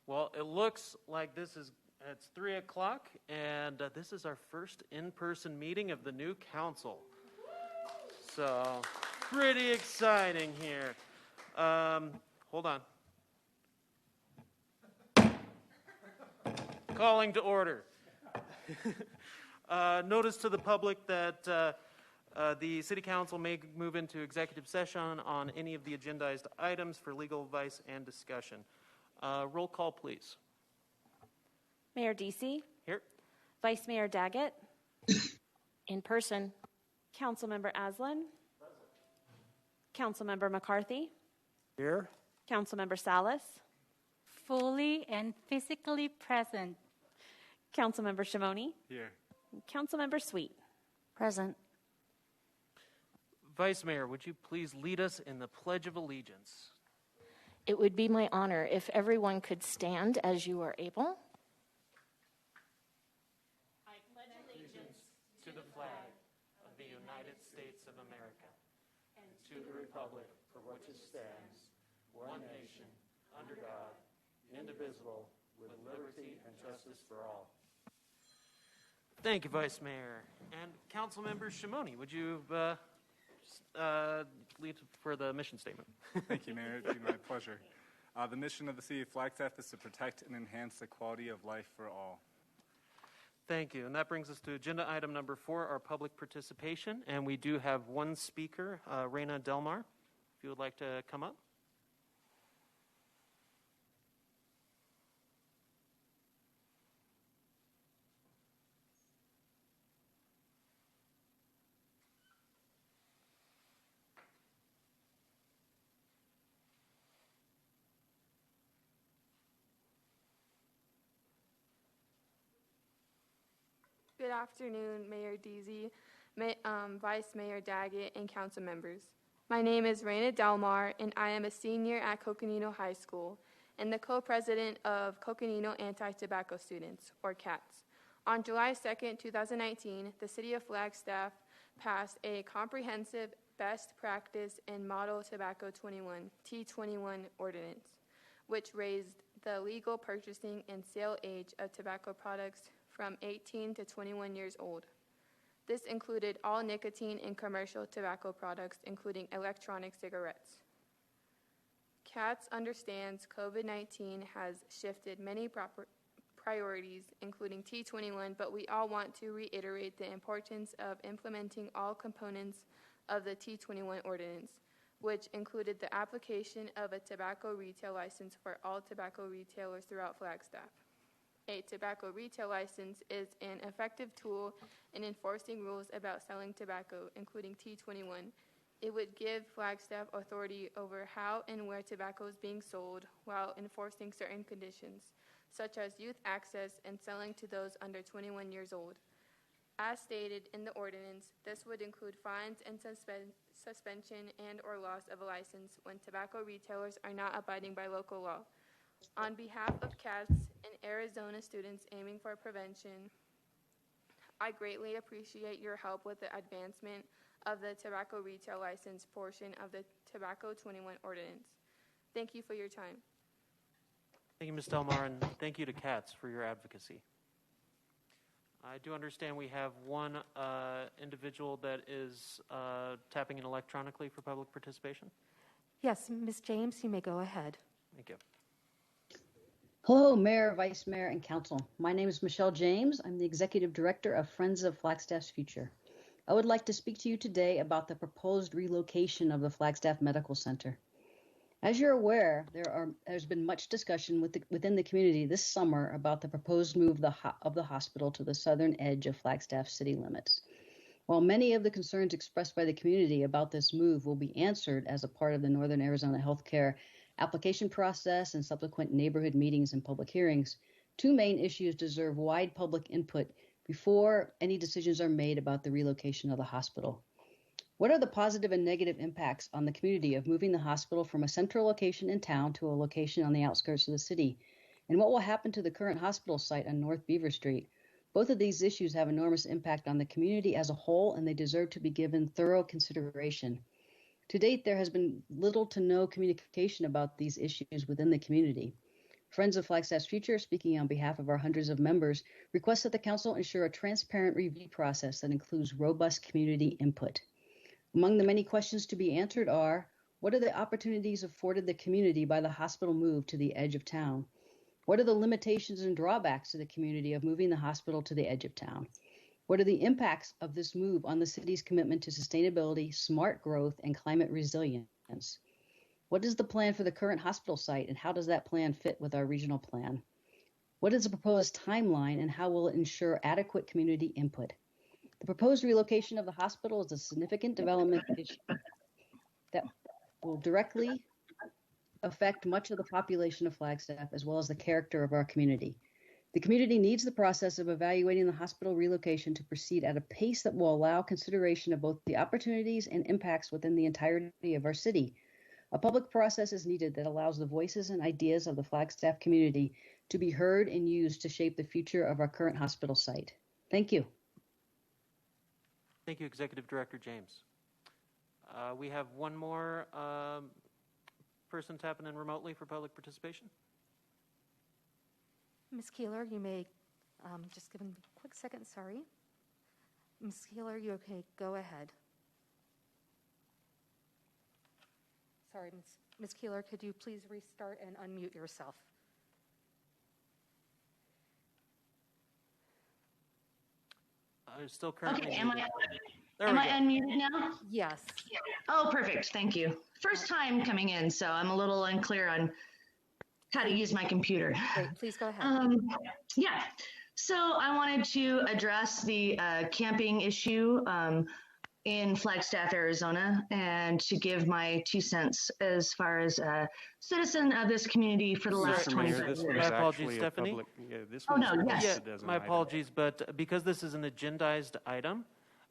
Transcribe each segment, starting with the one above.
Well, it looks like it's 3 o'clock, and this is our first in-person meeting of the new council. So, pretty exciting here. Hold on. Calling to order. Notice to the public that the City Council may move into executive session on any of the agendized items for legal advice and discussion. Roll call, please. Mayor Deasy. Here. Vice Mayor Daggett. In person. Councilmember Aslan. Councilmember McCarthy. Here. Councilmember Salas. Fully and physically present. Councilmember Shimoni. Here. Councilmember Sweet. Present. Vice Mayor, would you please lead us in the Pledge of Allegiance? It would be my honor if everyone could stand as you are able. I pledge allegiance to the flag of the United States of America and to the republic for which it stands, one nation, under God, indivisible, with liberty and justice for all. Thank you, Vice Mayor. And Councilmember Shimoni, would you lead for the mission statement? Thank you, Mayor. It's been my pleasure. The mission of the City of Flagstaff is to protect and enhance the quality of life for all. Thank you. And that brings us to agenda item number 4, our public participation. And we do have one speaker, Raina Delmar, if you would like to come up. Good afternoon, Mayor Deasy, Vice Mayor Daggett, and council members. My name is Raina Delmar, and I am a senior at Coconino High School and the co-president of Coconino Anti-Tobacco Students, or CATS. On July 2nd, 2019, the City of Flagstaff passed a comprehensive best practice and model tobacco 21, T21 ordinance, which raised the legal purchasing and sale age of tobacco products from 18 to 21 years old. This included all nicotine and commercial tobacco products, including electronic cigarettes. CATS understands COVID-19 has shifted many priorities, including T21, but we all want to reiterate the importance of implementing all components of the T21 ordinance, which included the application of a tobacco retail license for all tobacco retailers throughout Flagstaff. A tobacco retail license is an effective tool in enforcing rules about selling tobacco, including T21. It would give Flagstaff authority over how and where tobacco is being sold while enforcing certain conditions, such as youth access and selling to those under 21 years old. As stated in the ordinance, this would include fines and suspension and or loss of a license when tobacco retailers are not abiding by local law. On behalf of CATS and Arizona students aiming for prevention, I greatly appreciate your help with the advancement of the tobacco retail license portion of the Tobacco 21 ordinance. Thank you for your time. Thank you, Ms. Delmar, and thank you to CATS for your advocacy. I do understand we have one individual that is tapping in electronically for public participation. Yes, Ms. James, you may go ahead. Thank you. Hello, Mayor, Vice Mayor, and Council. My name is Michelle James. I'm the Executive Director of Friends of Flagstaff's Future. I would like to speak to you today about the proposed relocation of the Flagstaff Medical Center. As you're aware, there's been much discussion within the community this summer about the proposed move of the hospital to the southern edge of Flagstaff city limits. While many of the concerns expressed by the community about this move will be answered as a part of the Northern Arizona Healthcare application process and subsequent neighborhood meetings and public hearings, two main issues deserve wide public input before any decisions are made about the relocation of the hospital. What are the positive and negative impacts on the community of moving the hospital from a central location in town to a location on the outskirts of the city? And what will happen to the current hospital site on North Beaver Street? Both of these issues have enormous impact on the community as a whole, and they deserve to be given thorough consideration. To date, there has been little to no communication about these issues within the community. Friends of Flagstaff's Future, speaking on behalf of our hundreds of members, requests that the Council ensure a transparent review process that includes robust community input. Among the many questions to be answered are, what are the opportunities afforded the community by the hospital move to the edge of town? What are the limitations and drawbacks to the community of moving the hospital to the edge of town? What are the impacts of this move on the city's commitment to sustainability, smart growth, and climate resilience? What is the plan for the current hospital site, and how does that plan fit with our regional plan? What is the proposed timeline, and how will it ensure adequate community input? The proposed relocation of the hospital is a significant development issue that will directly affect much of the population of Flagstaff, as well as the character of our community. The community needs the process of evaluating the hospital relocation to proceed at a pace that will allow consideration of both the opportunities and impacts within the entirety of our city. A public process is needed that allows the voices and ideas of the Flagstaff community to be heard and used to shape the future of our current hospital site. Thank you. Thank you, Executive Director James. We have one more person tapping in remotely for public participation. Ms. Keeler, you may just give me a quick second, sorry. Ms. Keeler, you okay? Go ahead. Sorry, Ms. Keeler, could you please restart and unmute yourself? Still currently Okay, muted. am I unmuted now? Yes. Oh, perfect. Thank you. First time coming in, so I'm a little unclear on how to use my computer. Great, please go ahead. Yeah, so I wanted to address the camping issue in Flagstaff, Arizona, and to give my 2 cents as far as a citizen of this community for the last 25 years. My apologies, Stephanie. Oh, no, yes. My apologies, but because this is an agendized item,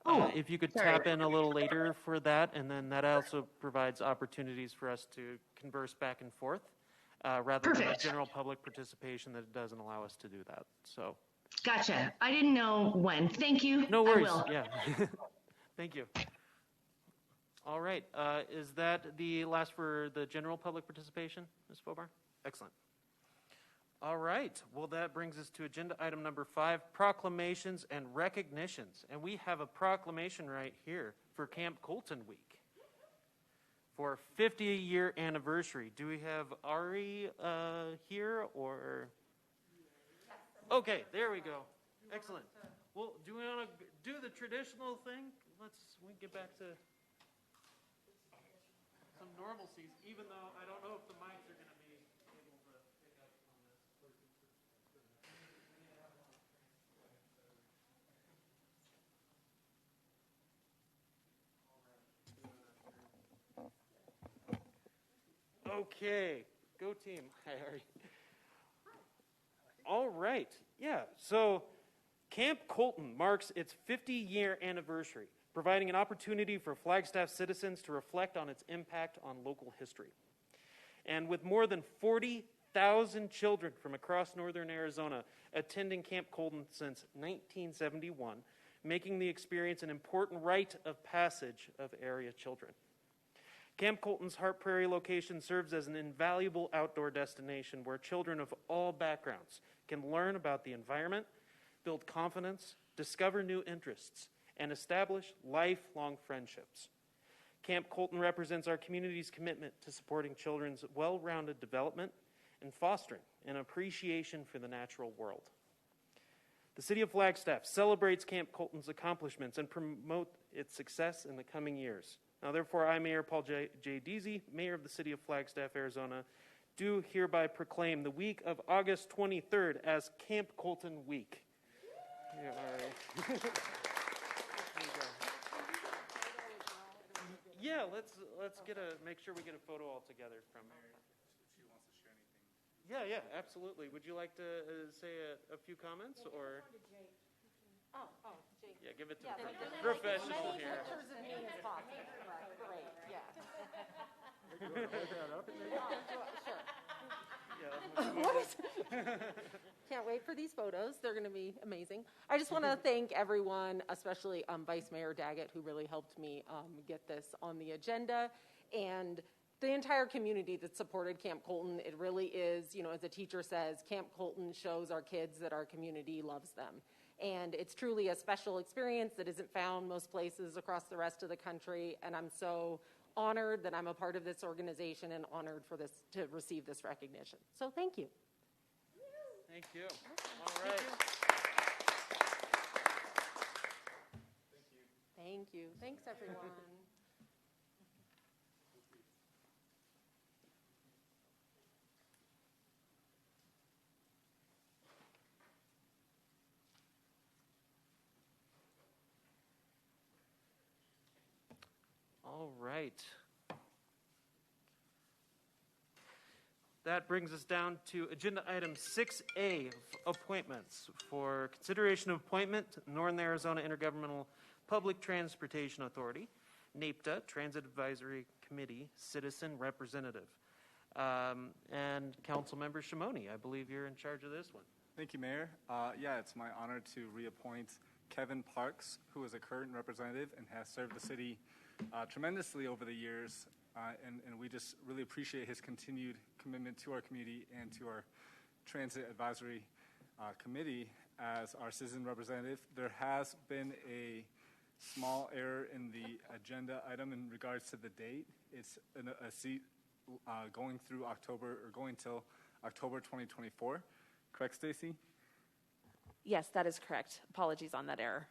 Oh, if you could sorry. tap in a little later for that, and then that also provides opportunities for us to converse back and forth, rather than a Perfect. general public participation that doesn't allow us to do that. So, Gotcha. I didn't know when. Thank you. no worries. I will. Yeah. Thank you. All right. Is that the last for the general public participation, Ms. Fobar? Excellent. All right. Well, that brings us to agenda item number 5, proclamations and recognitions. And we have a proclamation right here for Camp Colton Week for 50-year anniversary. Do we have Ari here or? Okay, there we go. Excellent. Well, do we want to do the traditional thing? We get back to some normalcies, even though I don't know if the mics are going to be able to pick up on this. Okay, go team. Hi, Ari. All right, yeah, so Camp Colton marks its 50-year anniversary, providing an opportunity for Flagstaff citizens to reflect on its impact on local history. And with more than 40,000 children from across northern Arizona attending Camp Colton since 1971, making the experience an important rite of passage of area children. Camp Colton's Hart Prairie location serves as an invaluable outdoor destination where children of all backgrounds can learn about the environment, build confidence, discover new interests, and establish lifelong friendships. Camp Colton represents our community's commitment to supporting children's well-rounded development and fostering an appreciation for the natural world. The City of Flagstaff celebrates Camp Colton's accomplishments and promote its success in the coming years. Now, therefore, I, Mayor Paul J. Deasy, Mayor of the City of Flagstaff, Arizona, do hereby proclaim the week of August 23rd as Camp Colton Week. Yeah, all right. Yeah, let's make sure we get a photo all together from. She wants to share anything. Yeah, absolutely. Would you like to say a few comments or? Jake. Yeah, give it to the professional here. Pictures of me as possible. Great, yeah. Can't wait for these photos. They're going to be amazing. I just want to thank everyone, especially Vice Mayor Daggett, who really helped me get this on the agenda. And the entire community that supported Camp Colton. It really is, as a teacher says, Camp Colton shows our kids that our community loves them. And it's truly a special experience that isn't found most places across the rest of the country. And I'm so honored that I'm a part of this organization and honored to receive this recognition. So thank you. Thank you. All right. Thank you. Thanks, everyone. All right. That brings us down to agenda item 6A, appointments. For consideration of appointment, Northern Arizona Intergovernmental Public Transportation Authority, NAPTA, Transit Advisory Committee, Citizen Representative. And Councilmember Shimoni, I believe you're in charge of this one. Thank you, Mayor. Yeah, it's my honor to reappoint Kevin Parks, who is a current representative and has served the city tremendously over the years. And we just really appreciate his continued commitment to our community and to our Transit Advisory Committee as our citizen representative. There has been a small error in the agenda item in regards to the date. It's a seat going through October, or going till October 2024. Correct, Stacy? Yes, that is correct. Apologies on that error.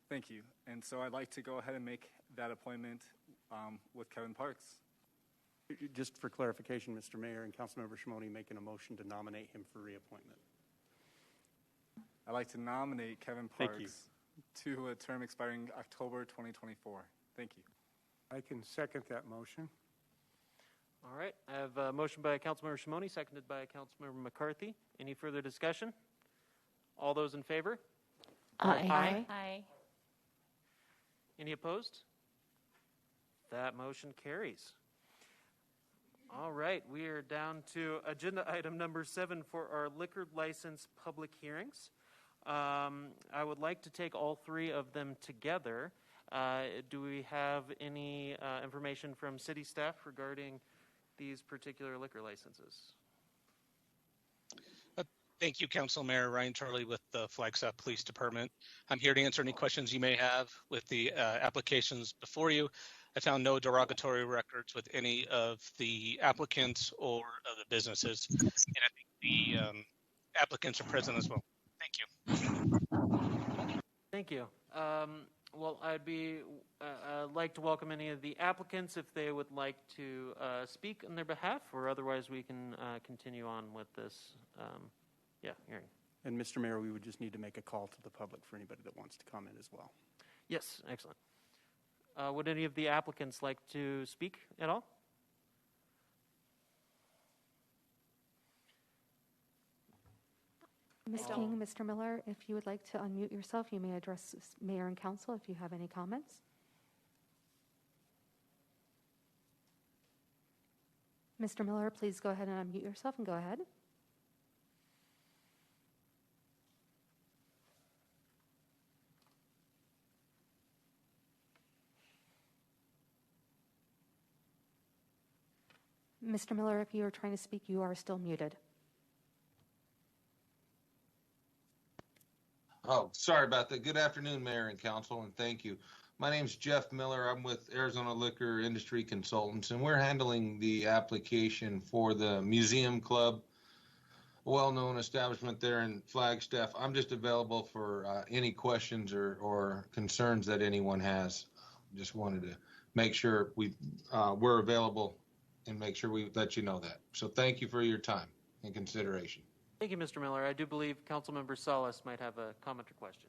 Thank you. And so I'd like to go ahead and make that appointment with Kevin Parks. Just for clarification, Mr. Mayor and Councilmember Shimoni making a motion to nominate him for reappointment. I'd like to nominate Kevin Parks to a term expiring October 2024. Thank you. I can second that motion. All right. I have a motion by Councilmember Shimoni, seconded by Councilmember McCarthy. Any further discussion? All those in favor? Aye. Aye. Any opposed? That motion carries. All right, we are down to agenda item number 7 for our liquor license public hearings. I would like to take all 3 of them together. Do we have any information from city staff regarding these particular liquor licenses? Thank you, Council Mayor Ryan Charlie with the Flagstaff Police Department. I'm here to answer any questions you may have with the applications before you. I found no derogatory records with any of the applicants or of the businesses, and I think the applicants are present as well. Thank you. Thank you. Well, I'd like to welcome any of the applicants if they would like to speak on their behalf, or otherwise we can continue on with this hearing. And Mr. Mayor, we would just need to make a call to the public for anybody that wants to comment as well. Yes, excellent. Would any of the applicants like to speak at all? Ms. King, Mr. Miller, if you would like to unmute yourself, you may address Mayor and Council if you have any comments. Mr. Miller, please go ahead and unmute yourself and go ahead. Mr. Miller, if you are trying to speak, you are still muted. Oh, sorry about that. Good afternoon, Mayor and Council, and thank you. My name's Jeff Miller. I'm with Arizona Liquor Industry Consultants, and we're handling the application for the Museum Club, a well-known establishment there in Flagstaff. I'm just available for any questions or concerns that anyone has. Just wanted to make sure we're available and make sure we let you know that. So thank you for your time and consideration. Thank you, Mr. Miller. I do believe Councilmember Salas might have a comment or question.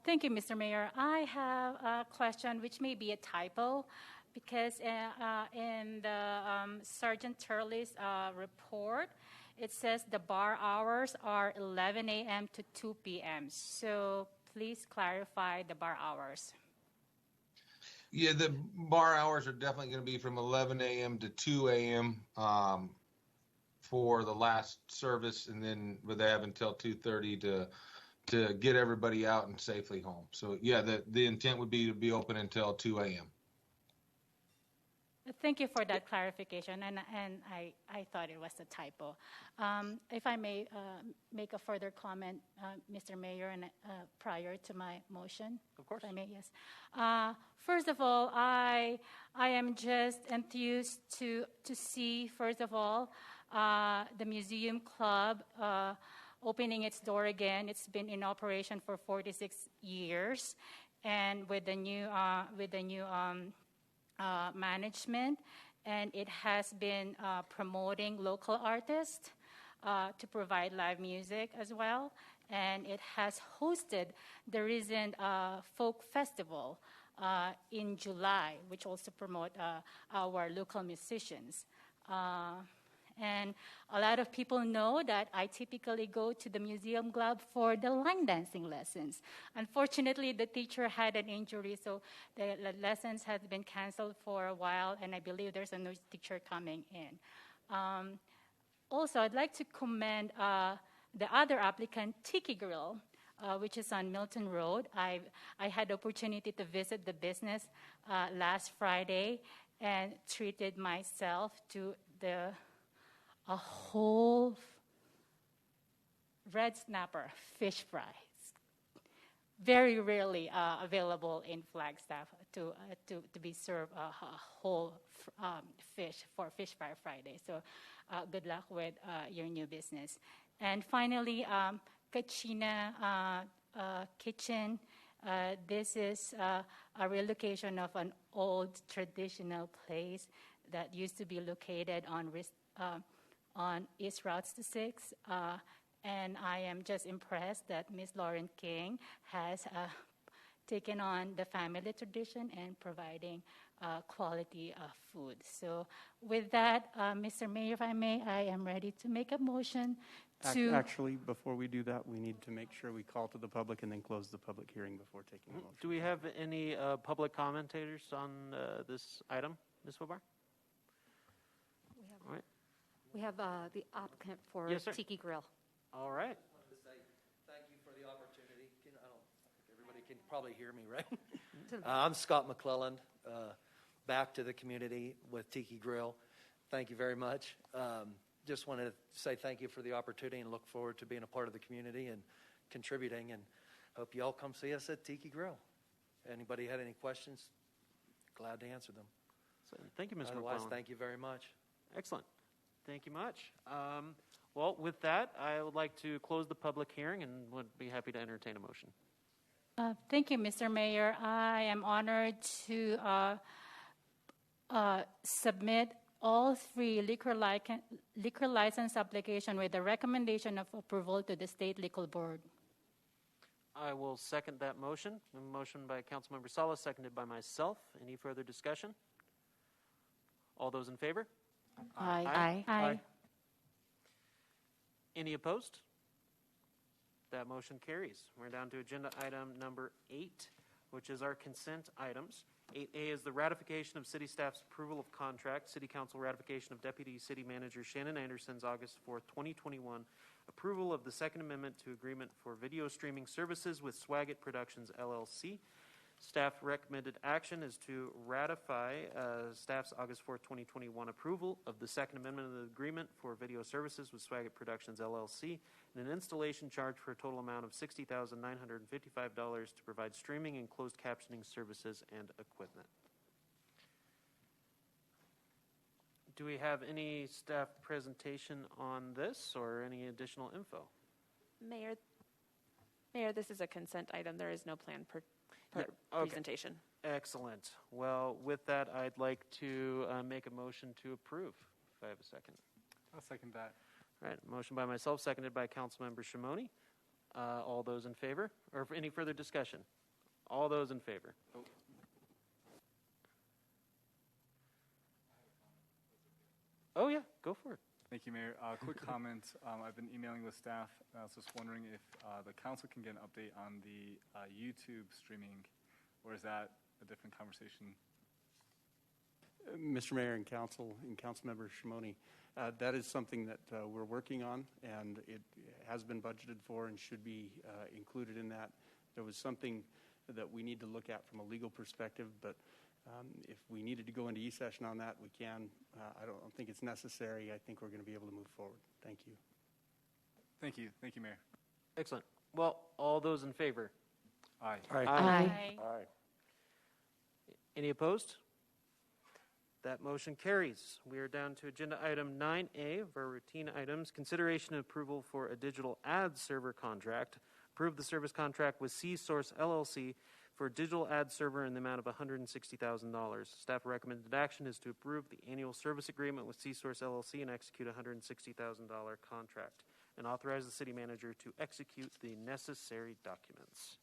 Thank you, Mr. Mayor. I have a question which may be a typo because in the Sergeant Turley's report, it says the bar hours are 11 a.m. to 2 p.m. So please clarify the bar hours. Yeah, the bar hours are definitely going to be from 11 a.m. to 2 a.m. For the last service, and then they have until 2:30 to get everybody out and safely home. So yeah, the intent would be to be open until 2 a.m. Thank you for that clarification, and I thought it was a typo. If I may make a further comment, Mr. Mayor, and prior to my motion. Of course. If I may, yes. First of all, I am just enthused to see, first of all, the Museum Club opening its door again. It's been in operation for 46 years, and with the new management, and it has been promoting local artists to provide live music as well, and it has hosted the recent folk festival in July, which also promote our local musicians. And a lot of people know that I typically go to the Museum Club for the line dancing lessons. Unfortunately, the teacher had an injury, so the lessons had been canceled for a while, and I believe there's a new teacher coming in. Also, I'd like to commend the other applicant, Tiki Grill, which is on Milton Road. I had the opportunity to visit the business last Friday and treated myself to a whole red snapper fish fries. Very rarely available in Flagstaff to be served a whole fish for Fish Fry Friday. So good luck with your new business. And finally, Kachina Kitchen. This is a relocation of an old traditional place that used to be located on East Route 6. And I am just impressed that Ms. Lauren King has taken on the family tradition and providing quality food. So with that, Mr. Mayor, if I may, I am ready to make a motion to... Actually, before we do that, we need to make sure we call to the public and then close the public hearing before taking a motion. Do we have any public commentators on this item, Ms. Wobar? All right. We have the applicant for Yes, sir. Tiki Grill. All right. I wanted to say thank you for the opportunity. I don't think everybody can probably hear me, right? I'm Scott McClelland, back to the community with Tiki Grill. Thank you very much. Just wanted to say thank you for the opportunity and look forward to being a part of the community and contributing, and hope you all come see us at Tiki Grill. Anybody had any questions? Glad to answer them. So, thank you, Mr. Otherwise, McClellan. thank you very much. Excellent. Thank you much. Well, with that, I would like to close the public hearing and would be happy to entertain a motion. Thank you, Mr. Mayor. I am honored to submit all three liquor license applications with the recommendation of approval to the State Liquor Board. I will second that motion. A motion by Councilmember Salas, seconded by myself. Any further discussion? All those in favor? Aye. Aye. Any opposed? That motion carries. We're down to agenda item number 8, which is our consent items. 8A is the ratification of city staff's approval of contract, City Council ratification of Deputy City Manager Shannon Anderson's August 4th, 2021 approval of the Second Amendment to Agreement for Video Streaming Services with Swaggart Productions, LLC. Staff recommended action is to ratify staff's August 4th, 2021 approval of the Second Amendment of the Agreement for Video Services with Swaggart Productions, LLC, and an installation charge for a total amount of $60,955 to provide streaming and closed captioning services and equipment. Do we have any staff presentation on this or any additional info? Mayor, this is a consent item. There is no plan presentation. Excellent. Well, with that, I'd like to make a motion to approve, if I have a second. I'll second that. All right, motion by myself, seconded by Councilmember Shimoni. All those in favor? Or for any further discussion? All those in favor? Oh, yeah, go for it. Thank you, Mayor. Quick comment. I've been emailing with staff. I was just wondering if the council can get an update on the YouTube streaming, or is that a different conversation? Mr. Mayor and Council and Councilmember Shimoni, that is something that we're working on, and it has been budgeted for and should be included in that. There was something that we need to look at from a legal perspective, but If we needed to go into e-session on that, we can. I don't think it's necessary. I think we're going to be able to move forward. Thank you. Thank you. Thank you, Mayor. Excellent. Well, all those in favor? Aye. Aye. Any opposed? That motion carries. We are down to agenda item 9A of our routine items. Consideration and approval for a digital ad server contract. Approve the service contract with C-Source LLC for a digital ad server in the amount of $160,000. Staff recommended action is to approve the annual service agreement with C-Source LLC and execute a $160,000 contract, and authorize the city manager to execute the necessary documents.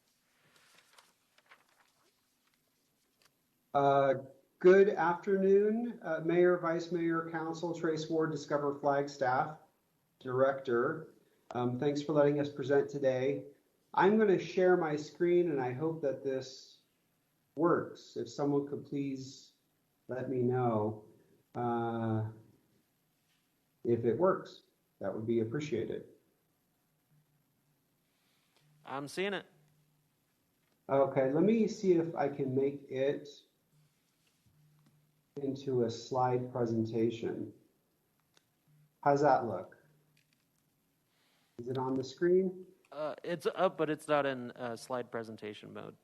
Good afternoon, Mayor, Vice Mayor, Council. Trace Ward, Discover Flagstaff Director. Thanks for letting us present today. I'm going to share my screen, and I hope that this works. If someone could please let me know if it works, that would be appreciated. I'm seeing it. Okay, let me see if I can make it into a slide presentation. How's that look? Is it on the screen? It's up, but it's not in slide presentation mode.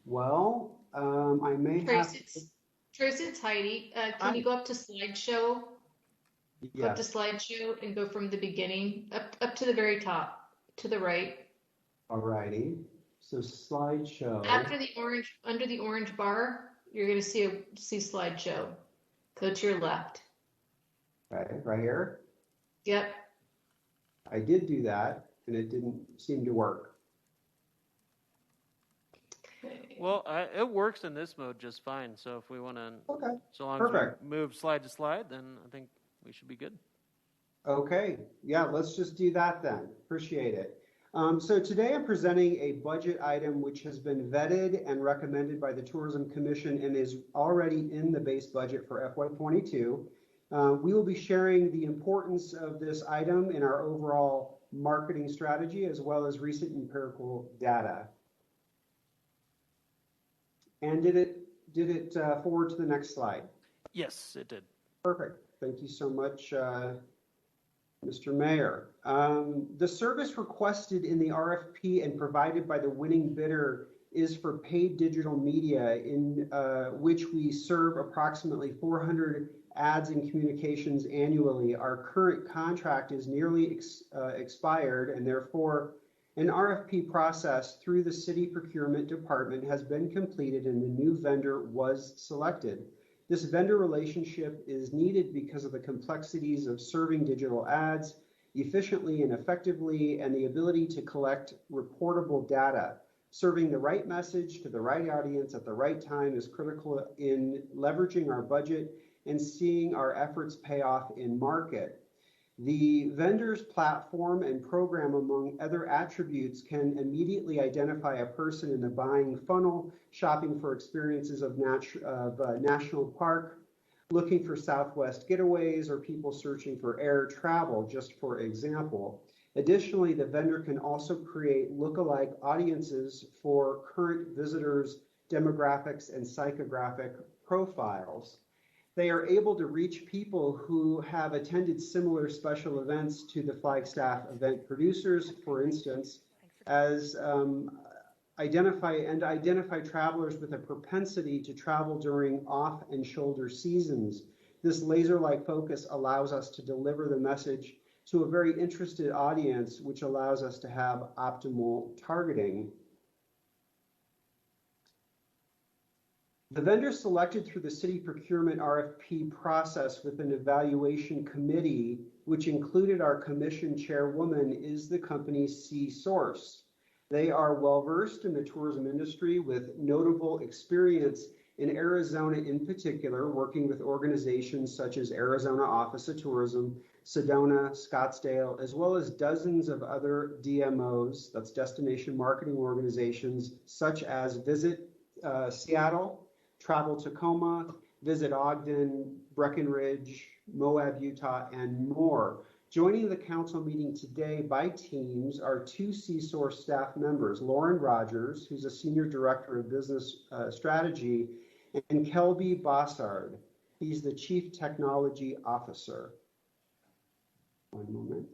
Well, I may have... Trace, it's Heidi. Can you go up to slideshow? Yes. Go up to slideshow and go from the beginning up to the very top, to the right. Alrighty. So slideshow. After the orange, under the orange bar, you're going to see slideshow. Go to your left. Right here? Yep. I did do that, and it didn't seem to work. Okay. Well, it works in this mode just fine. So if we want to, so long Perfect. as we move slide to slide, then I think we should be good. Okay, yeah, let's just do that then. Appreciate it. So today I'm presenting a budget item which has been vetted and recommended by the Tourism Commission and is already in the base budget for FY22. We will be sharing the importance of this item in our overall marketing strategy as well as recent empirical data. And did it forward to the next slide? Yes, it did. Perfect. Thank you so much, Mr. Mayor. The service requested in the RFP and provided by the winning bidder is for paid digital media, in which we serve approximately 400 ads and communications annually. Our current contract is nearly expired, and therefore an RFP process through the City Procurement Department has been completed and the new vendor was selected. This vendor relationship is needed because of the complexities of serving digital ads efficiently and effectively, and the ability to collect reportable data. Serving the right message to the right audience at the right time is critical in leveraging our budget and seeing our efforts pay off in market. The vendor's platform and program, among other attributes, can immediately identify a person in the buying funnel, shopping for experiences of national park, looking for Southwest getaways, or people searching for air travel, just for example. Additionally, the vendor can also create lookalike audiences for current visitors' demographics and psychographic profiles. They are able to reach people who have attended similar special events to the Flagstaff event producers, for instance, as identify travelers with a propensity to travel during off and shoulder seasons. This laser-like focus allows us to deliver the message to a very interested audience, which allows us to have optimal targeting. The vendor selected through the city procurement RFP process with an evaluation committee, which included our commission chairwoman, is the company C-Source. They are well-versed in the tourism industry with notable experience in Arizona in particular, working with organizations such as Arizona Office of Tourism, Sedona, Scottsdale, as well as dozens of other DMOs, that's destination marketing organizations, such as Visit Seattle, Travel Tacoma, Visit Ogden, Breckenridge, Moab, Utah, and more. Joining the council meeting today by teams are two CSOUR staff members, Lauren Rogers, who's a Senior Director of Business Strategy, and Kelby Bossard. He's the Chief Technology Officer. One moment.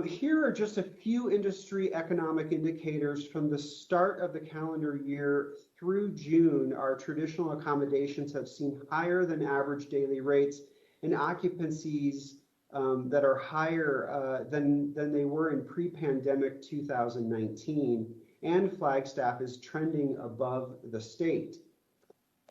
Here are just a few industry economic indicators from the start of the calendar year through June. Our traditional accommodations have seen higher than average daily rates and occupancies that are higher than they were in pre-pandemic 2019, and Flagstaff is trending above the state.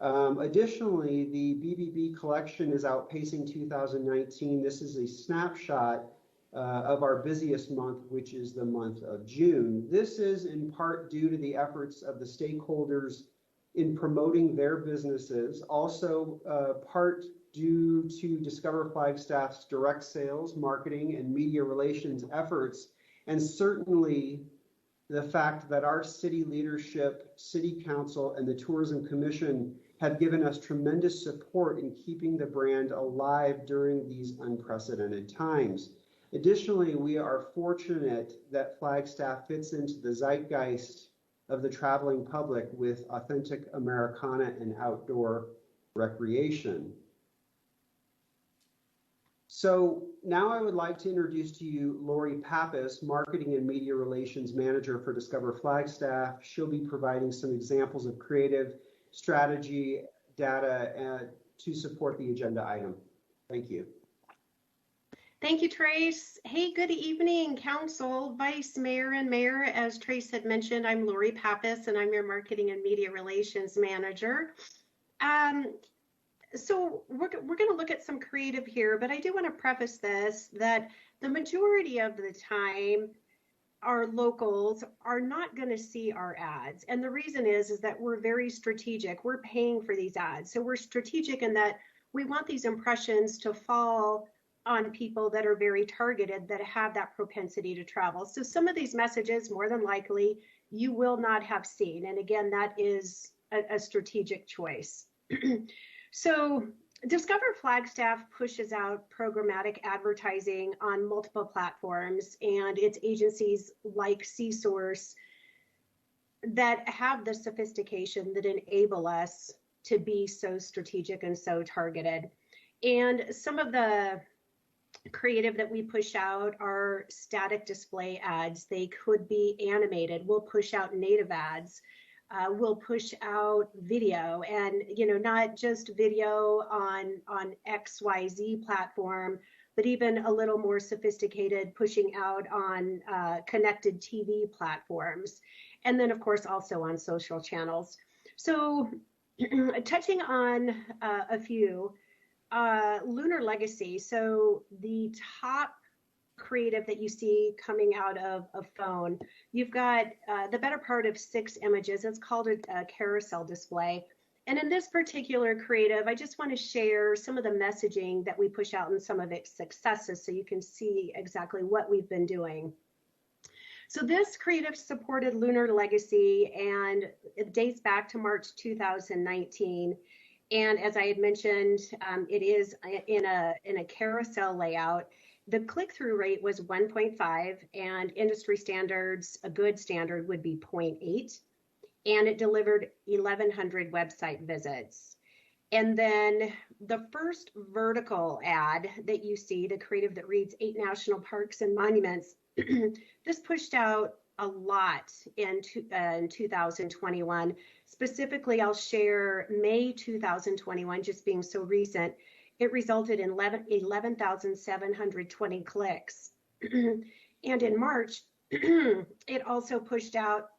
Additionally, the BBB collection is outpacing 2019. This is a snapshot of our busiest month, which is the month of June. This is in part due to the efforts of the stakeholders in promoting their businesses, also part due to Discover Flagstaff's direct sales, marketing, and media relations efforts, and certainly the fact that our city leadership, city council, and the tourism commission have given us tremendous support in keeping the brand alive during these unprecedented times. Additionally, we are fortunate that Flagstaff fits into the zeitgeist of the traveling public with authentic Americana and outdoor recreation. So now I would like to introduce to you Lori Pappas, Marketing and Media Relations Manager for Discover Flagstaff. She'll be providing some examples of creative strategy data to support the agenda item. Thank you. Thank you, Trace. Hey, good evening, Council, Vice Mayor, and Mayor. As Trace had mentioned, I'm Lori Pappas, and I'm your Marketing and Media Relations Manager. So we're going to look at some creative here, but I do want to preface this that the majority of the time, our locals are not going to see our ads. And the reason is that we're very strategic. We're paying for these ads. So we're strategic in that we want these impressions to fall on people that are very targeted, that have that propensity to travel. So some of these messages, more than likely, you will not have seen. And again, that is a strategic choice. So Discover Flagstaff pushes out programmatic advertising on multiple platforms, and it's agencies like CSource that have the sophistication that enable us to be so strategic and so targeted. And some of the creative that we push out are static display ads. They could be animated. We'll push out native ads. We'll push out video, and not just video on XYZ platform, but even a little more sophisticated, pushing out on connected TV platforms, and then of course also on social channels. So touching on a few, Lunar Legacy. So the top creative that you see coming out of a phone, you've got the better part of 6 images. It's called a carousel display. And in this particular creative, I just want to share some of the messaging that we push out and some of its successes so you can see exactly what we've been doing. So this creative supported Lunar Legacy, and it dates back to March 2019. And as I had mentioned, it is in a carousel layout. The click-through rate was 1.5, and industry standards, a good standard would be 0.8, and it delivered 1,100 website visits. And then the first vertical ad that you see, the creative that reads 8 national parks and monuments, this pushed out a lot in 2021. Specifically, I'll share May 2021, just being so recent. It resulted in 11,720 clicks. And in March, it also pushed out,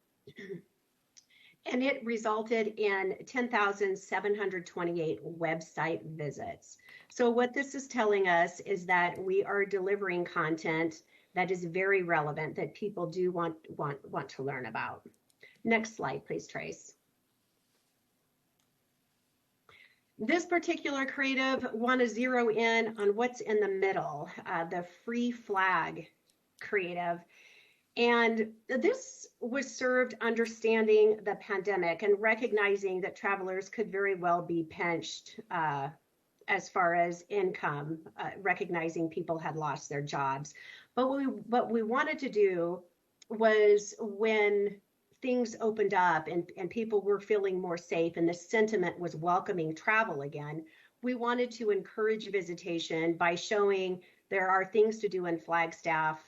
and it resulted in 10,728 website visits. So what this is telling us is that we are delivering content that is very relevant, that people do want to learn about. Next slide, please, Trace. This particular creative want to zero in on what's in the middle, the free flag creative. And this was served understanding the pandemic and recognizing that travelers could very well be pinched as far as income, recognizing people had lost their jobs. But what we wanted to do was, when things opened up and people were feeling more safe and the sentiment was welcoming travel again, we wanted to encourage visitation by showing there are things to do in Flagstaff.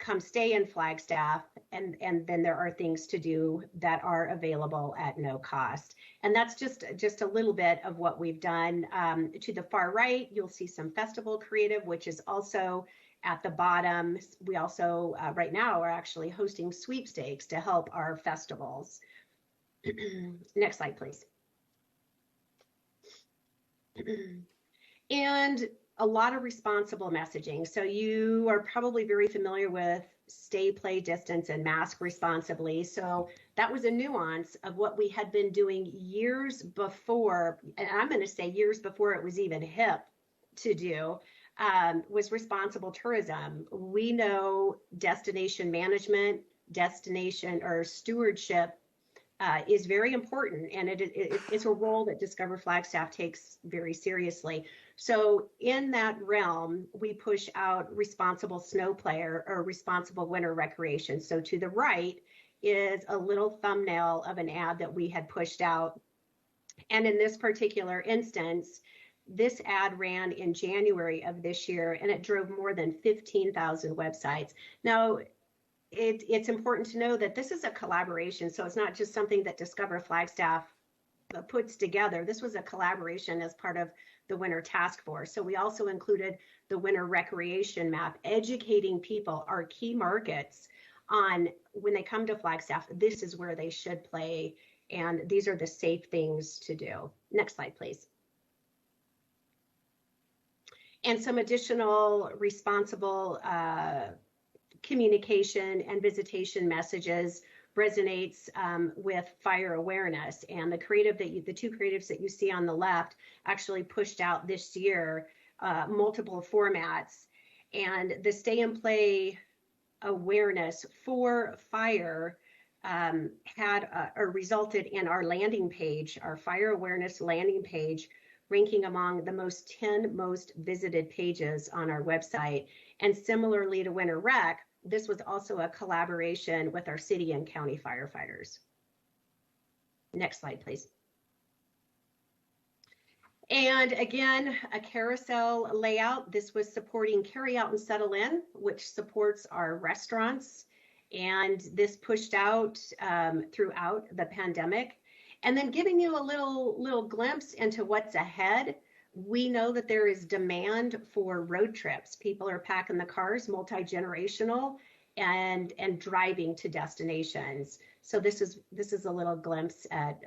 Come stay in Flagstaff, and then there are things to do that are available at no cost. And that's just a little bit of what we've done. To the far right, you'll see some festival creative, which is also at the bottom. We also, right now, are actually hosting sweepstakes to help our festivals. Next slide, please. And a lot of responsible messaging. So you are probably very familiar with stay, play, distance, and mask responsibly. So that was a nuance of what we had been doing years before, and I'm going to say years before it was even hip to do, was responsible tourism. We know destination management, destination or stewardship is very important, and it's a role that Discover Flagstaff takes very seriously. So in that realm, we push out responsible snow play or responsible winter recreation. So to the right is a little thumbnail of an ad that we had pushed out. And in this particular instance, this ad ran in January of this year, and it drove more than 15,000 websites. Now, it's important to know that this is a collaboration, so it's not just something that Discover Flagstaff puts together. This was a collaboration as part of the Winter Task Force. So we also included the Winter Recreation Map, educating people, our key markets, on when they come to Flagstaff, this is where they should play, and these are the safe things to do. Next slide, please. And some additional responsible communication and visitation messages resonates with fire awareness. And the two creatives that you see on the left actually pushed out this year multiple formats. And the stay and play awareness for fire had or resulted in our landing page, our fire awareness landing page, ranking among the 10 most visited pages on our website. And similarly to Winter Rec, this was also a collaboration with our city and county firefighters. Next slide, please. And again, a carousel layout. This was supporting Carry Out and Settle In, which supports our restaurants. And this pushed out throughout the pandemic. And then giving you a little glimpse into what's ahead. We know that there is demand for road trips. People are packing the cars, multi-generational, and driving to destinations. So this is a little glimpse at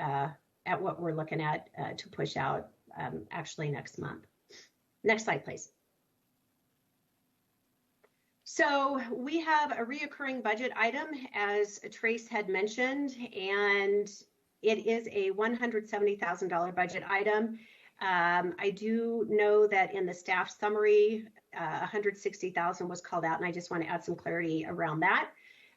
what we're looking at to push out actually next month. Next slide, please. So we have a reoccurring budget item, as Trace had mentioned, and it is a $170,000 budget item. I do know that in the staff summary, $160,000 was called out, and I just want to add some clarity around that.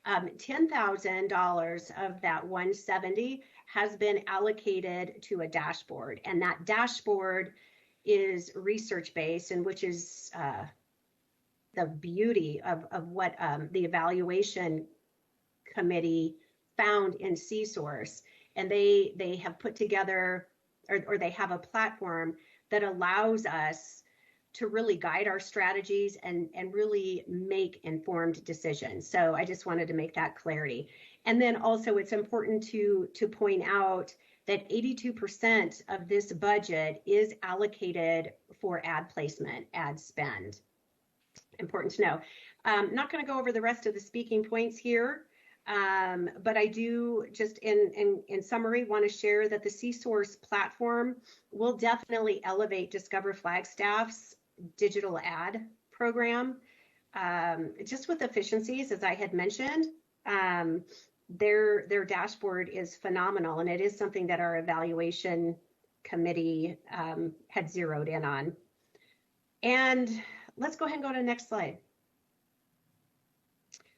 $10,000 of that $170,000 has been allocated to a dashboard, and that dashboard is research-based, and which is the beauty of what the evaluation committee found in C-Source. And they have put together, or they have a platform that allows us to really guide our strategies and really make informed decisions. So I just wanted to make that clarity. And then also it's important to point out that 82% of this budget is allocated for ad placement, ad spend. Important to know. I'm not going to go over the rest of the speaking points here. But I do just in summary want to share that the C-Source platform will definitely elevate Discover Flagstaff's digital ad program. Just with efficiencies, as I had mentioned, their dashboard is phenomenal, and it is something that our evaluation committee had zeroed in on. And let's go ahead and go to the next slide.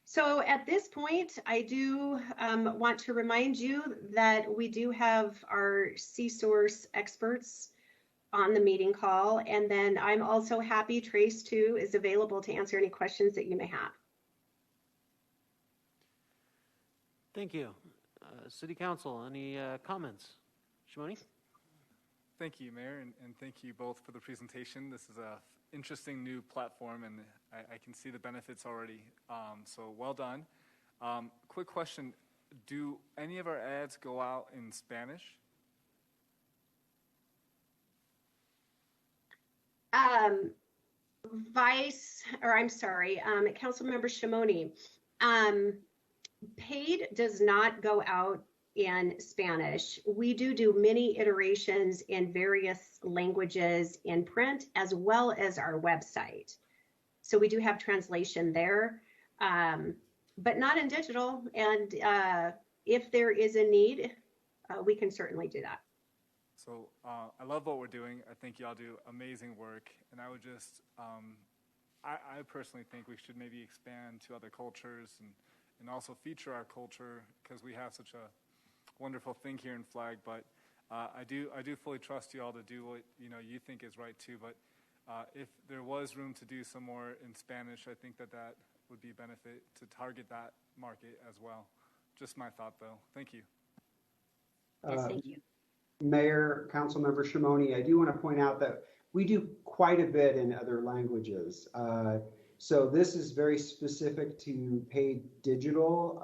So at this point, I do want to remind you that we do have our C-Source experts on the meeting call. And then I'm also happy, Trace too is available to answer any questions that you may have. Thank you. City Council, any comments? Shimoni? Thank you, Mayor, and thank you both for the presentation. This is a interesting new platform, and I can see the benefits already. So well done. Quick question: do any of our ads go out in Spanish? Councilmember Shimoni, paid does not go out in Spanish. We do many iterations in various languages in print as well as our website. So we do have translation there, but not in digital. And if there is a need, we can certainly do that. So I love what we're doing. I think y'all do amazing work. And I would just, I personally think we should maybe expand to other cultures and also feature our culture, because we have such a wonderful thing here in Flag. But I do fully trust you all to do what you think is right too. But if there was room to do some more in Spanish, I think that would be a benefit to target that market as well. Just my thought, though. Thank you. Thank you. Mayor, Councilmember Shimoni, I do want to point out that we do quite a bit in other languages. So this is very specific to paid digital,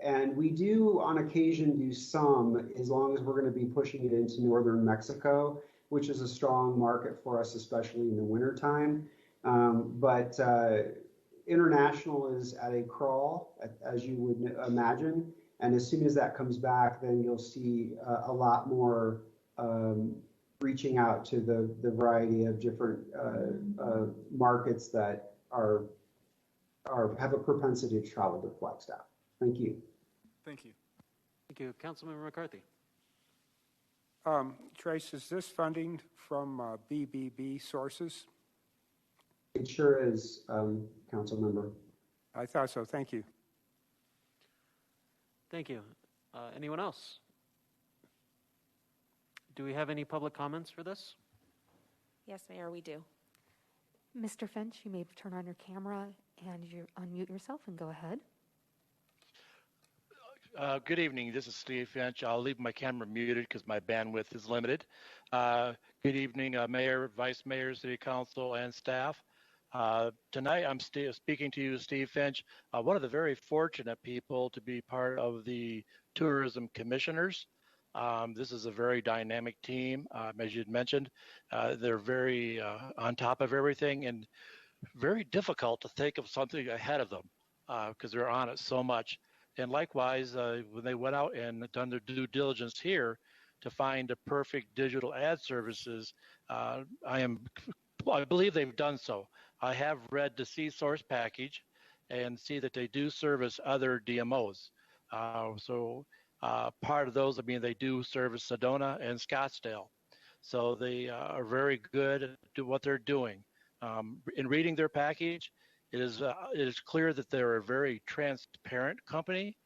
and we do on occasion do some, as long as we're going to be pushing it into northern Mexico, which is a strong market for us, especially in the wintertime. But international is at a crawl, as you would imagine. And as soon as that comes back, then you'll see a lot more reaching out to the variety of different markets that have a propensity to travel to Flagstaff. Thank you. Thank you. Thank you. Councilmember McCarthy. Trace, is this funding from BBB sources? It sure is, Council Member. I thought so. Thank you. Thank you. Anyone else? Do we have any public comments for this? Yes, Mayor, we do. Mr. Finch, you may turn on your camera and you unmute yourself and go ahead. Good evening. This is Steve Finch. I'll leave my camera muted because my bandwidth is limited. Good evening, Mayor, Vice Mayor, City Council, and staff. Tonight I'm speaking to you, Steve Finch, one of the very fortunate people to be part of the Tourism Commissioners. This is a very dynamic team, as you'd mentioned. They're very on top of everything and very difficult to think of something ahead of them because they're on it so much. And likewise, when they went out and done their due diligence here to find the perfect digital ad services, I believe they've done so. I have read the C-Source package and see that they do service other DMOs. Part of those, they do service Sedona and Scottsdale. So they are very good at what they're doing. In reading their package, it is clear that they're a very transparent company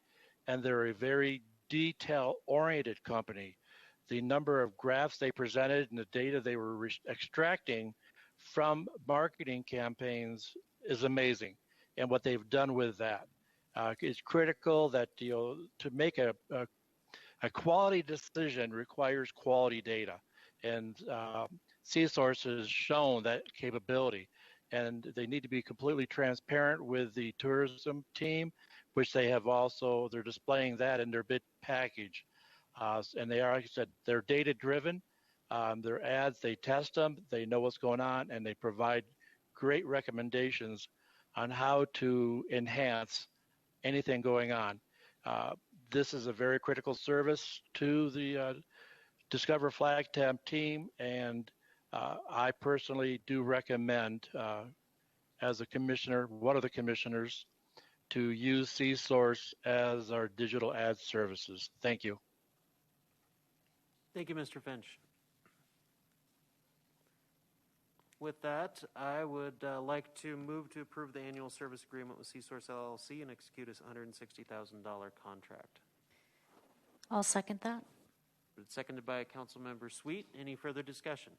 and they're a very detail-oriented company. The number of graphs they presented and the data they were extracting from marketing campaigns is amazing, and what they've done with that. It's critical that to make a quality decision requires quality data, and C-Source has shown that capability. And they need to be completely transparent with the tourism team, which they have also, they're displaying that in their bid package. And they are, like I said, they're data-driven. Their ads, they test them, they know what's going on, and they provide great recommendations on how to enhance anything going on. This is a very critical service to the Discover Flagstaff team, and I personally do recommend, as a commissioner, one of the commissioners, to use C-Source as our digital ad services. Thank you. Thank you, Mr. Finch. With that, I would like to move to approve the annual service agreement with C-Source LLC and execute a $160,000 contract. I'll second that. Seconded by Councilmember Sweet. Any further discussion?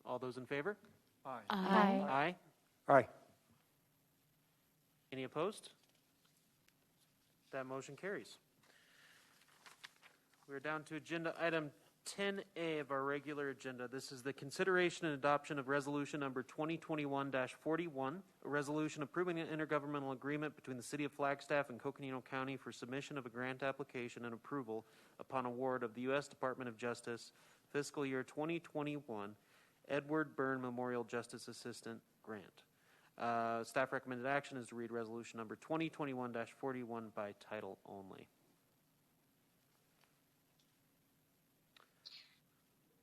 All those in favor? Aye. Aye. Aye. Aye. Any opposed? That motion carries. We're down to agenda item 10A of our regular agenda. This is the consideration and adoption of resolution number 2021-41, a resolution approving an intergovernmental agreement between the City of Flagstaff and Coconino County for submission of a grant application and approval upon award of the U.S. Department of Justice fiscal year 2021 Edward Byrne Memorial Justice Assistant Grant. Staff recommended action is to read resolution number 2021-41 by title only.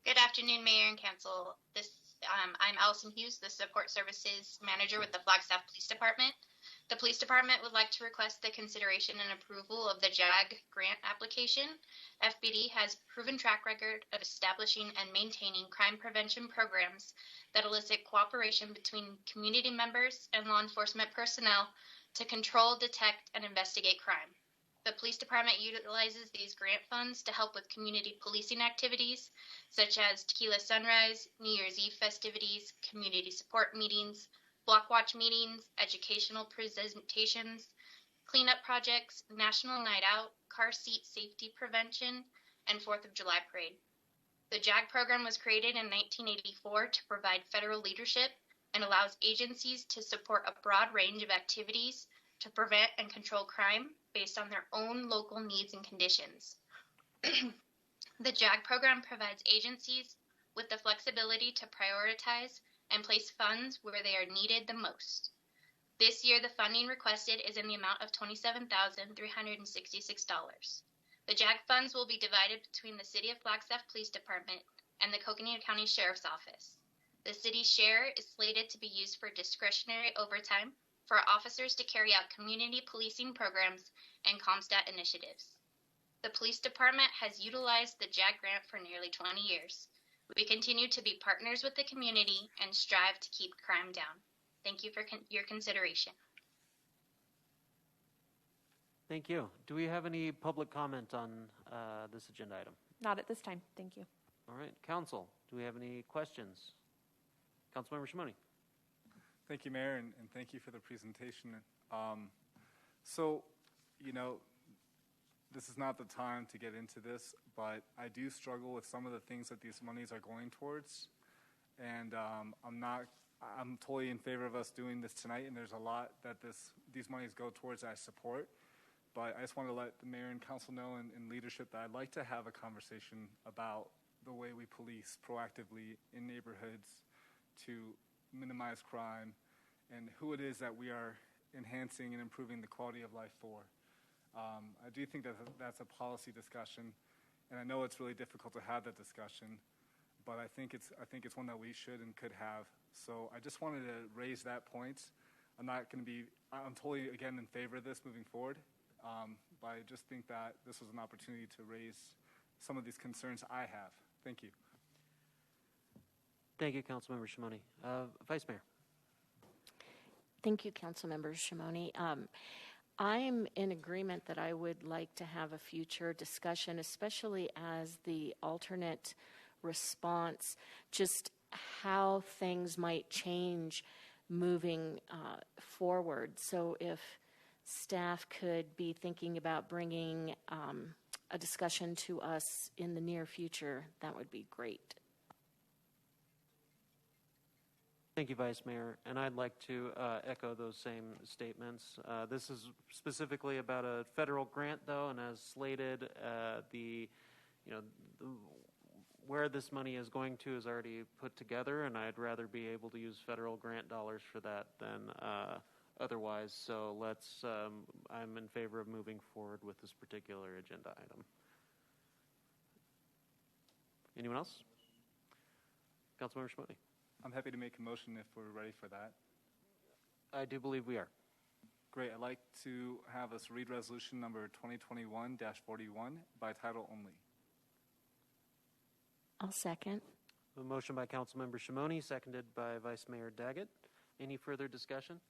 Good afternoon, Mayor and Council. I'm Allison Hughes, the Support Services Manager with the Flagstaff Police Department. The Police Department would like to request the consideration and approval of the JAG grant application. FBD has proven track record of establishing and maintaining crime prevention programs that elicit cooperation between community members and law enforcement personnel to control, detect, and investigate crime. The police department utilizes these grant funds to help with community policing activities such as Tequila Sunrise, New Year's Eve festivities, community support meetings, block watch meetings, educational presentations, cleanup projects, National Night Out, car seat safety prevention, and 4th of July parade. The JAG program was created in 1984 to provide federal leadership and allows agencies to support a broad range of activities to prevent and control crime based on their own local needs and conditions. The JAG program provides agencies with the flexibility to prioritize and place funds where they are needed the most. This year, the funding requested is in the amount of $27,366. The JAG funds will be divided between the City of Flagstaff Police Department and the Coconino County Sheriff's Office. The city's share is slated to be used for discretionary overtime for officers to carry out community policing programs and CompStat initiatives. The police department has utilized the JAG grant for nearly 20 years. We continue to be partners with the community and strive to keep crime down. Thank you for your consideration. Thank you. Do we have any public comment on this agenda item? Not at this time. Thank you. All right. Council, do we have any questions? Councilmember Shimoni. Thank you, Mayor, and thank you for the presentation. So, you know, this is not the time to get into this, but I do struggle with some of the things that these monies are going towards, and I'm totally in favor of us doing this tonight, and there's a lot that these monies go towards I support, but I just want to let the Mayor and Council know in leadership that I'd like to have a conversation about the way we police proactively in neighborhoods to minimize crime, and who it is that we are enhancing and improving the quality of life for. I do think that that's a policy discussion, and I know it's really difficult to have that discussion, but I think it's one that we should and could have. So I just wanted to raise that point. I'm totally, again, in favor of this moving forward, but I just think that this was an opportunity to raise some of these concerns I have. Thank you. Thank you, Councilmember Shimoni. Vice Mayor. Thank you, Councilmember Shimoni. I'm in agreement that I would like to have a future discussion, especially as the alternate response, just how things might change moving forward. So if staff could be thinking about bringing a discussion to us in the near future, that would be great. Thank you, Vice Mayor, and I'd like to echo those same statements. This is specifically about a federal grant, though, and as slated, where this money is going to is already put together, and I'd rather be able to use federal grant dollars for that than otherwise. So I'm in favor of moving forward with this particular agenda item. Anyone else? Councilmember Shimoni. I'm happy to make a motion if we're ready for that. I do believe we are. Great. I'd like to have us read resolution number 2021-41 by title only. I'll second. A motion by Councilmember Shimoni, seconded by Vice Mayor Daggett. Any further discussion?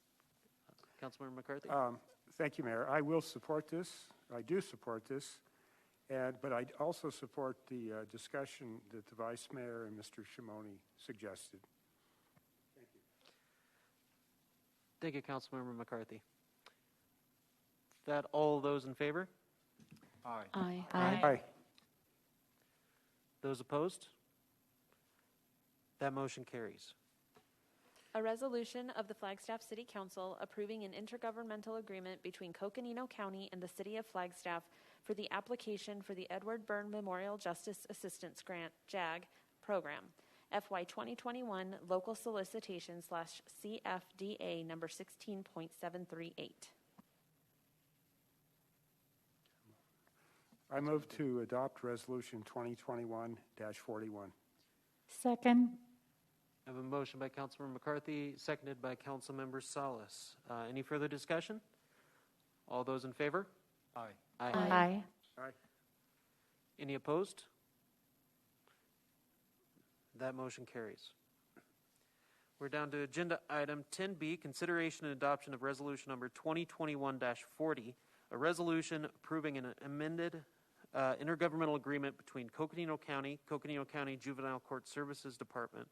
Councilmember McCarthy? Thank you, Mayor. I will support this. I do support this. But I also support the discussion that the Vice Mayor and Mr. Shimoni suggested. Thank you, Councilmember McCarthy. That all those in favor? Aye. Aye. Aye. Those opposed? That motion carries. A resolution of the Flagstaff City Council approving an intergovernmental agreement between Coconino County and the City of Flagstaff for the application for the Edward Byrne Memorial Justice Assistance Grant, JAG, program, FY 2021 Local Solicitation / CFDA number 16.738. I move to adopt Resolution 2021-41. Second. I have a motion by Councilmember McCarthy, seconded by Councilmember Salas. Any further discussion? All those in favor? Aye. Aye. Aye. Any opposed? That motion carries. We're down to agenda item 10B, consideration and adoption of resolution number 2021-40, a resolution approving an amended intergovernmental agreement between Coconino County Juvenile Court Services Department,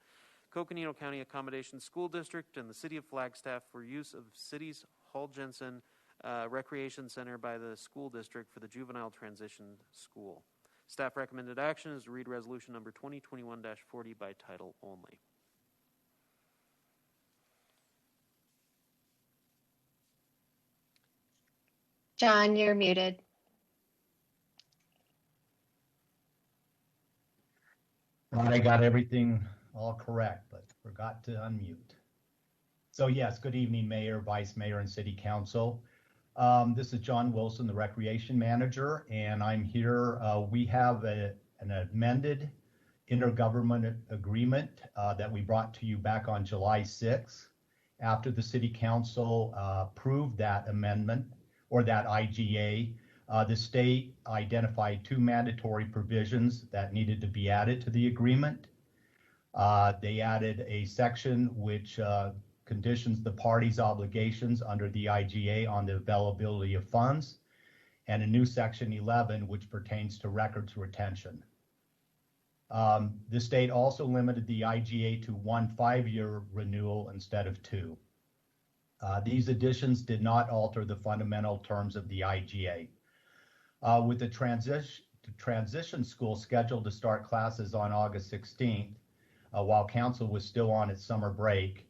Coconino County Accommodation School District, and the City of Flagstaff for use of city's Hall Jensen Recreation Center by the school district for the Juvenile Transition School. Staff recommended action is to read resolution number 2021-40 by title only. John, you're muted. Thought I got everything all correct, but forgot to unmute. So yes, good evening, Mayor, Vice Mayor, and City Council. This is John Wilson, the Recreation Manager, and I'm here. We have an amended intergovernment agreement that we brought to you back on July 6th. After the City Council approved that amendment, or that IGA, the state identified two mandatory provisions that needed to be added to the agreement. They added a section which conditions the parties' obligations under the IGA on the availability of funds, and a new section 11 which pertains to records retention. The state also limited the IGA to 1 5-year renewal instead of 2. These additions did not alter the fundamental terms of the IGA. With the transition school scheduled to start classes on August 16th, while council was still on its summer break,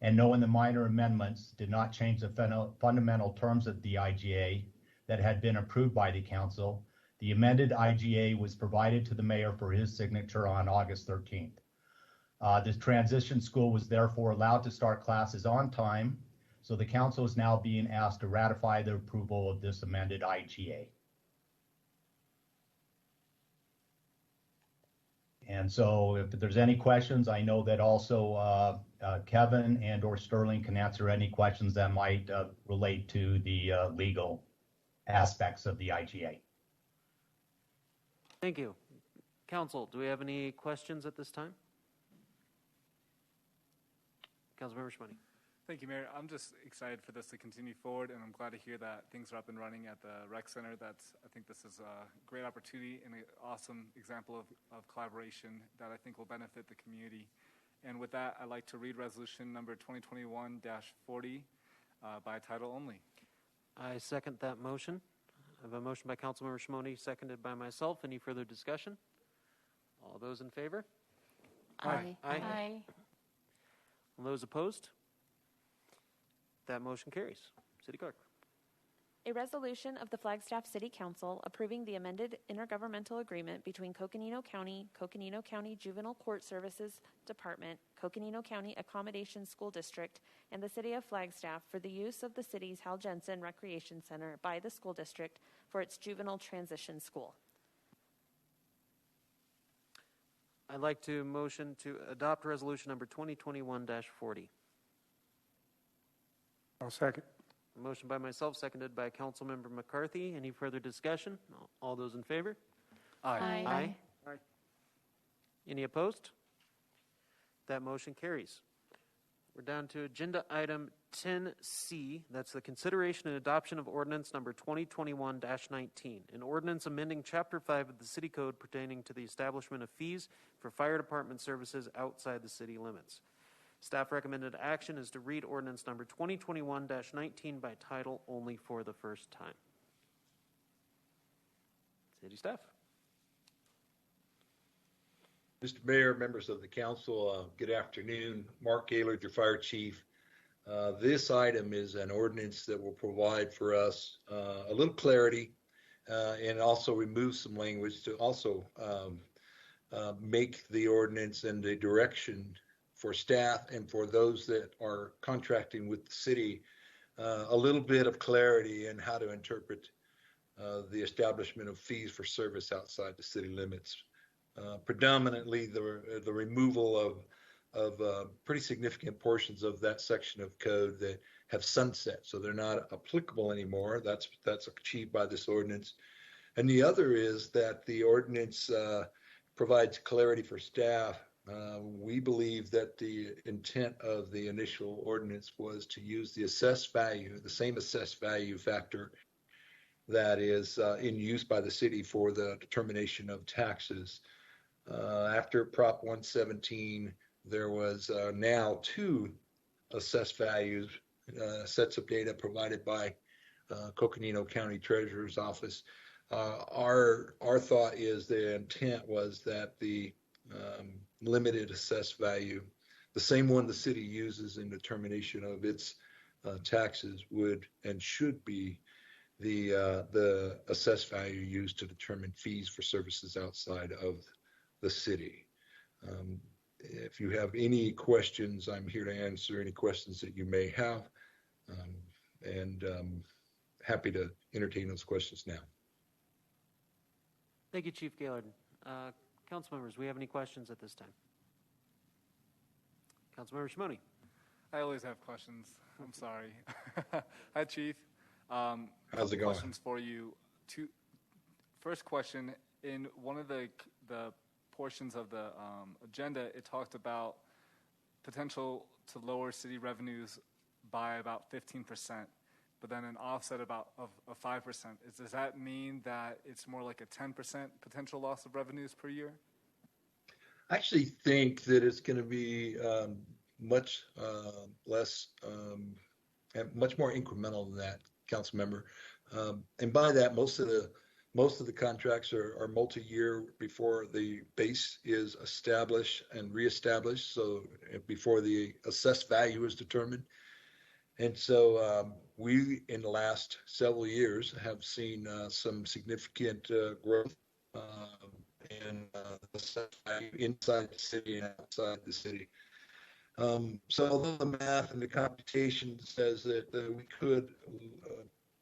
and knowing the minor amendments did not change the fundamental terms of the IGA that had been approved by the council, the amended IGA was provided to the mayor for his signature on August 13th. This transition school was therefore allowed to start classes on time, so the council is now being asked to ratify the approval of this amended IGA. And so if there's any questions, I know that also Kevin and or Sterling can answer any questions that might relate to the legal aspects of the IGA. Thank you. Council, do we have any questions at this time? Councilmember Shimoni. Thank you, Mayor. I'm just excited for this to continue forward, and I'm glad to hear that things are up and running at the rec center. I think this is a great opportunity and an awesome example of collaboration that I think will benefit the community. And with that, I'd like to read resolution number 2021-40 by title only. I second that motion. I have a motion by Councilmember Shimoni, seconded by myself. Any further discussion? All those in favor? Aye. Aye. All those opposed? That motion carries. City Clerk. A resolution of the Flagstaff City Council approving the amended intergovernmental agreement between Coconino County Juvenile Court Services Department, Coconino County Accommodation School District, and the City of Flagstaff for the use of the city's Hal Jensen Recreation Center by the school district for its juvenile transition school. I'd like to motion to adopt resolution number 2021-40. I'll second. A motion by myself, seconded by Councilmember McCarthy. Any further discussion? All those in favor? Aye. Aye. Aye. Any opposed? That motion carries. We're down to agenda item 10C. That's the consideration and adoption of ordinance number 2021-19, an ordinance amending Chapter 5 of the City Code pertaining to the establishment of fees for fire department services outside the city limits. Staff recommended action is to read ordinance number 2021-19 by title only for the first time. City staff. Mr. Mayor, members of the council, good afternoon. Mark Gaylord, your fire chief. This item is an ordinance that will provide for us a little clarity and also remove some language to also make the ordinance and the direction for staff and for those that are contracting with the city a little bit of clarity in how to interpret the establishment of fees for service outside the city limits. Predominantly the removal of pretty significant portions of that section of code that have sunset, so they're not applicable anymore. That's achieved by this ordinance. And the other is that the ordinance provides clarity for staff. We believe that the intent of the initial ordinance was to use the assessed value, the same assessed value factor that is in use by the city for the determination of taxes. After Prop 117, there was now two assessed values, sets of data provided by Coconino County Treasurer's Office. Our thought is the intent was that the limited assessed value, the same one the city uses in determination of its taxes, would and should be the assessed value used to determine fees for services outside of the city. If you have any questions, I'm here to answer any questions that you may have, and happy to entertain those questions now. Thank you, Chief Gaylord. Council members, we have any questions at this time? Councilmember Shimoni. I always have questions. I'm sorry. Hi, Chief. How's it going? Questions for you. First question, in one of the portions of the agenda, it talked about potential to lower city revenues by about 15%, but then an offset of 5%. Does that mean that it's more like a 10% potential loss of revenues per year? I actually think that it's going to be much less and much more incremental than that, council member. And by that, most of the contracts are multi-year before the base is established and reestablished, so before the assessed value is determined. And so we, in the last several years, have seen some significant growth in assessed value inside the city and outside the city. So although the math and the computation says that we could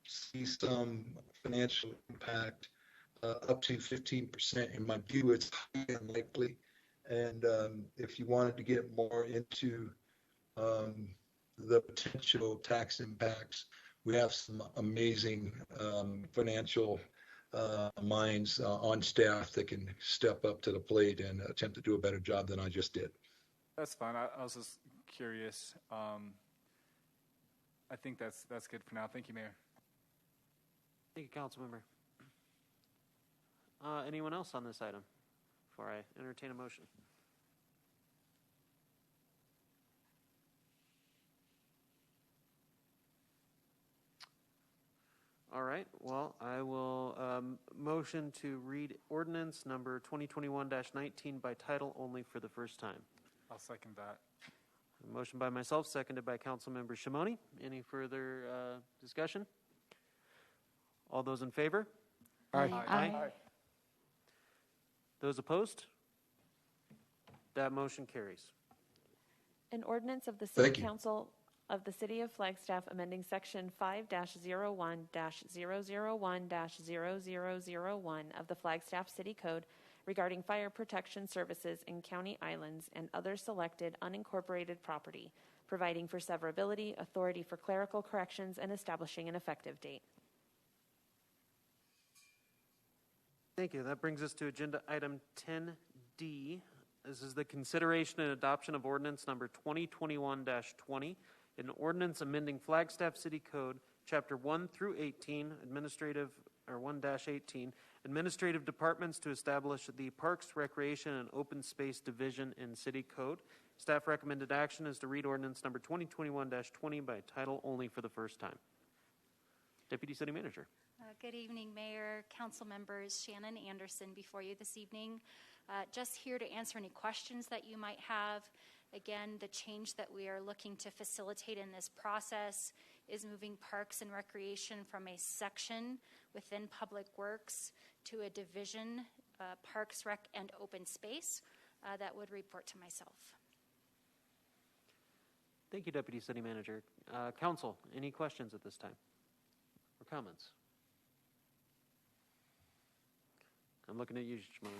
see some financial impact up to 15%, in my view, it's highly unlikely. And if you wanted to get more into the potential tax impacts, we have some amazing financial minds on staff that can step up to the plate and attempt to do a better job than I just did. That's fine. I was just curious. I think that's good for now. Thank you, Mayor. Thank you, Councilmember. Anyone else on this item before I entertain a motion? All right. Well, I will motion to read ordinance number 2021-19 by title only for the first time. I'll second that. A motion by myself, seconded by Councilmember Shimoni. Any further discussion? All those in favor? Aye. Aye. Those opposed? That motion carries. An ordinance of the City Council of the City of Flagstaff amending Section 5-01-001-0001 of the Flagstaff City Code regarding fire protection services in county islands and other selected unincorporated property, providing for severability, authority for clerical corrections, and establishing an effective date. Thank you. That brings us to agenda item 10D, This is the consideration and adoption of ordinance number 2021-20, an ordinance amending Flagstaff City Code, Chapter 1 through 18, administrative, or 1-18, administrative departments to establish the Parks, Recreation, and Open Space Division in City Code. Staff recommended action is to read ordinance number 2021-20 by title only for the first time. Deputy City Manager. Good evening, Mayor, council members. Shannon Anderson before you this evening. Just here to answer any questions that you might have. Again, the change that we are looking to facilitate in this process is moving Parks and Recreation from a section within Public Works to a division, Parks, Rec, and Open Space, that would report to myself. Thank you, Deputy City Manager. Council, any questions at this time or comments? I'm looking at you, Shimon.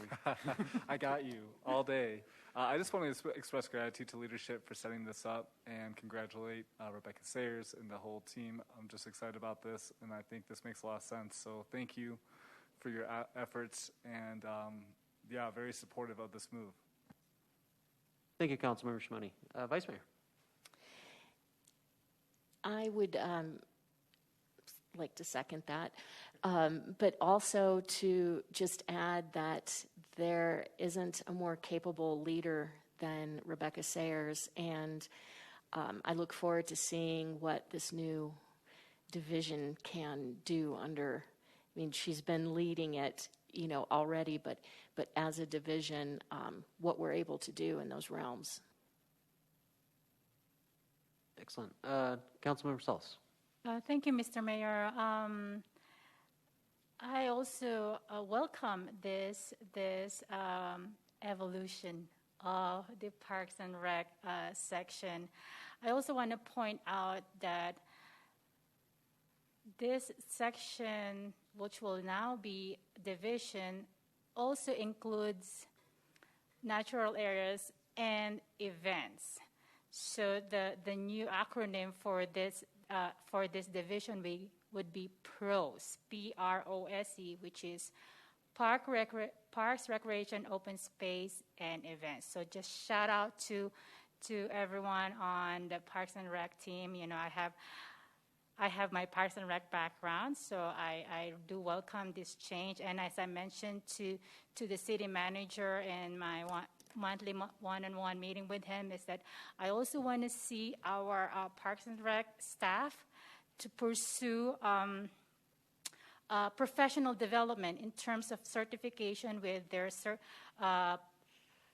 I got you all day. I just want to express gratitude to leadership for setting this up and congratulate Rebecca Sayers and the whole team. I'm just excited about this, and I think this makes a lot of sense. So thank you for your efforts, and yeah, very supportive of this move. Thank you, Councilmember Shimoni. Vice Mayor. I would like to second that, but also to just add that there isn't a more capable leader than Rebecca Sayers, and I look forward to seeing what this new division can do under, I mean, she's been leading it, you know, already, but as a division, what we're able to do in those realms. Excellent. Councilmember Salas. Thank you, Mr. Mayor. I also welcome this evolution of the Parks and Rec section. I also want to point out that this section, which will now be division, also includes natural areas and events. So the new acronym for this division would be PROSE, P-R-O-S-E, which is Parks, Recreation, Open Space, and Events. So just shout out to everyone on the Parks and Rec team. You know, I have my Parks and Rec background, so I do welcome this change. And as I mentioned to the city manager in my monthly one-on-one meeting with him, is that I also want to see our Parks and Rec staff to pursue professional development in terms of certification with their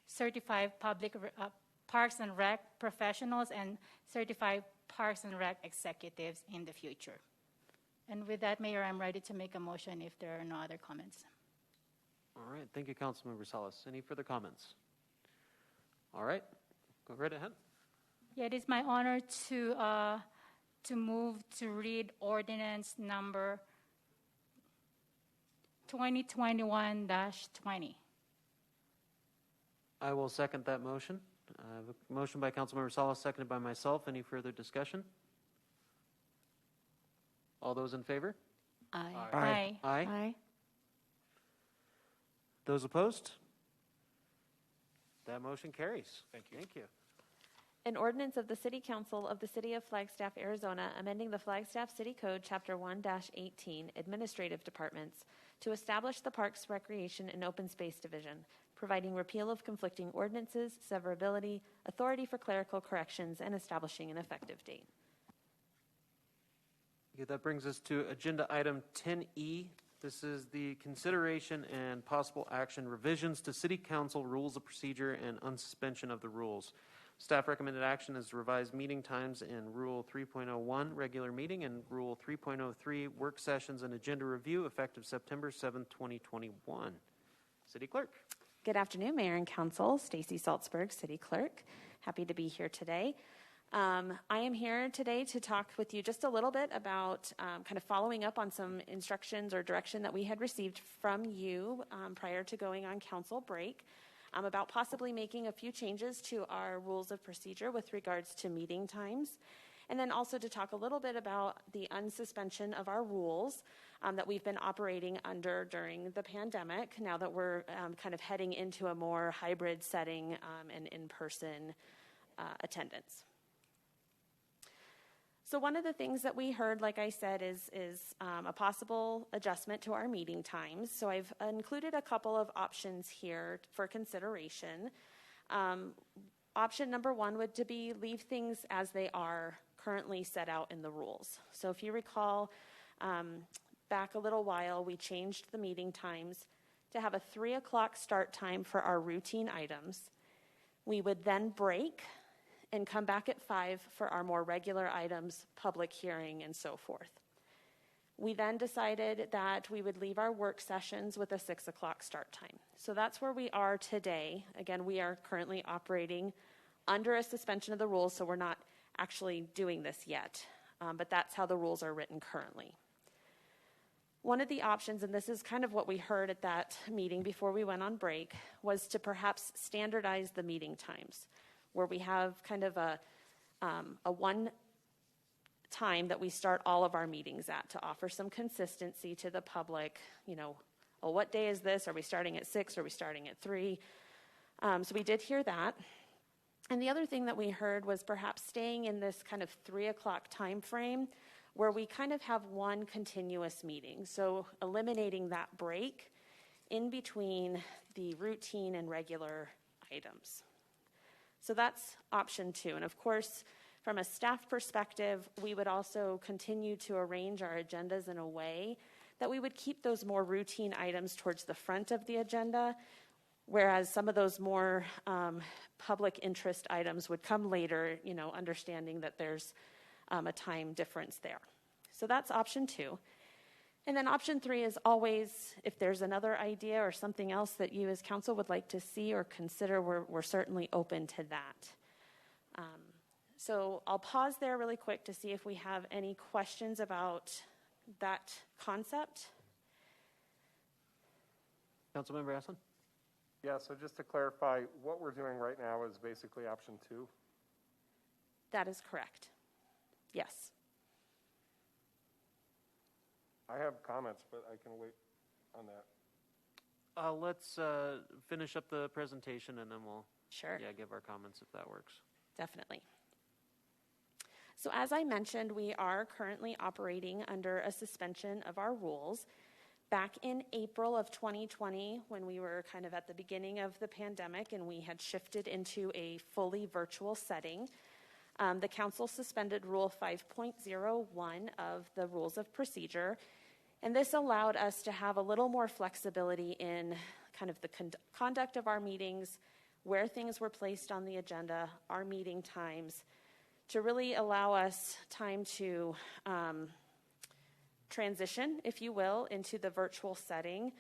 certified public Parks and Rec professionals and certified Parks and Rec executives in the future. And with that, Mayor, I'm ready to make a motion if there are no other comments. All right. Thank you, Councilmember Salas. Any further comments? All right. Go right ahead. Yeah, it is my honor to move to read ordinance number 2021-20. I will second that motion. I have a motion by Councilmember Salas, seconded by myself. Any further discussion? All those in favor? Aye. Aye. Aye. Aye. Those opposed? That motion carries. Thank you. Thank you. An ordinance of the City Council of the City of Flagstaff, Arizona, amending the Flagstaff City Code, Chapter 1-18, Administrative Departments, to establish the Parks, Recreation, and Open Space Division, providing repeal of conflicting ordinances, severability, authority for clerical corrections, and establishing an effective date. Okay, that brings us to agenda item 10E. This is the consideration and possible action revisions to City Council rules of procedure and unsuspension of the rules. Staff recommended action is to revise meeting times in Rule 3.01 regular meeting and Rule 3.03 work sessions and agenda review effective September 7th, 2021. City Clerk. Good afternoon, Mayor and Council. Stacy Salzberg, City Clerk. Happy to be here today. I am here today to talk with you just a little bit about kind of following up on some instructions or direction that we had received from you prior to going on council break about possibly making a few changes to our rules of procedure with regards to meeting times. And then also to talk a little bit about the unsuspension of our rules that we've been operating under during the pandemic, now that we're kind of heading into a more hybrid setting and in-person attendance. So one of the things that we heard, like I said, is a possible adjustment to our meeting times. So I've included a couple of options here for consideration. Option number one would to be leave things as they are currently set out in the rules. So if you recall, back a little while, we changed the meeting times to have a 3 o'clock start time for our routine items. We would then break and come back at 5 for our more regular items, public hearing, and so forth. We then decided that we would leave our work sessions with a 6 o'clock start time. So that's where we are today. Again, we are currently operating under a suspension of the rules, so we're not actually doing this yet, but that's how the rules are written currently. One of the options, and this is kind of what we heard at that meeting before we went on break, was to perhaps standardize the meeting times, where we have kind of a one time that we start all of our meetings at to offer some consistency to the public. You know, well, what day is this? Are we starting at 6? Are we starting at 3? So we did hear that. And the other thing that we heard was perhaps staying in this kind of 3 o'clock time frame where we kind of have one continuous meeting. So eliminating that break in between the routine and regular items. So that's option 2. And of course, from a staff perspective, we would also continue to arrange our agendas in a way that we would keep those more routine items towards the front of the agenda, whereas some of those more public interest items would come later, you know, understanding that there's a time difference there. So that's option 2. And then option 3 is always, if there's another idea or something else that you as council would like to see or consider, we're certainly open to that. So I'll pause there really quick to see if we have any questions about that concept. Councilmember Aslan? Yeah, so just to clarify, what we're doing right now is basically option 2? That is correct. Yes. I have comments, but I can wait on that. Let's finish up the presentation and then we'll give our comments if that works. Definitely. So as I mentioned, we are currently operating under a suspension of our rules. Back in April of 2020, when we were kind of at the beginning of the pandemic and we had shifted into a fully virtual setting, the council suspended Rule 5.01 of the Rules of Procedure, and this allowed us to have a little more flexibility in kind of the conduct of our meetings, where things were placed on the agenda, our meeting times, to really allow us time to transition, if you will, into the virtual setting,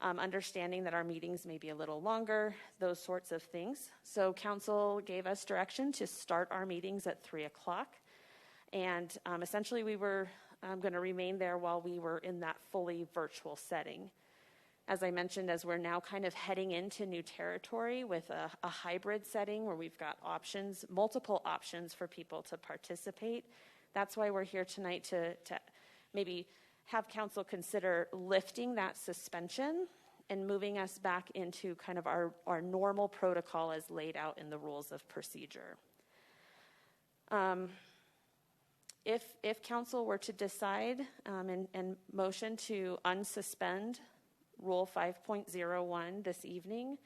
understanding that our meetings may be a little longer, those sorts of things. So council gave us direction to start our meetings at 3 o'clock. And essentially we were going to remain there while we were in that fully virtual setting. As I mentioned, as we're now kind of heading into new territory with a hybrid setting where we've got options, multiple options for people to participate, that's why we're here tonight to maybe have council consider lifting that suspension and moving us back into kind of our normal protocol as laid out in the Rules of Procedure. If council were to decide and motion to unsuspend Rule 5.01 this evening,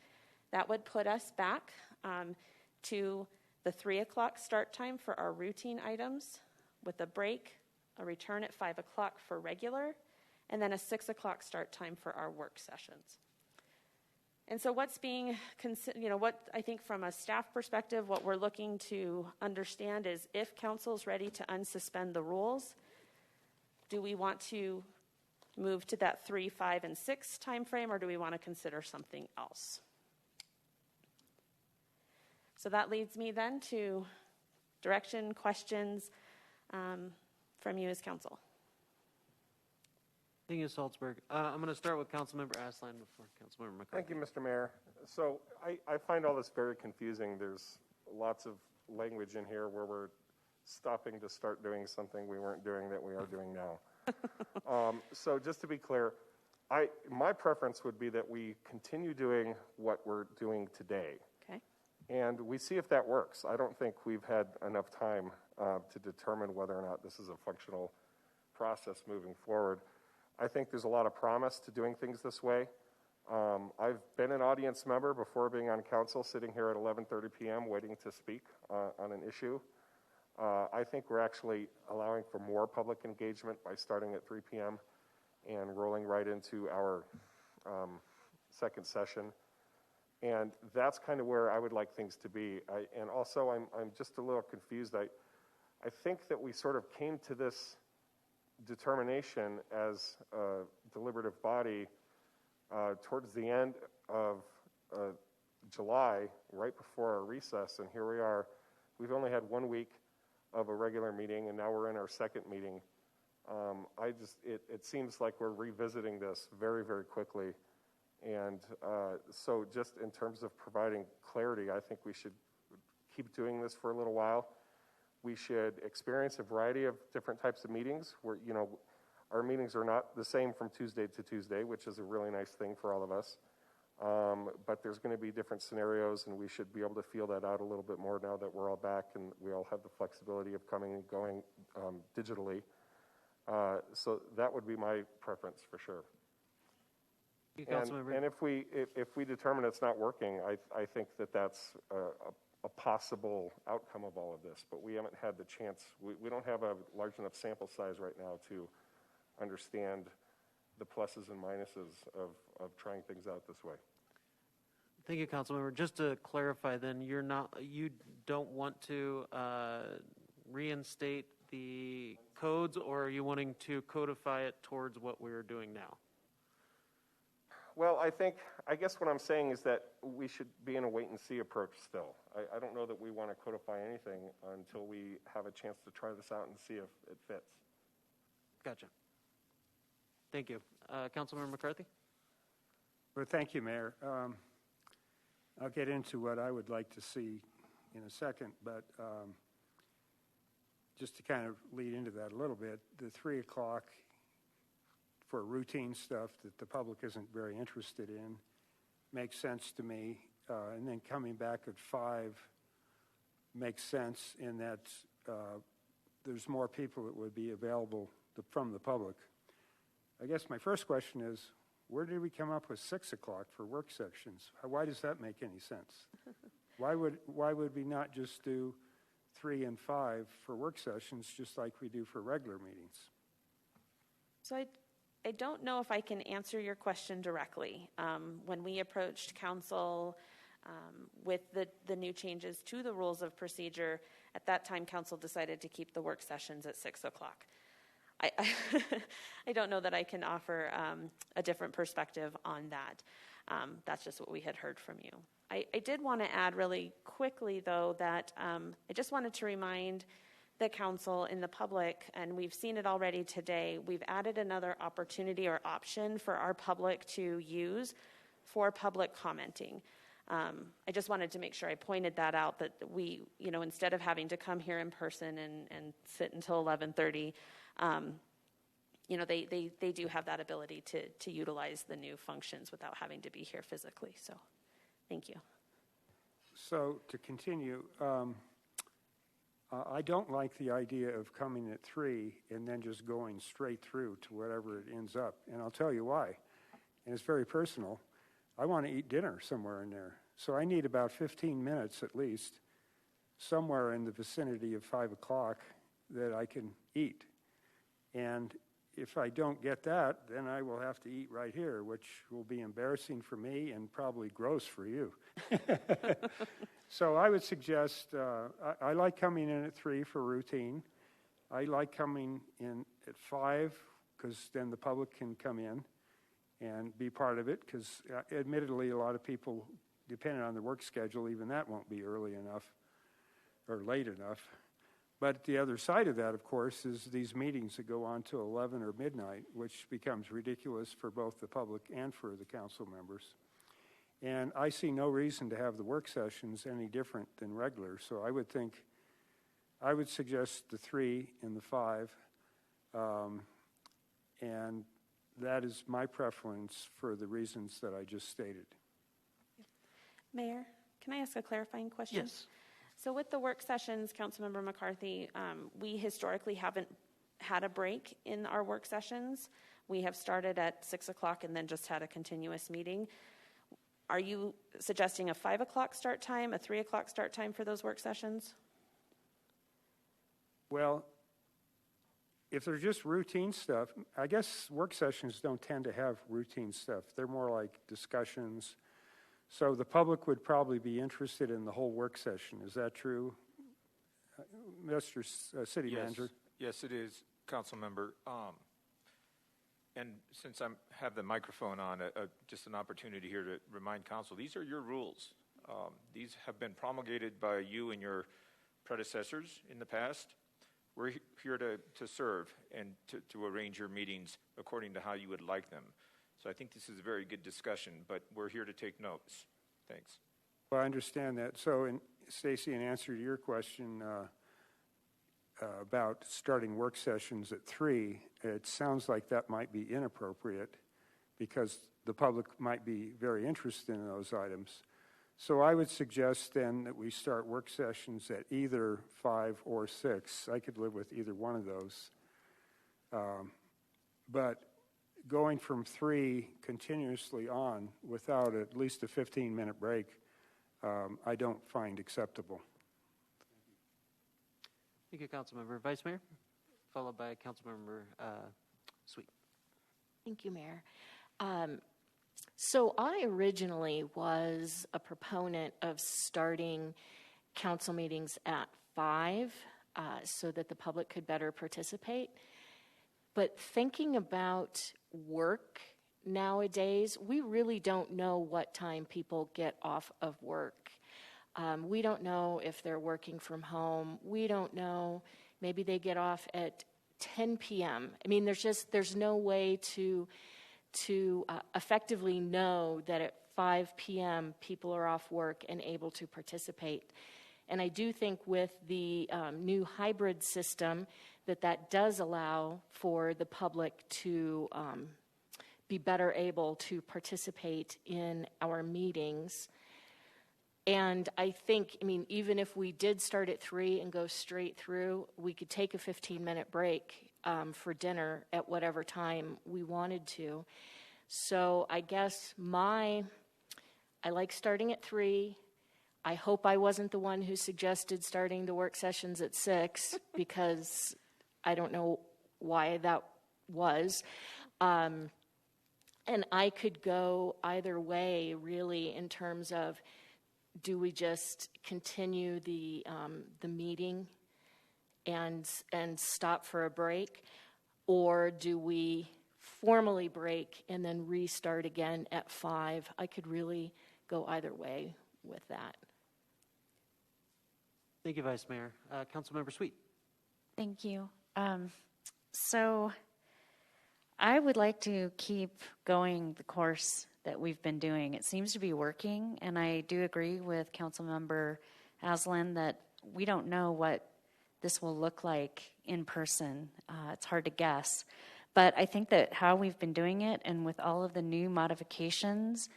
that would put us back to the 3 o'clock start time for our routine items with a break, a return at 5 o'clock for regular, and then a 6 o'clock start time for our work sessions. And so what's being, what I think from a staff perspective, what we're looking to understand is if council's ready to unsuspend the rules, do we want to move to that 3, 5, and 6 time frame, or do we want to consider something else? So that leads me then to direction, questions from you as council. Thank you, Salzberg. I'm going to start with Councilmember Aslan before Councilmember McCarthy. Thank you, Mr. Mayor. So I find all this very confusing. There's lots of language in here where we're stopping to start doing something we weren't doing that we are doing now. So just to be clear, my preference would be that we continue doing what we're doing today. Okay. And we see if that works. I don't think we've had enough time to determine whether or not this is a functional process moving forward. I think there's a lot of promise to doing things this way. I've been an audience member before being on council, sitting here at 11:30 p.m. waiting to speak on an issue. I think we're actually allowing for more public engagement by starting at 3 p.m. and rolling right into our second session. And that's kind of where I would like things to be. And also, I'm just a little confused. I think that we sort of came to this determination as a deliberative body towards the end of July, right before our recess, and here we are. We've only had 1 week of a regular meeting, and now we're in our second meeting. It seems like we're revisiting this very, very quickly. And so just in terms of providing clarity, I think we should keep doing this for a little while. We should experience a variety of different types of meetings where, our meetings are not the same from Tuesday to Tuesday, which is a really nice thing for all of us. But there's going to be different scenarios, and we should be able to feel that out a little bit more now that we're all back and we all have the flexibility of coming and going digitally. So that would be my preference for sure. And if we determine it's not working, I think that's a possible outcome of all of this. But we haven't had the chance. We don't have a large enough sample size right now to understand the pluses and minuses of trying things out this way. Thank you, Councilmember. Just to clarify, then, you don't want to reinstate the codes, or are you wanting to codify it towards what we're doing now? Well, I guess what I'm saying is that we should be in a wait-and-see approach still. I don't know that we want to codify anything until we have a chance to try this out and see if it fits. Gotcha. Thank you. Councilmember McCarthy? Well, thank you, Mayor. I'll get into what I would like to see in a second, but just to kind of lead into that a little bit, the 3 o'clock for routine stuff that the public isn't very interested in makes sense to me. And then coming back at 5 makes sense in that there's more people that would be available from the public. I guess my first question is, where did we come up with 6 o'clock for work sessions? Why does that make any sense? Why would we not just do 3 and 5 for work sessions just like we do for regular meetings? So I don't know if I can answer your question directly. When we approached council with the new changes to the rules of procedure, at that time council decided to keep the work sessions at 6 o'clock. I don't know that I can offer a different perspective on that. That's just what we had heard from you. I did want to add really quickly, though, that I just wanted to remind the council and the public, and we've seen it already today, we've added another opportunity or option for our public to use for public commenting. I just wanted to make sure I pointed that out, that we, instead of having to come here in person and sit until 11:30, they do have that ability to utilize the new functions without having to be here physically. So, thank you. So to continue, I don't like the idea of coming at 3 and then just going straight through to whatever it ends up. And I'll tell you why. And it's very personal. I want to eat dinner somewhere in there. So I need about 15 minutes at least, somewhere in the vicinity of 5 o'clock, that I can eat. And if I don't get that, then I will have to eat right here, which will be embarrassing for me and probably gross for you. So I would suggest, I like coming in at 3 for routine. I like coming in at 5 because then the public can come in and be part of it, because admittedly a lot of people, depending on the work schedule, even that won't be early enough or late enough. But the other side of that, of course, is these meetings that go on till 11 or midnight, which becomes ridiculous for both the public and for the council members. And I see no reason to have the work sessions any different than regular. So I would suggest the 3 and the 5. And that is my preference for the reasons that I just stated. Mayor, can I ask a clarifying question? Yes. So with the work sessions, Councilmember McCarthy, we historically haven't had a break in our work sessions. We have started at 6 o'clock and then just had a continuous meeting. Are you suggesting a 5 o'clock start time, a 3 o'clock start time for those work sessions? Well, if they're just routine stuff, I guess work sessions don't tend to have routine stuff. They're more like discussions. So the public would probably be interested in the whole work session. Is that true, Mr. City Manager? Yes, it is, Council Member. And since I have the microphone on, just an opportunity here to remind Council, these are your rules. These have been promulgated by you and your predecessors in the past. We're here to serve and to arrange your meetings according to how you would like them. So I think this is a very good discussion, but we're here to take notes. Thanks. Well, I understand that. So, Stacy, in answer to your question about starting work sessions at 3, it sounds like that might be inappropriate because the public might be very interested in those items. So I would suggest then that we start work sessions at either 5 or 6. I could live with either one of those. But going from 3 continuously on without at least a 15-minute break, I don't find acceptable. Thank you, Councilmember. Vice Mayor, followed by Councilmember Sweet. Thank you, Mayor. So I originally was a proponent of starting council meetings at 5 so that the public could better participate. But thinking about work nowadays, we really don't know what time people get off of work. We don't know if they're working from home. We don't know. Maybe they get off at 10 p.m. I mean, there's no way to effectively know that at 5 p.m. people are off work and able to participate. And I do think with the new hybrid system that does allow for the public to be better able to participate in our meetings. And I think, even if we did start at 3 and go straight through, we could take a 15-minute break for dinner at whatever time we wanted to. So I guess I like starting at 3. I hope I wasn't the one who suggested starting the work sessions at 6 because I don't know why that was. And I could go either way, really, in terms of do we just continue the meeting and stop for a break, or do we formally break and then restart again at 5? I could really go either way with that. Thank you, Vice Mayor. Councilmember Sweet. Thank you. So I would like to keep going the course that we've been doing. It seems to be working, and I do agree with Councilmember Aslan that we don't know what this will look like in person. It's hard to guess. But I think that how we've been doing it, and with all of the new modifications,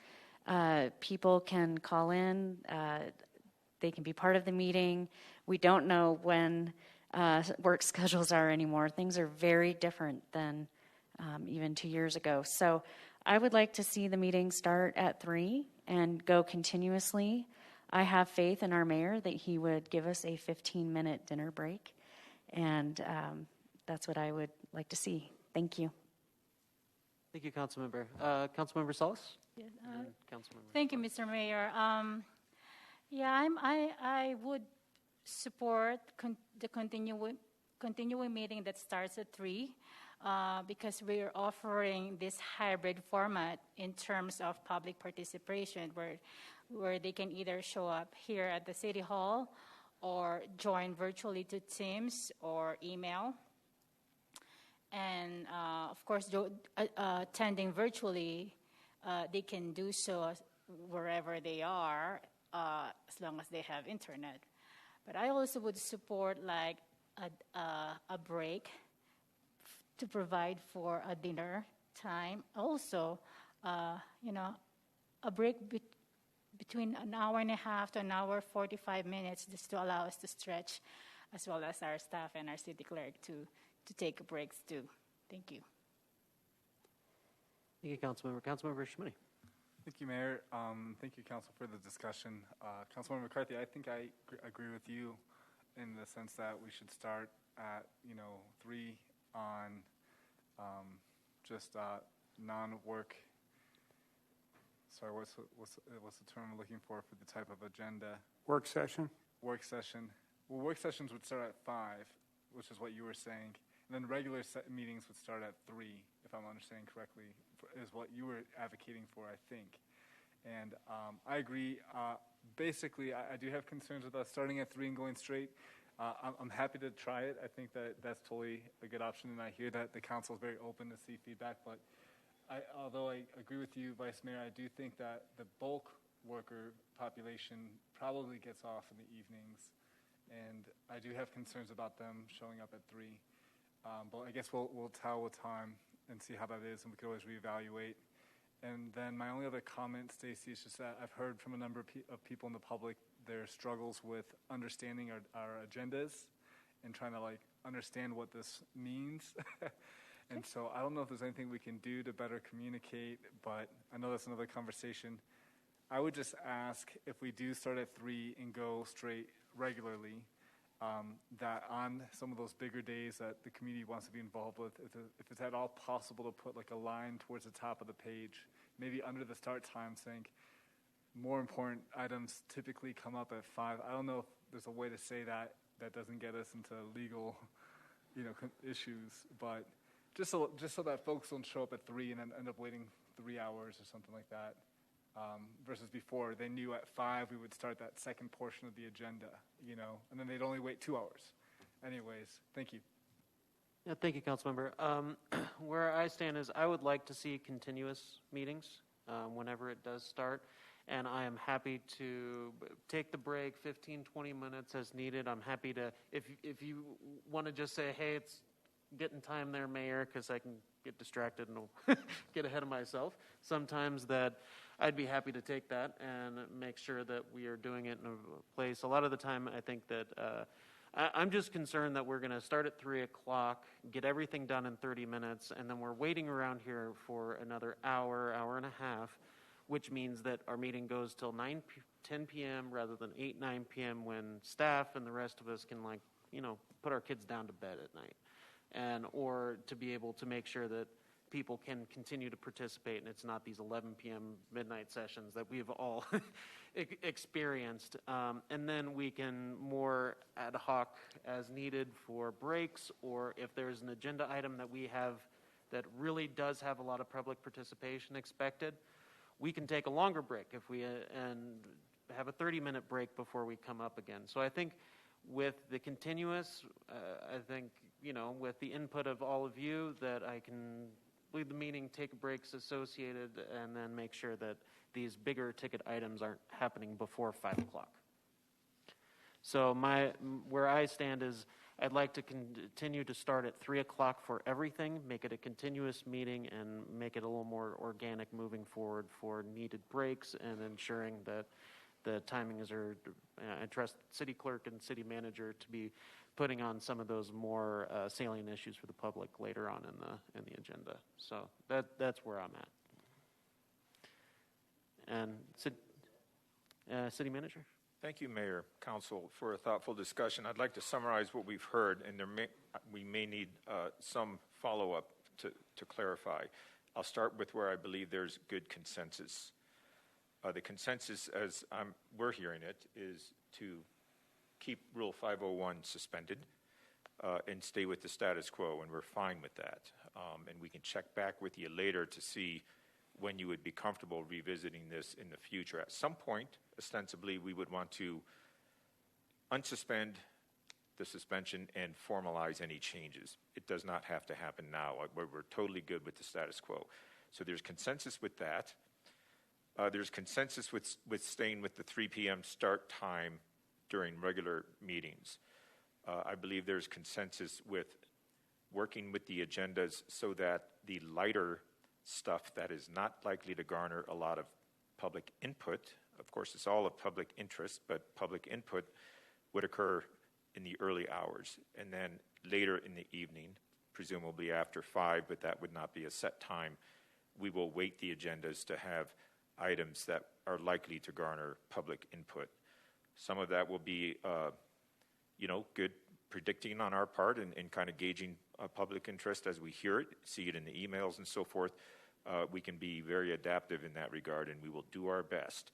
people can call in, they can be part of the meeting. We don't know when work schedules are anymore. Things are very different than even 2 years ago. So I would like to see the meeting start at 3 and go continuously. I have faith in our mayor that he would give us a 15-minute dinner break, and that's what I would like to see. Thank you. Thank you, Councilmember. Councilmember Salas? Yeah, Councilmember. thank you, Mr. Mayor. I would support the continuing meeting that starts at 3 because we're offering this hybrid format in terms of public participation where they can either show up here at the City Hall or join virtually to Teams or email. And of course, attending virtually, they can do so wherever they are as long as they have internet. But I also would support like a break to provide for a dinner time. Also, a break between an hour and a half to an hour 45 minutes, just to allow us to stretch, as well as our staff and our city clerk to take breaks too. Thank you. Thank you, Councilmember. Councilmember Shimoni. Thank you, Mayor. Thank you, Council, for the discussion. Councilmember McCarthy, I think I agree with you in the sense that we should start at 3 on just non-work. Sorry, what's the term I'm looking for the type of agenda? Work session? Work session. Well, work sessions would start at 5, which is what you were saying. And then regular meetings would start at 3, if I'm understanding correctly, is what you were advocating for, I think. And I agree. Basically, I do have concerns with us starting at 3 and going straight. I'm happy to try it. I think that's totally a good option, and I hear that the council is very open to see feedback. But although I agree with you, Vice Mayor, I do think that the bulk worker population probably gets off in the evenings, and I do have concerns about them showing up at 3. But I guess we'll tell with time and see how that is, and we can always reevaluate. And then my only other comment, Stacy, is just that I've heard from a number of people in the public their struggles with understanding our agendas and trying to understand what this means. And so I don't know if there's anything we can do to better communicate, but I know that's another conversation. I would just ask if we do start at 3 and go straight regularly, that on some of those bigger days that the community wants to be involved with, if it's at all possible to put a line towards the top of the page, maybe under the start time, saying more important items typically come up at 5. I don't know if there's a way to say that doesn't get us into legal, issues, but just so that folks don't show up at 3 and then end up waiting 3 hours or something like that. Versus before, they knew at 5 we would start that second portion of the agenda, and then they'd only wait 2 hours. Anyways, thank you. Yeah, thank you, Councilmember. Where I stand is I would like to see continuous meetings whenever it does start, and I am happy to take the break 15, 20 minutes as needed. I'm happy to, if you want to just say, hey, it's getting time there, Mayor, because I can get distracted and get ahead of myself. Sometimes that I'd be happy to take that and make sure that we are doing it in a place. A lot of the time, I think that I'm just concerned that we're going to start at 3 o'clock, get everything done in 30 minutes, and then we're waiting around here for another hour, hour and a half, which means that our meeting goes till 10 p.m. rather than 8, 9 p.m. when staff and the rest of us can put our kids down to bed at night. Or to be able to make sure that people can continue to participate and it's not these 11 p.m. midnight sessions that we've all experienced. And then we can more ad hoc as needed for breaks, or if there's an agenda item that we have that really does have a lot of public participation expected, we can take a longer break if we and have a 30-minute break before we come up again. So I think with the continuous, with the input of all of you, that I can lead the meeting, take breaks associated, and then make sure that these bigger ticket items aren't happening before 5 o'clock. So where I stand is I'd like to continue to start at 3 o'clock for everything, make it a continuous meeting, and make it a little more organic moving forward for needed breaks and ensuring that the timings are, I trust city clerk and city manager to be putting on some of those more salient issues for the public later on in the agenda. So that's where I'm at. And city manager? Thank you, Mayor, Council, for a thoughtful discussion. I'd like to summarize what we've heard, and we may need some follow-up to clarify. I'll start with where I believe there's good consensus. The consensus, as we're hearing it, is to keep Rule 501 suspended and stay with the status quo, and we're fine with that. And we can check back with you later to see when you would be comfortable revisiting this in the future. At some point, ostensibly, we would want to unsuspend the suspension and formalize any changes. It does not have to happen now. We're totally good with the status quo. So there's consensus with that. There's consensus with staying with the 3 p.m. start time during regular meetings. I believe there's consensus with working with the agendas so that the lighter stuff that is not likely to garner a lot of public input, of course it's all of public interest, but public input would occur in the early hours, and then later in the evening, presumably after 5, but that would not be a set time, we will weight the agendas to have items that are likely to garner public input. Some of that will be, good predicting on our part and kind of gauging public interest as we hear it, see it in the emails and so forth. We can be very adaptive in that regard, and we will do our best.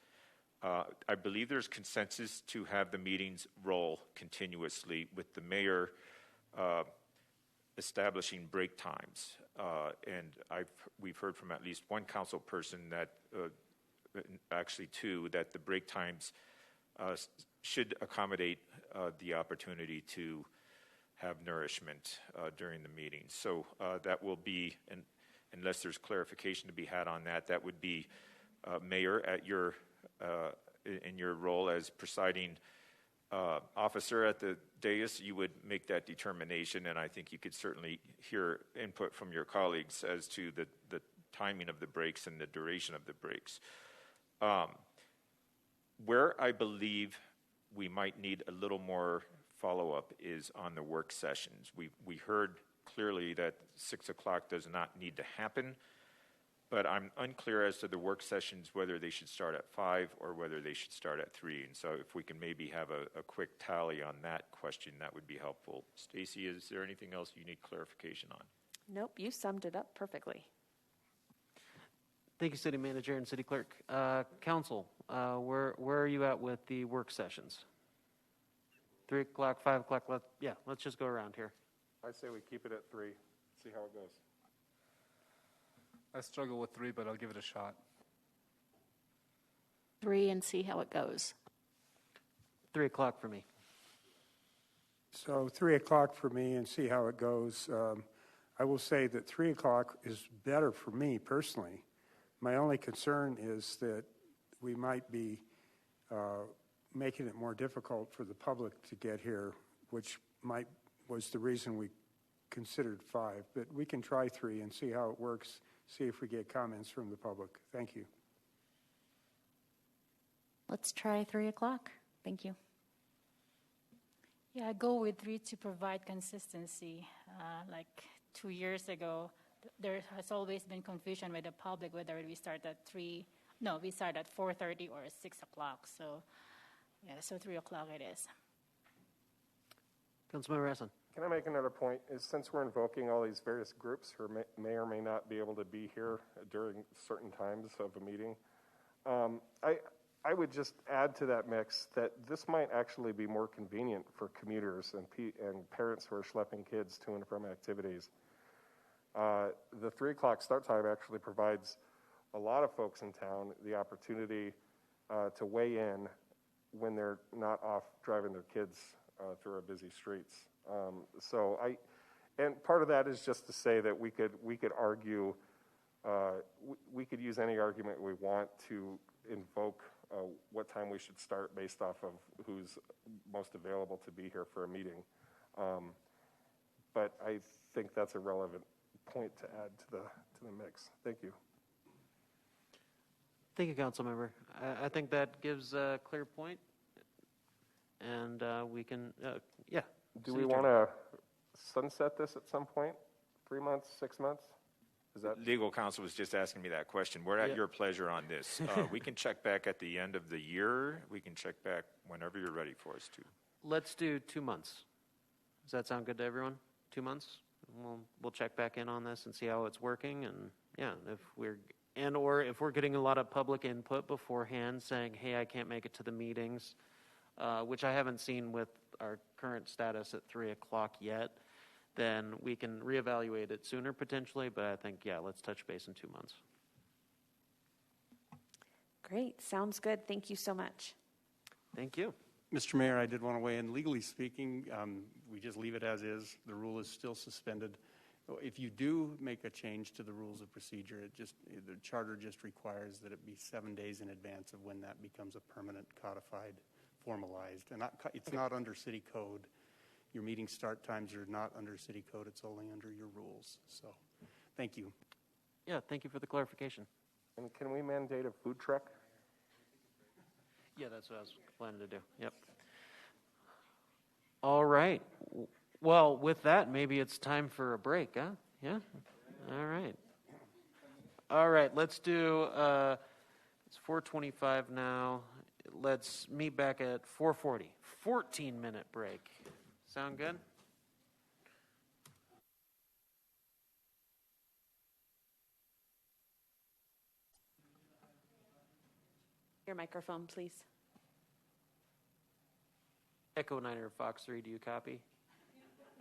I believe there's consensus to have the meetings roll continuously with the mayor establishing break times. And we've heard from at least one council person that, actually two, that the break times should accommodate the opportunity to have nourishment during the meeting. So that will be, and unless there's clarification to be had on that, that would be Mayor at your in your role as presiding officer at the dais, you would make that determination, and I think you could certainly hear input from your colleagues as to the timing of the breaks and the duration of the breaks. Where I believe we might need a little more follow-up is on the work sessions. We heard clearly that 6 o'clock does not need to happen, but I'm unclear as to the work sessions, whether they should start at 5 or whether they should start at 3. And so if we can maybe have a quick tally on that question, that would be helpful. Stacy, is there anything else you need clarification on? Nope, you summed it up perfectly. Thank you, City Manager and City Clerk. Council, where are you at with the work sessions? 3 o'clock, 5 o'clock? Let's just go around here. I say we keep it at 3, see how it goes. I struggle with 3, but I'll give it a shot. 3 and see how it goes. 3 o'clock for me. So 3 o'clock for me and see how it goes. I will say that 3 o'clock is better for me personally. My only concern is that we might be making it more difficult for the public to get here, which was the reason we considered 5. But we can try 3 and see how it works, see if we get comments from the public. Thank you. Let's try 3 o'clock. Thank you. Yeah, I go with 3 to provide consistency. Like 2 years ago, there has always been confusion with the public whether we start at 3. No, we start at 4:30 or 6 o'clock. So, so 3 o'clock it is. Councilmember Essen. Can I make another point? Is since we're invoking all these various groups who may or may not be able to be here during certain times of a meeting, I would just add to that mix that this might actually be more convenient for commuters and parents who are schlepping kids to and from activities. The 3 o'clock start time actually provides a lot of folks in town the opportunity to weigh in when they're not off driving their kids through our busy streets. And part of that is just to say that we could argue, we could use any argument we want to invoke what time we should start based off of who's most available to be here for a meeting. But I think that's a relevant point to add to the mix. Thank you. Thank you, Councilmember. I think that gives a clear point, and we can, Do we want to sunset this at some point? 3 months, 6 months? Is that Legal counsel was just asking me that question. We're at your pleasure on this. We can check back at the end of the year. We can check back whenever you're ready for us to. Let's do 2 months. Does that sound good to everyone? 2 months? We'll check back in on this and see how it's working, and if we're getting a lot of public input beforehand saying, hey, I can't make it to the meetings, which I haven't seen with our current status at 3 o'clock yet, then we can reevaluate it sooner potentially, but I think, let's touch base in 2 months. Great, sounds good. Thank you so much. Thank you. Mr. Mayor, I did want to weigh in. Legally speaking, we just leave it as is. The rule is still suspended. If you do make a change to the rules of procedure, the charter just requires that it be 7 days in advance of when that becomes a permanent, codified, formalized. And it's not under city code. your meeting start times are not under city code, it's only under your rules. So, thank you. Yeah, thank you for the clarification. And can we mandate a food truck? Yeah, that's what I was planning to do. Yep. All right. Well, with that, maybe it's time for a break, huh? Yeah? All right. All right, let's do, it's 4:25 now. Let's meet back at 4:40. 14-minute break. Sound good? Your microphone, please. Echo 9 or Fox 3, do you copy?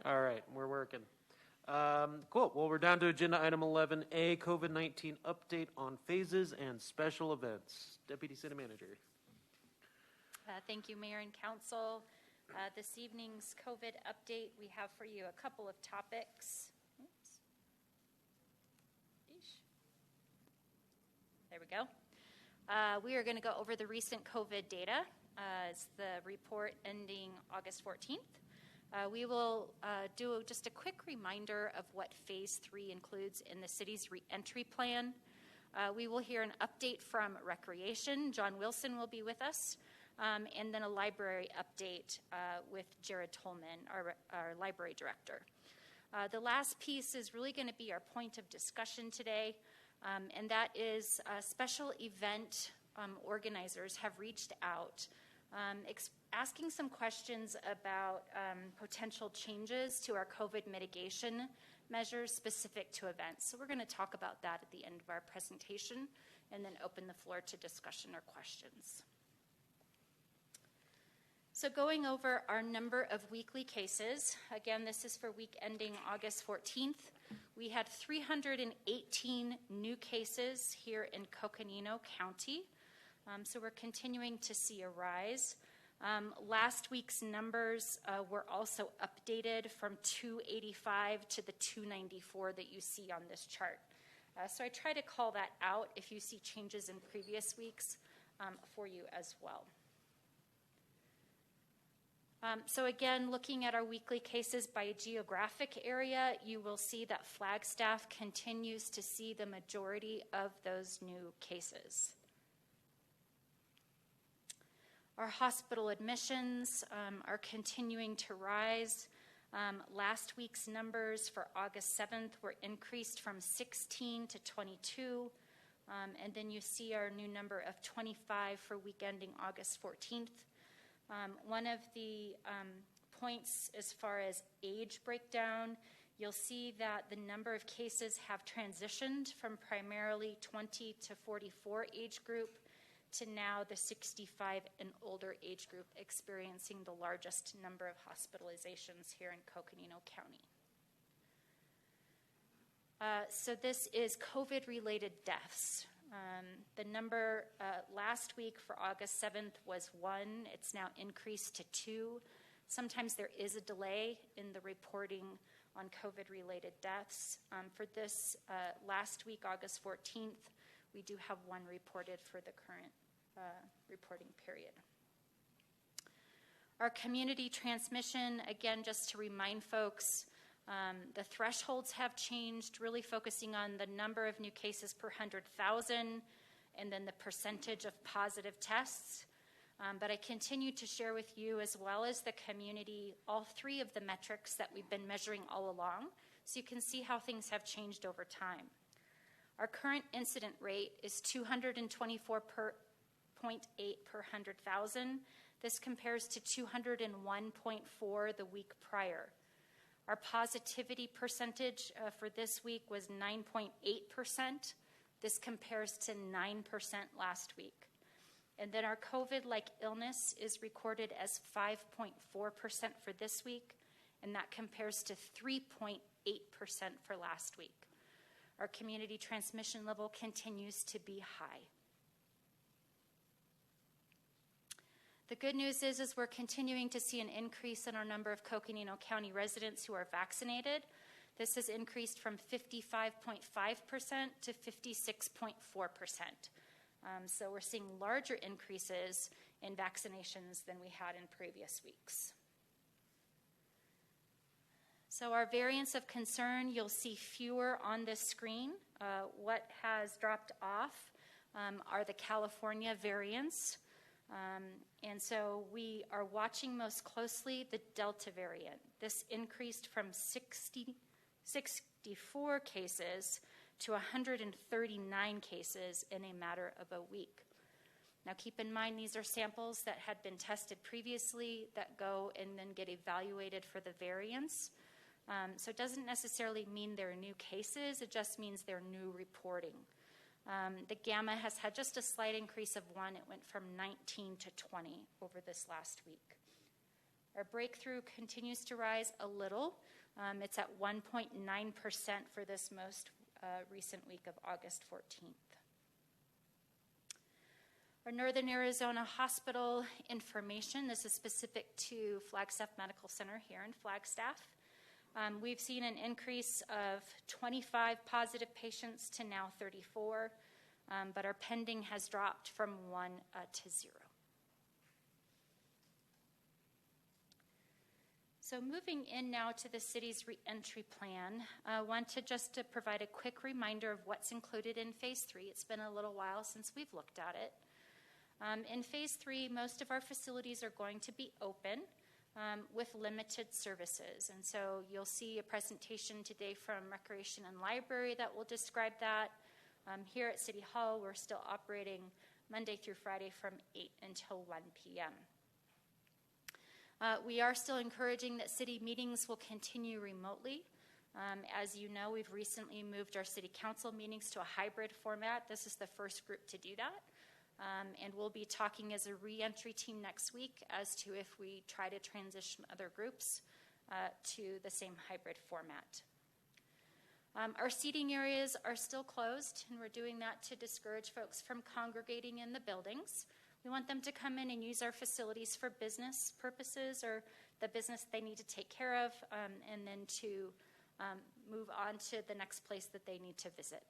All right, we're working. Cool. Well, we're down to agenda item 11A, COVID-19 update on phases and special events. Deputy City Manager. Thank you, Mayor and Council. This evening's COVID update, we have for you a couple of topics. Oops. There we go. We are going to go over the recent COVID data. It's the report ending August 14th. We will do just a quick reminder of what Phase 3 includes in the city's reentry plan. We will hear an update from Recreation. John Wilson will be with us. And then a library update with Jared Tolman, our library director. The last piece is really going to be our point of discussion today, and that is special event organizers have reached out asking some questions about potential changes to our COVID mitigation measures specific to events. So we're going to talk about that at the end of our presentation and then open the floor to discussion or questions. So going over our number of weekly cases, again, this is for week ending August 14th. We had 318 new cases here in Coconino County. So we're continuing to see a rise. Last week's numbers were also updated from 285 to the 294 that you see on this chart. So I try to call that out if you see changes in previous weeks for you as well. So again, looking at our weekly cases by geographic area, you will see that Flagstaff continues to see the majority of those new cases. Our hospital admissions are continuing to rise. Last week's numbers for August 7th were increased from 16 to 22. And then you see our new number of 25 for week ending August 14th. One of the points as far as age breakdown, you'll see that the number of cases have transitioned from primarily 20 to 44 age group to now the 65 and older age group experiencing the largest number of hospitalizations here in Coconino County. So this is COVID-related deaths. The number last week for August 7th was 1. It's now increased to 2. Sometimes there is a delay in the reporting on COVID-related deaths. For this last week, August 14th, we do have 1 reported for the current reporting period. Our community transmission, again, just to remind folks, the thresholds have changed, really focusing on the number of new cases per 100,000 and then the percentage of positive tests. But I continue to share with you, as well as the community, all 3 of the metrics that we've been measuring all along, so you can see how things have changed over time. Our current incident rate is 224.8 per 100,000. This compares to 201.4 the week prior. Our positivity percentage for this week was 9.8%. This compares to 9% last week. And then our COVID-like illness is recorded as 5.4% for this week, and that compares to 3.8% for last week. Our community transmission level continues to be high. The good news is we're continuing to see an increase in our number of Coconino County residents who are vaccinated. This has increased from 55.5% to 56.4%. So we're seeing larger increases in vaccinations than we had in previous weeks. So our variants of concern, you'll see fewer on this screen. What has dropped off are the California variants. And so we are watching most closely the Delta variant. This increased from 64 cases to 139 cases in a matter of a week. Now keep in mind these are samples that had been tested previously that go and then get evaluated for the variants. So it doesn't necessarily mean they're new cases, it just means they're new reporting. The Gamma has had just a slight increase of 1. It went from 19 to 20 over this last week. Our breakthrough continues to rise a little. It's at 1.9% for this most recent week of August 14th. Our Northern Arizona Hospital information, this is specific to Flagstaff Medical Center here in Flagstaff. We've seen an increase of 25 positive patients to now 34, but our pending has dropped from 1 to 0. So moving in now to the city's reentry plan, I want to just provide a quick reminder of what's included in Phase 3. It's been a little while since we've looked at it. In Phase 3, most of our facilities are going to be open with limited services. And so you'll see a presentation today from Recreation and Library that will describe that. Here at City Hall, we're still operating Monday through Friday from 8 until 1 p.m. We are still encouraging that city meetings will continue remotely. As you know, we've recently moved our city council meetings to a hybrid format. This is the first group to do that. And we'll be talking as a re-entry team next week as to if we try to transition other groups to the same hybrid format. Our seating areas are still closed, and we're doing that to discourage folks from congregating in the buildings. We want them to come in and use our facilities for business purposes or the business they need to take care of, and then to move on to the next place that they need to visit.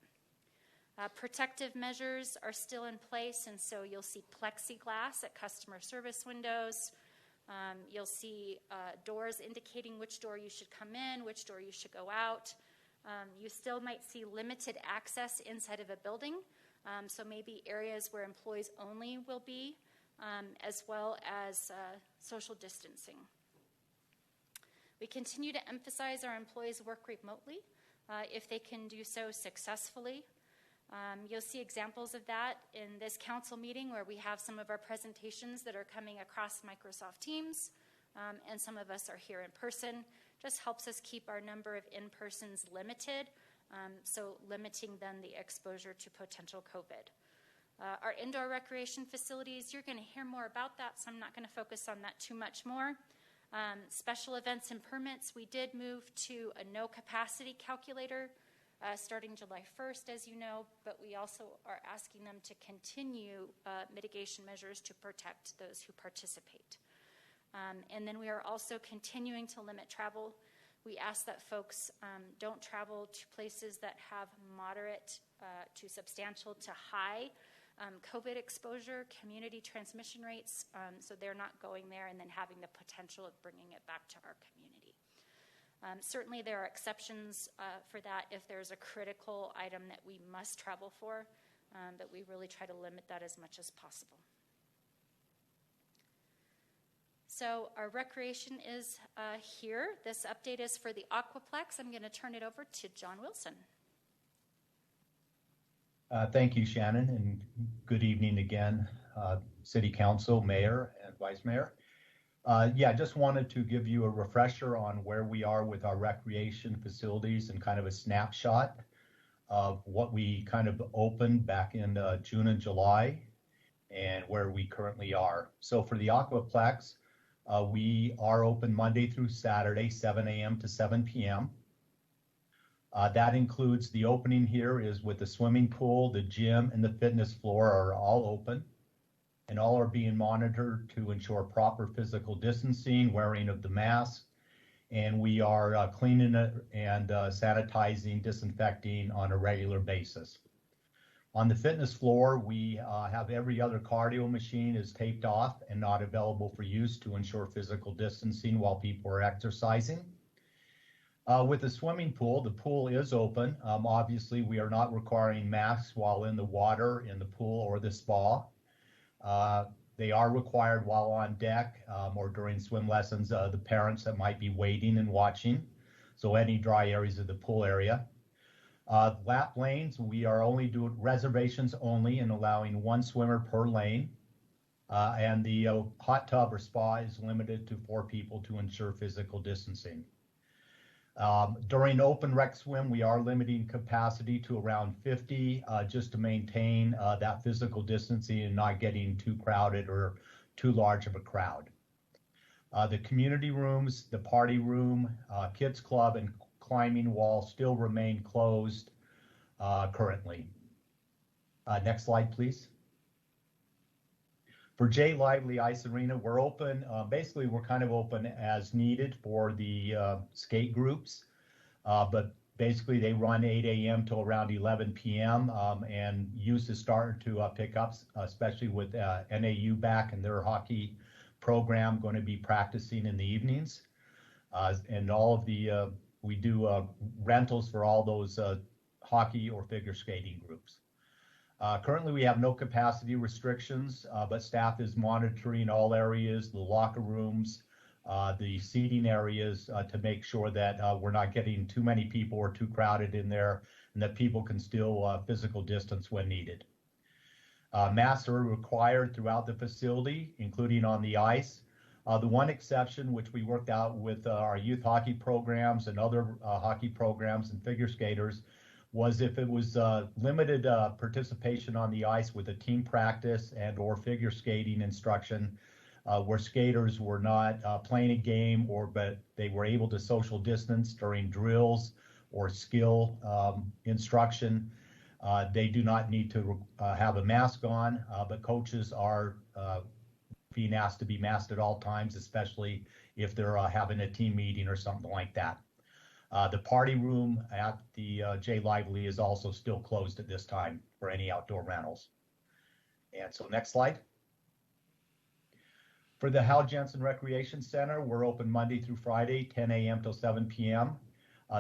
Protective measures are still in place, and so you'll see plexiglass at customer service windows. You'll see doors indicating which door you should come in, which door you should go out. You still might see limited access inside of a building, so maybe areas where employees only will be, as well as social distancing. We continue to emphasize our employees work remotely if they can do so successfully. You'll see examples of that in this council meeting where we have some of our presentations that are coming across Microsoft Teams, and some of us are here in person. Just helps us keep our number of in-persons limited, so limiting then the exposure to potential COVID. Our indoor recreation facilities, you're going to hear more about that, so I'm not going to focus on that too much more. Special events and permits, we did move to a no capacity calculator starting July 1st, as you know, but we also are asking them to continue mitigation measures to protect those who participate. And then we are also continuing to limit travel. We ask that folks don't travel to places that have moderate to substantial to high COVID exposure, community transmission rates, so they're not going there and then having the potential of bringing it back to our community. Certainly there are exceptions for that if there's a critical item that we must travel for, but we really try to limit that as much as possible. So our recreation is here. This update is for the Aquaplex. I'm going to turn it over to John Wilson. Thank you, Shannon, and good evening again, City Council, Mayor, and Vice Mayor. Yeah, just wanted to give you a refresher on where we are with our recreation facilities and kind of a snapshot of what we kind of opened back in June and July and where we currently are. So for the Aquaplex, we are open Monday through Saturday, 7 a.m. to 7 p.m. That includes the opening here is with the swimming pool, the gym, and the fitness floor are all open, and all are being monitored to ensure proper physical distancing, wearing of the mask, and we are cleaning it and sanitizing, disinfecting on a regular basis. On the fitness floor, we have every other cardio machine is taped off and not available for use to ensure physical distancing while people are exercising. With the swimming pool, the pool is open. Obviously, we are not requiring masks while in the water, in the pool, or the spa. They are required while on deck or during swim lessons, the parents that might be waiting and watching. So any dry areas of the pool area. Lap lanes, we are only doing reservations only and allowing one swimmer per lane. And the hot tub or spa is limited to 4 people to ensure physical distancing. During open rec swim, we are limiting capacity to around 50 just to maintain that physical distancing and not getting too crowded or too large of a crowd. The community rooms, the party room, kids club, and climbing wall still remain closed currently. Next slide, please. For J Lively Ice Arena, we're open. Basically, we're kind of open as needed for the skate groups, but basically they run 8 a.m. till around 11 p.m. And use is starting to pick up, especially with NAU back and their hockey program going to be practicing in the evenings. And all of the, we do rentals for all those hockey or figure skating groups. Currently, we have no capacity restrictions, but staff is monitoring all areas, the locker rooms, the seating areas to make sure that we're not getting too many people or too crowded in there and that people can still physical distance when needed. Masks are required throughout the facility, including on the ice. The one exception, which we worked out with our youth hockey programs and other hockey programs and figure skaters, was if it was limited participation on the ice with a team practice and or figure skating instruction, where skaters were not playing a game but they were able to social distance during drills or skill instruction. They do not need to have a mask on, but coaches are being asked to be masked at all times, especially if they're having a team meeting or something like that. The party room at the J Lively is also still closed at this time for any outdoor rentals. And so next slide. For the Hal Jensen Recreation Center, we're open Monday through Friday, 10 a.m. till 7 p.m.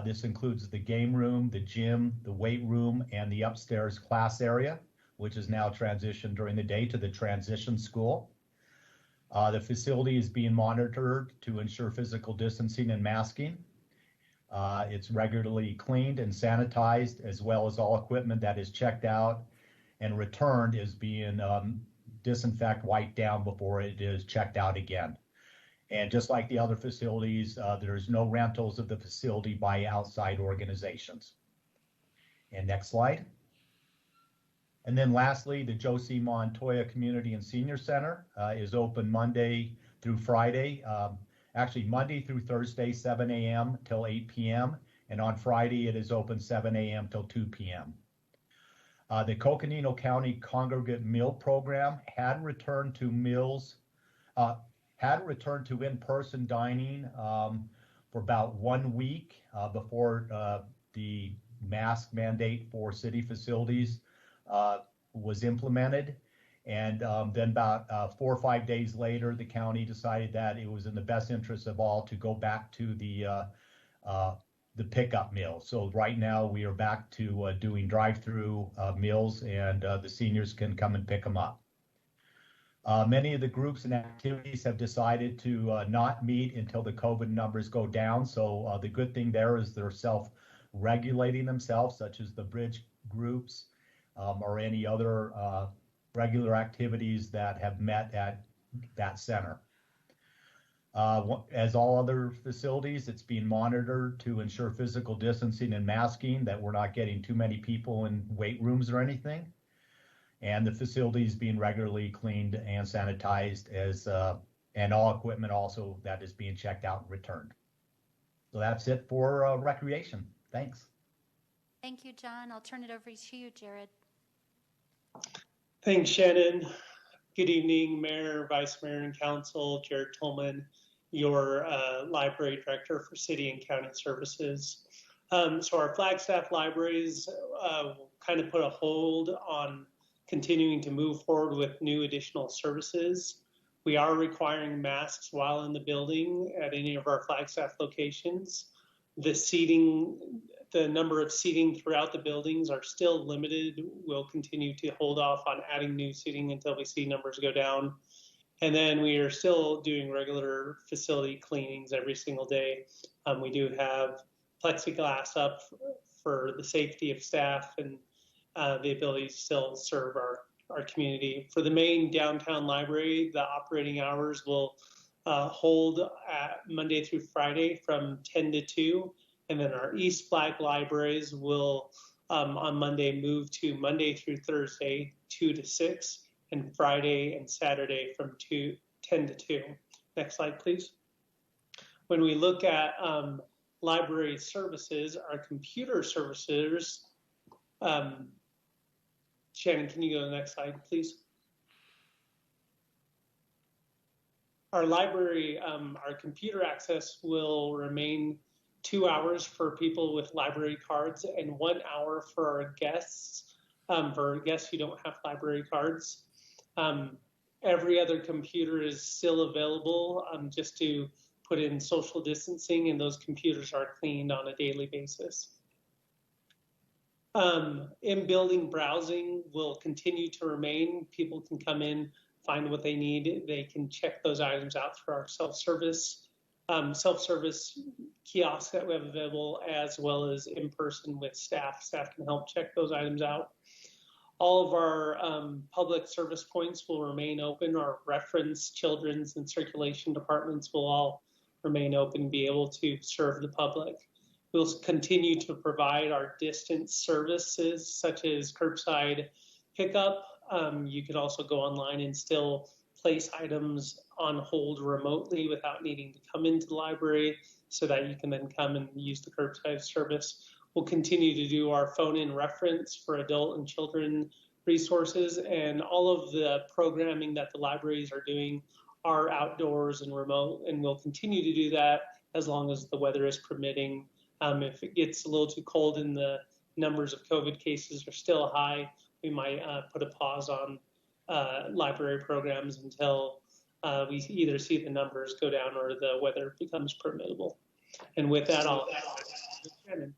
This includes the game room, the gym, the weight room, and the upstairs class area, which is now transitioned during the day to the transition school. The facility is being monitored to ensure physical distancing and masking. It's regularly cleaned and sanitized, as well as all equipment that is checked out and returned is being disinfected, wiped down before it is checked out again. And just like the other facilities, there's no rentals of the facility by outside organizations. And next slide. And then lastly, the Josie Montoya Community and Senior Center is open Monday through Friday. Actually, Monday through Thursday, 7 a.m. till 8 p.m. And on Friday, it is open 7 a.m. till 2 p.m. The Coconino County Congregate Meal Program had returned to in-person dining for about 1 week before the mask mandate for city facilities was implemented. And then about 4 or 5 days later, the county decided that it was in the best interest of all to go back to the pickup meal. So right now we are back to doing drive-through meals, and the seniors can come and pick them up. Many of the groups and activities have decided to not meet until the COVID numbers go down. So the good thing there is they're self-regulating themselves, such as the bridge groups or any other regular activities that have met at that center. As all other facilities, it's being monitored to ensure physical distancing and masking, that we're not getting too many people in weight rooms or anything. And the facility is being regularly cleaned and sanitized, and all equipment also that is being checked out and returned. So that's it for recreation. Thanks. Thank you, John. I'll turn it over to you, Jared. Thanks, Shannon. Good evening, Mayor, Vice Mayor, and Council. Jared Tolman, your Library Director for City and County Services. So our Flagstaff libraries kind of put a hold on continuing to move forward with new additional services. We are requiring masks while in the building at any of our Flagstaff locations. The number of seating throughout the buildings are still limited. We'll continue to hold off on adding new seating until we see numbers go down. And then we are still doing regular facility cleanings every single day. We do have plexiglass up for the safety of staff and the ability to still serve our community. For the main downtown library, the operating hours will hold at Monday through Friday from 10 to 2. And then our East Flag libraries will on Monday move to Monday through Thursday, 2 to 6, and Friday and Saturday from 10 to 2. Next slide, please. When we look at library services, our computer services, Shannon, can you go to the next slide, please? Our library, our computer access will remain 2 hours for people with library cards and 1 hour for our guests, who don't have library cards. Every other computer is still available just to put in social distancing, and those computers are cleaned on a daily basis. In-building browsing will continue to remain. People can come in, find what they need. They can check those items out through our self-service kiosks that we have available, as well as in person with staff. Staff can help check those items out. All of our public service points will remain open. Our reference, children's, and circulation departments will all remain open and be able to serve the public. We'll continue to provide our distance services, such as curbside pickup. You could also go online and still place items on hold remotely without needing to come into the library, so that you can then come and use the curbside service. We'll continue to do our phone-in reference for adult and children resources, and all of the programming that the libraries are doing are outdoors and remote, and we'll continue to do that as long as the weather is permitting. If it gets a little too cold and the numbers of COVID cases are still high, we might put a pause on library programs until we either see the numbers go down or the weather becomes permittable. And with that, I'll Shannon.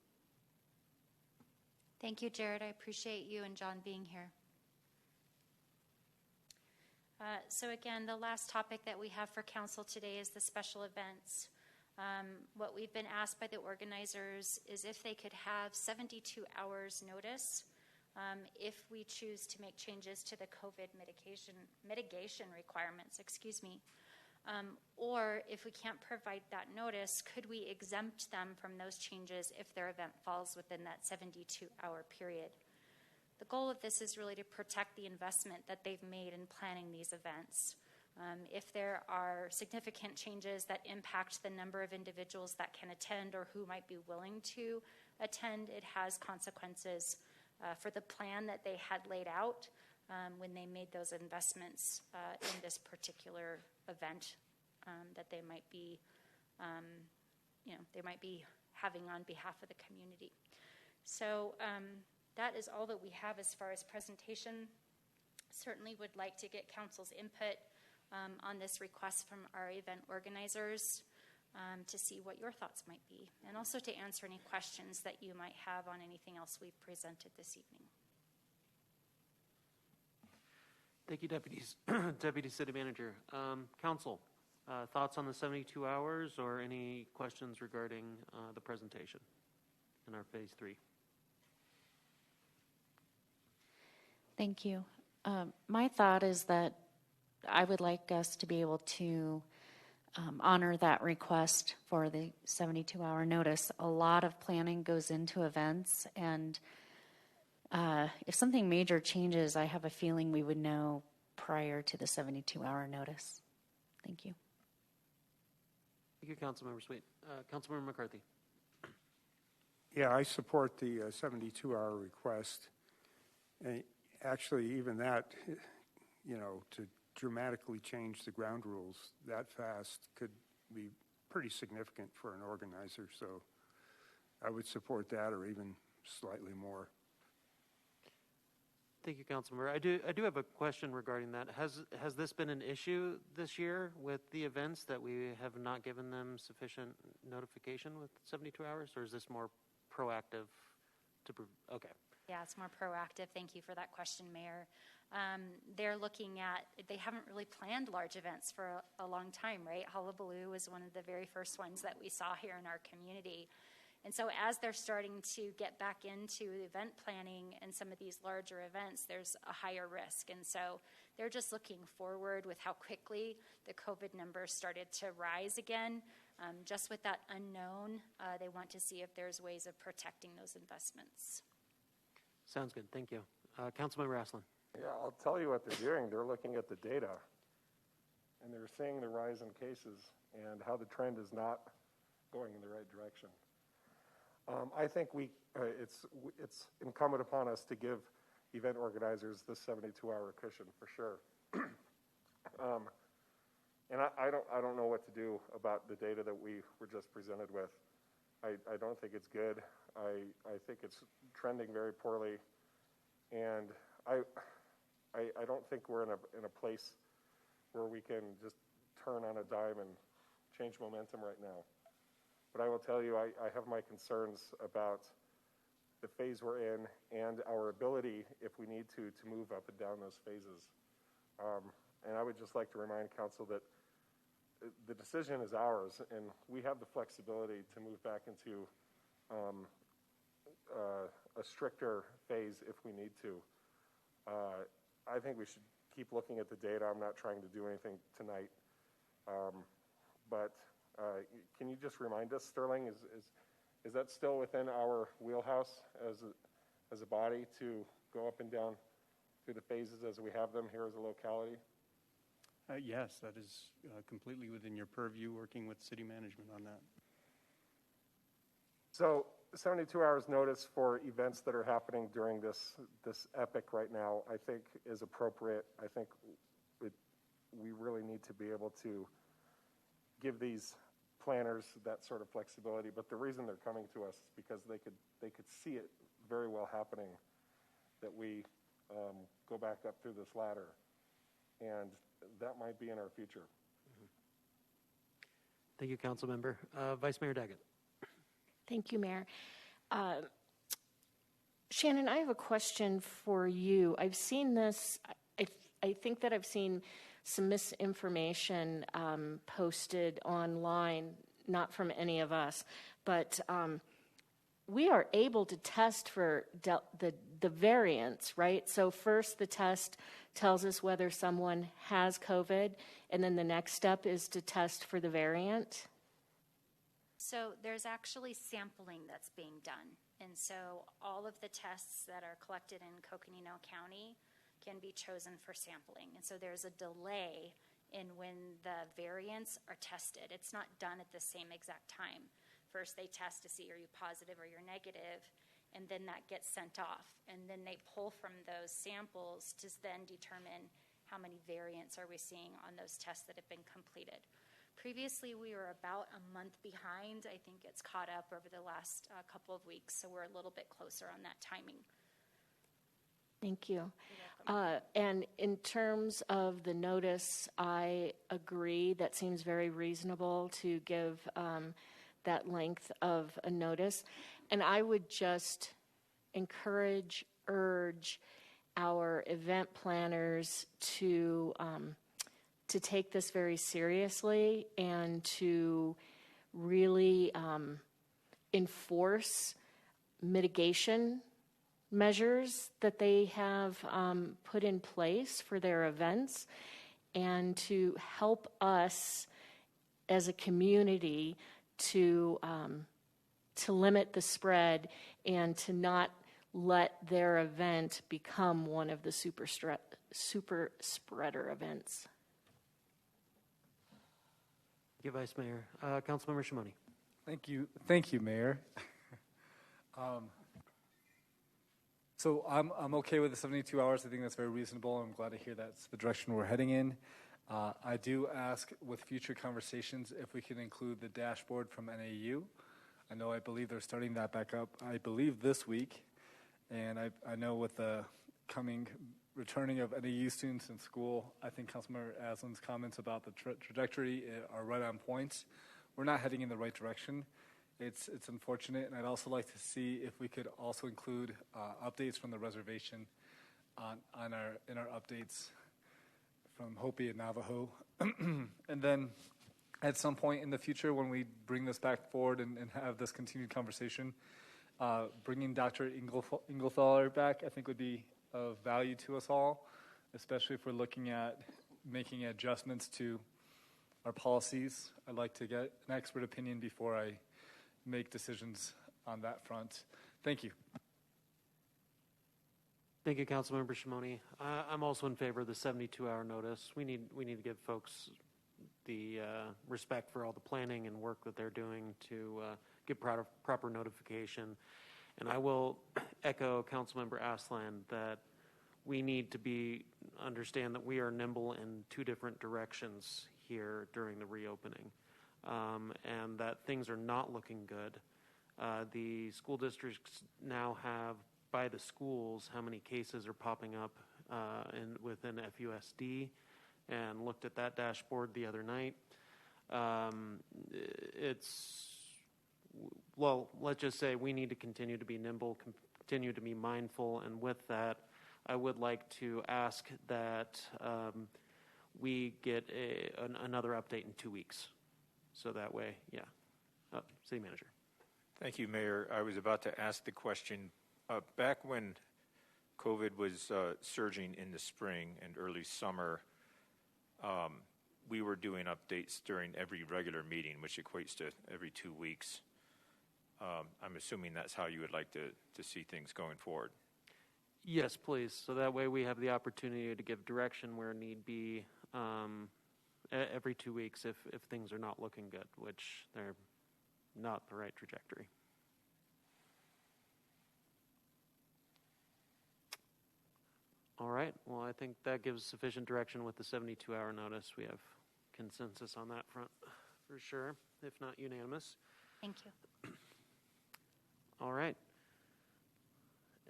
Thank you, Jared. I appreciate you and John being here. So again, the last topic that we have for council today is the special events. What we've been asked by the organizers is if they could have 72 hours notice if we choose to make changes to the COVID mitigation requirements, or if we can't provide that notice, could we exempt them from those changes if their event falls within that 72-hour period? The goal of this is really to protect the investment that they've made in planning these events. If there are significant changes that impact the number of individuals that can attend or who might be willing to attend, it has consequences for the plan that they had laid out when they made those investments in this particular event that they might be, having on behalf of the community. So that is all that we have as far as presentation. Certainly would like to get council's input on this request from our event organizers to see what your thoughts might be, and also to answer any questions that you might have on anything else we've presented this evening. Thank you, Deputy City Manager. Council, thoughts on the 72 hours or any questions regarding the presentation in our phase 3? Thank you. My thought is that I would like us to be able to honor that request for the 72-hour notice. A lot of planning goes into events, and if something major changes, I have a feeling we would know prior to the 72-hour notice. Thank you. Thank you, Councilmember Sweet. Councilmember McCarthy. Yeah, I support the 72-hour request. And actually, even that, to dramatically change the ground rules that fast could be pretty significant for an organizer. So I would support that, or even slightly more. Thank you, Councilmember. I do have a question regarding that. Has this been an issue this year with the events that we have not given them sufficient notification with 72 hours, or is this more proactive? Okay. Yeah, it's more proactive. Thank you for that question, Mayor. They haven't really planned large events for a long time, right? Hullabaloo was one of the very first ones that we saw here in our community. And so as they're starting to get back into event planning and some of these larger events, there's a higher risk. And so they're just looking forward with how quickly the COVID numbers started to rise again. Just with that unknown, they want to see if there's ways of protecting those investments. Sounds good. Thank you. Councilmember Aslan. Yeah, I'll tell you what they're doing. They're looking at the data, and they're seeing the rise in cases and how the trend is not going in the right direction. I think it's incumbent upon us to give event organizers this 72-hour cushion for sure. And I don't know what to do about the data that we were just presented with. I don't think it's good. I think it's trending very poorly, and I don't think we're in a place where we can just turn on a dime and change momentum right now. But I will tell you, I have my concerns about the phase we're in and our ability, if we need to move up and down those phases. And I would just like to remind council that the decision is ours, and we have the flexibility to move back into a stricter phase if we need to. I think we should keep looking at the data. I'm not trying to do anything tonight. But can you just remind us, Sterling, is that still within our wheelhouse as a body to go up and down through the phases as we have them here as a locality? Yes, that is completely within your purview, working with city management on that. So 72 hours notice for events that are happening during this epic right now, I think is appropriate. I think we really need to be able to give these planners that sort of flexibility. But the reason they're coming to us is because they could see it very well happening, that we go back up through this ladder. And that might be in our future. Thank you, Councilmember. Vice Mayor Daggett. Thank you, Mayor. Shannon, I have a question for you. I've seen this, I think that I've seen some misinformation posted online, not from any of us, but we are able to test for the variants, right? So first the test tells us whether someone has COVID, and then the next step is to test for the variant. So there's actually sampling that's being done. And so all of the tests that are collected in Coconino County can be chosen for sampling. And so there's a delay in when the variants are tested. It's not done at the same exact time. First they test to see are you positive or you're negative, and then that gets sent off. And then they pull from those samples to then determine how many variants are we seeing on those tests that have been completed. Previously, we were about a month behind. I think it's caught up over the last couple of weeks, so we're a little bit closer on that timing. Thank you. And in terms of the notice, I agree. That seems very reasonable to give that length of a notice. And I would just urge our event planners to take this very seriously and to really enforce mitigation measures that they have put in place for their events, and to help us as a community to limit the spread and to not let their event become one of the super spreader events. Thank you, Vice Mayor. Councilmember Shimoni. Thank you, Mayor. So I'm okay with the 72 hours. I think that's very reasonable. I'm glad to hear that's the direction we're heading in. I do ask with future conversations if we can include the dashboard from NAU. I believe they're starting that back up, I believe this week. And I know with the returning of NAU students in school. I think Councilmember Aslan's comments about the trajectory are right on point. We're not heading in the right direction. It's unfortunate, and I'd also like to see if we could also include updates from the reservation in our updates from Hopi and Navajo. And then at some point in the future, when we bring this back forward and have this continued conversation, bringing Dr. Inglethaler back, I think, would be of value to us all, especially if we're looking at making adjustments to our policies. I'd like to get an expert opinion before I make decisions on that front. Thank you. Thank you, Councilmember Shimoni. I'm also in favor of the 72-hour notice. We need to give folks the respect for all the planning and work that they're doing to give proper notification. And I will echo Councilmember Aslan that we need to understand that we are nimble in two different directions here during the reopening, and that things are not looking good. The school districts now have, by the schools, how many cases are popping up within FUSD, and looked at that dashboard the other night. Let's just say we need to continue to be nimble, continue to be mindful, and with that, I would like to ask that we get another update in 2 weeks. So that way, City Manager. Thank you, Mayor. I was about to ask the question. Back when COVID was surging in the spring and early summer, we were doing updates during every regular meeting, which equates to every 2 weeks. I'm assuming that's how you would like to see things going forward. Yes, please. So that way we have the opportunity to give direction where need be every 2 weeks if things are not looking good, which they're not the right trajectory. All right. Well, I think that gives sufficient direction with the 72-hour notice. We have consensus on that front for sure, if not unanimous. Thank you. All right.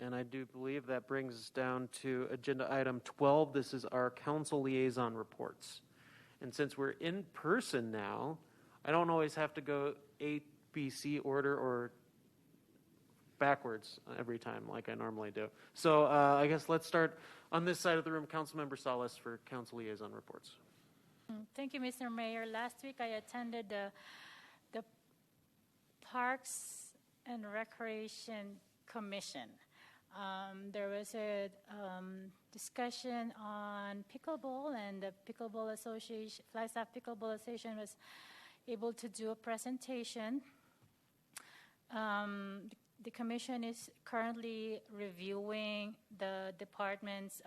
And I do believe that brings us down to agenda item 12. This is our council liaison reports. And since we're in person now, I don't always have to go A, B, C order or backwards every time like I normally do. So I guess let's start on this side of the room. Councilmember Salas for council liaison reports. Thank you, Mr. Mayor. Last week I attended the Parks and Recreation Commission. There was a discussion on pickleball, and the Pickleball Association, Flagstaff Pickleball Association, was able to do a presentation. The commission is currently reviewing the department's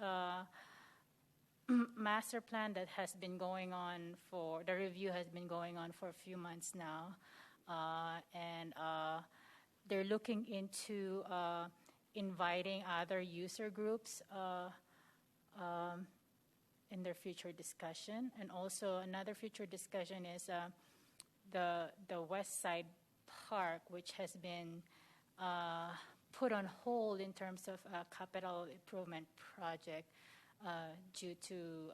master plan that has been going on the review has been going on for a few months now. And they're looking into inviting other user groups in their future discussion. And also another future discussion is the West Side Park, which has been put on hold in terms of a capital improvement project due to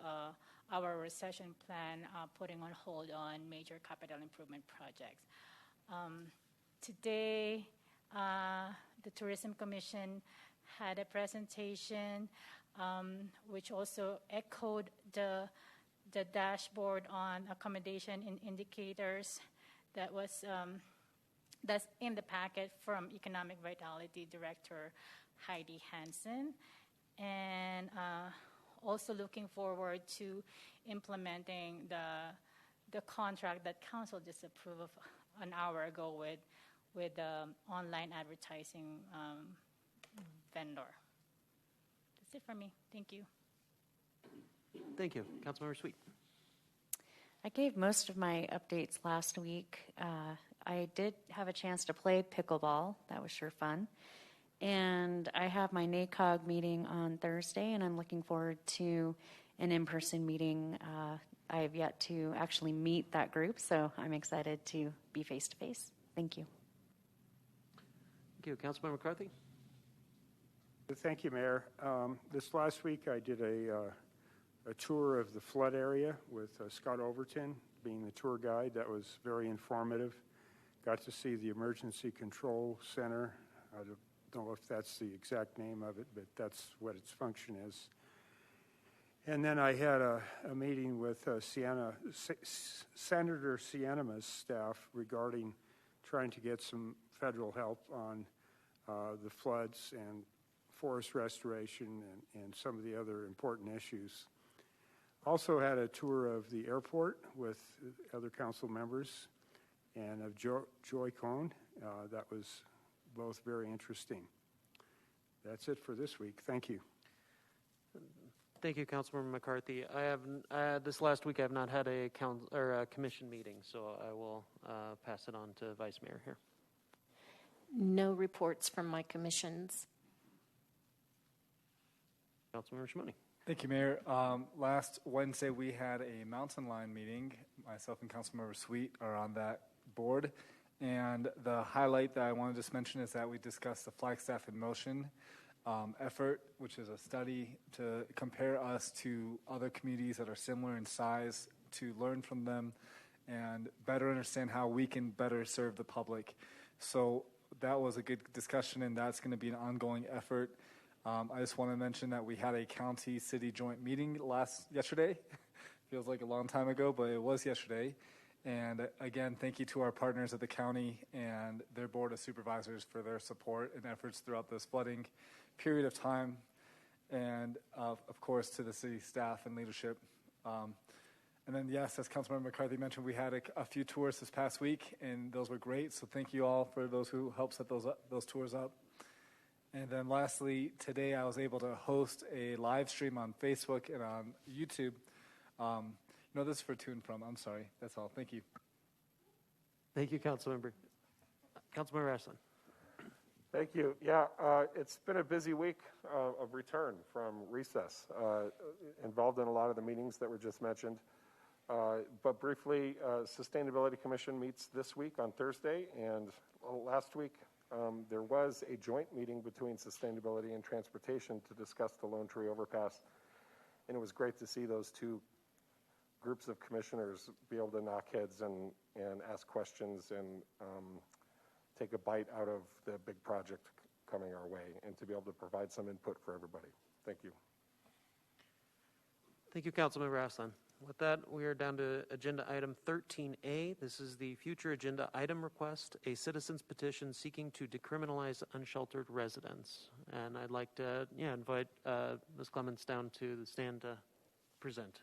our recession plan putting on hold on major capital improvement projects. Today, the Tourism Commission had a presentation which also echoed the dashboard on accommodation indicators that's in the packet from Economic Vitality Director Heidi Hansen, and also looking forward to implementing the contract that Council just approved of an hour ago with the online advertising vendor. That's it for me. Thank you. Thank you. Councilmember Sweet. I gave most of my updates last week. I did have a chance to play pickleball. That was sure fun. And I have my NACOG meeting on Thursday, and I'm looking forward to an in-person meeting. I have yet to actually meet that group, so I'm excited to be face-to-face. Thank you. Thank you. Councilmember McCarthy. Thank you, Mayor. This last week I did a tour of the flood area with Scott Overton being the tour guide. That was very informative. Got to see the Emergency Control Center. I don't know if that's the exact name of it, but that's what its function is. And then I had a meeting with Senator Sienema's staff regarding trying to get some federal help on the floods and forest restoration and some of the other important issues. Also had a tour of the airport with other council members and of Joy Cohn. That was both very interesting. That's it for this week. Thank you. Thank you, Councilmember McCarthy. I have this last week I have not had a commission meeting, so I will pass it on to Vice Mayor here. No reports from my commissions. Councilmember Shimoni. Thank you, Mayor. Last Wednesday, we had a mountain line meeting. Myself and Councilmember Sweet are on that board. And the highlight that I want to just mention is that we discussed the Flagstaff in Motion effort, which is a study to compare us to other communities that are similar in size, to learn from them and better understand how we can better serve the public. So that was a good discussion, and that's going to be an ongoing effort. I just want to mention that we had a county-city joint meeting yesterday. Feels like a long time ago, but it was yesterday. And again, thank you to our partners at the county and their board of supervisors for their support and efforts throughout this flooding period of time. And of course, to the city staff and leadership. And then, yes, as Councilmember McCarthy mentioned, we had a few tours this past week, and those were great. So thank you all for those who helped set those tours up. And then lastly, today I was able to host a live stream on Facebook and on YouTube. No, this is for To and From. I'm sorry. That's all. Thank you. Thank you, Councilmember. Councilmember Ashland. Thank you. Yeah, it's been a busy week of return from recess. Involved in a lot of the meetings that were just mentioned. But briefly, Sustainability Commission meets this week on Thursday, and last week there was a joint meeting between Sustainability and Transportation to discuss the Lone Tree Overpass, and it was great to see those two groups of commissioners be able to knock heads and ask questions and take a bite out of the big project coming our way, and to be able to provide some input for everybody. Thank you. Thank you, Councilmember Ashland. With that, we are down to agenda item 13A. This is the future agenda item request, a citizen's petition seeking to decriminalize unsheltered residents. And I'd like to invite Ms. Clements down to the stand to present.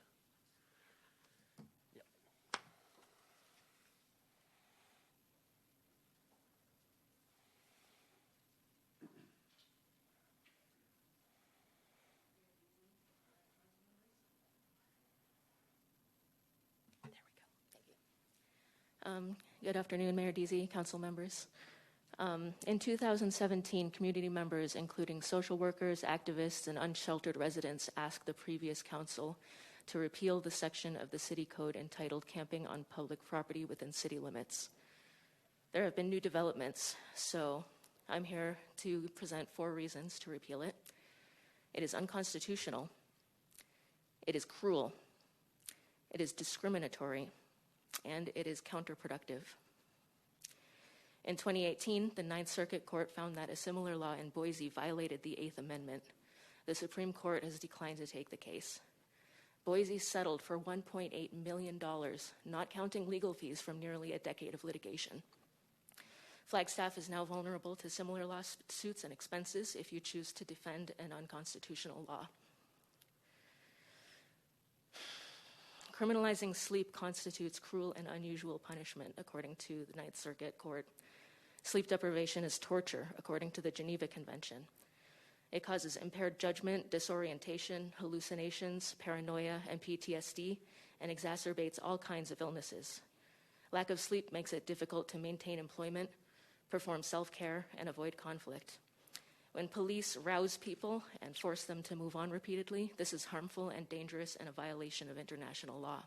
Good afternoon, Mayor Deasy, council members. In 2017, community members, including social workers, activists, and unsheltered residents, asked the previous council to repeal the section of the city code entitled Camping on Public Property Within City Limits. There have been new developments, so I'm here to present 4 reasons to repeal it. It is unconstitutional. It is cruel. It is discriminatory. And it is counterproductive. In 2018, the Ninth Circuit Court found that a similar law in Boise violated the 8th Amendment. The Supreme Court has declined to take the case. Boise settled for $1.8 million, not counting legal fees from nearly a decade of litigation. Flagstaff is now vulnerable to similar lawsuits and expenses if you choose to defend an unconstitutional law. Criminalizing sleep constitutes cruel and unusual punishment, according to the Ninth Circuit Court. Sleep deprivation is torture, according to the Geneva Convention. It causes impaired judgment, disorientation, hallucinations, paranoia, and PTSD, and exacerbates all kinds of illnesses. Lack of sleep makes it difficult to maintain employment, perform self-care, and avoid conflict. When police rouse people and force them to move on repeatedly, this is harmful and dangerous and a violation of international law.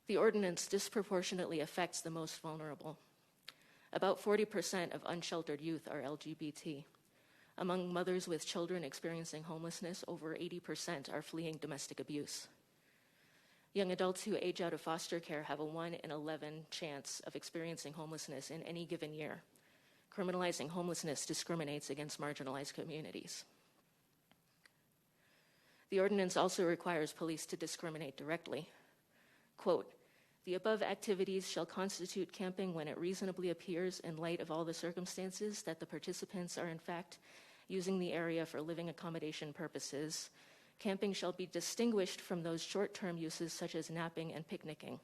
The ordinance disproportionately affects the most vulnerable. About 40% of unsheltered youth are LGBT. Among mothers with children experiencing homelessness, over 80% are fleeing domestic abuse. Young adults who age out of foster care have a 1 in 11 chance of experiencing homelessness in any given year. Criminalizing homelessness discriminates against marginalized communities. The ordinance also requires police to discriminate directly. Quote, "The above activities shall constitute camping when it reasonably appears, in light of all the circumstances, that the participants are in fact using the area for living accommodation purposes. Camping shall be distinguished from those short-term uses such as napping and picnicking.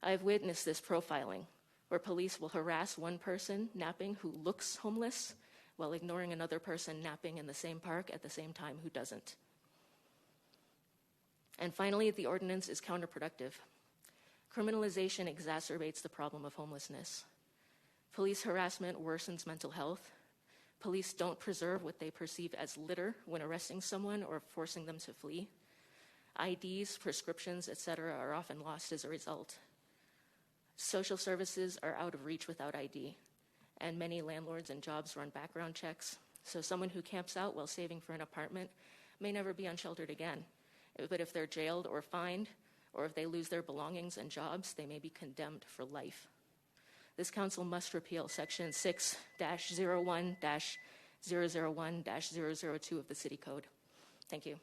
I have witnessed this profiling, where police will harass one person napping who looks homeless while ignoring another person napping in the same park at the same time who doesn't. And finally, the ordinance is counterproductive. Criminalization exacerbates the problem of homelessness. Police harassment worsens mental health. Police don't preserve what they perceive as litter when arresting someone or forcing them to flee. IDs, prescriptions, etc. are often lost as a result. Social services are out of reach without ID, and many landlords and jobs run background checks. So someone who camps out while saving for an apartment may never be unsheltered again. But if they're jailed or fined, or if they lose their belongings and jobs, they may be condemned for life. This council must repeal Section 6-01-001-002 of the City Code. Thank you.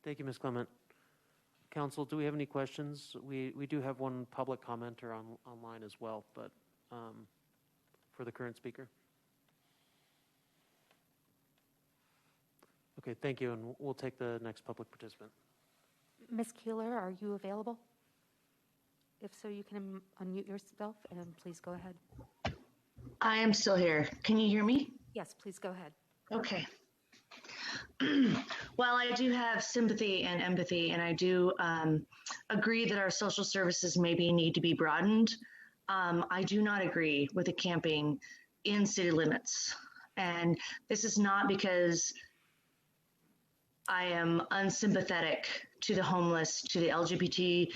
Thank you, Ms. Clement. Council, do we have any questions? We do have one public commenter online as well, but for the current speaker. Okay, thank you, and we'll take the next public participant. Ms. Keeler, are you available? If so, you can unmute yourself and please go ahead. I am still here. Can you hear me? Yes, please go ahead. Okay. While I do have sympathy and empathy, and I do agree that our social services maybe need to be broadened, I do not agree with the camping in city limits. And this is not because I am unsympathetic to the homeless, to the LGBTQ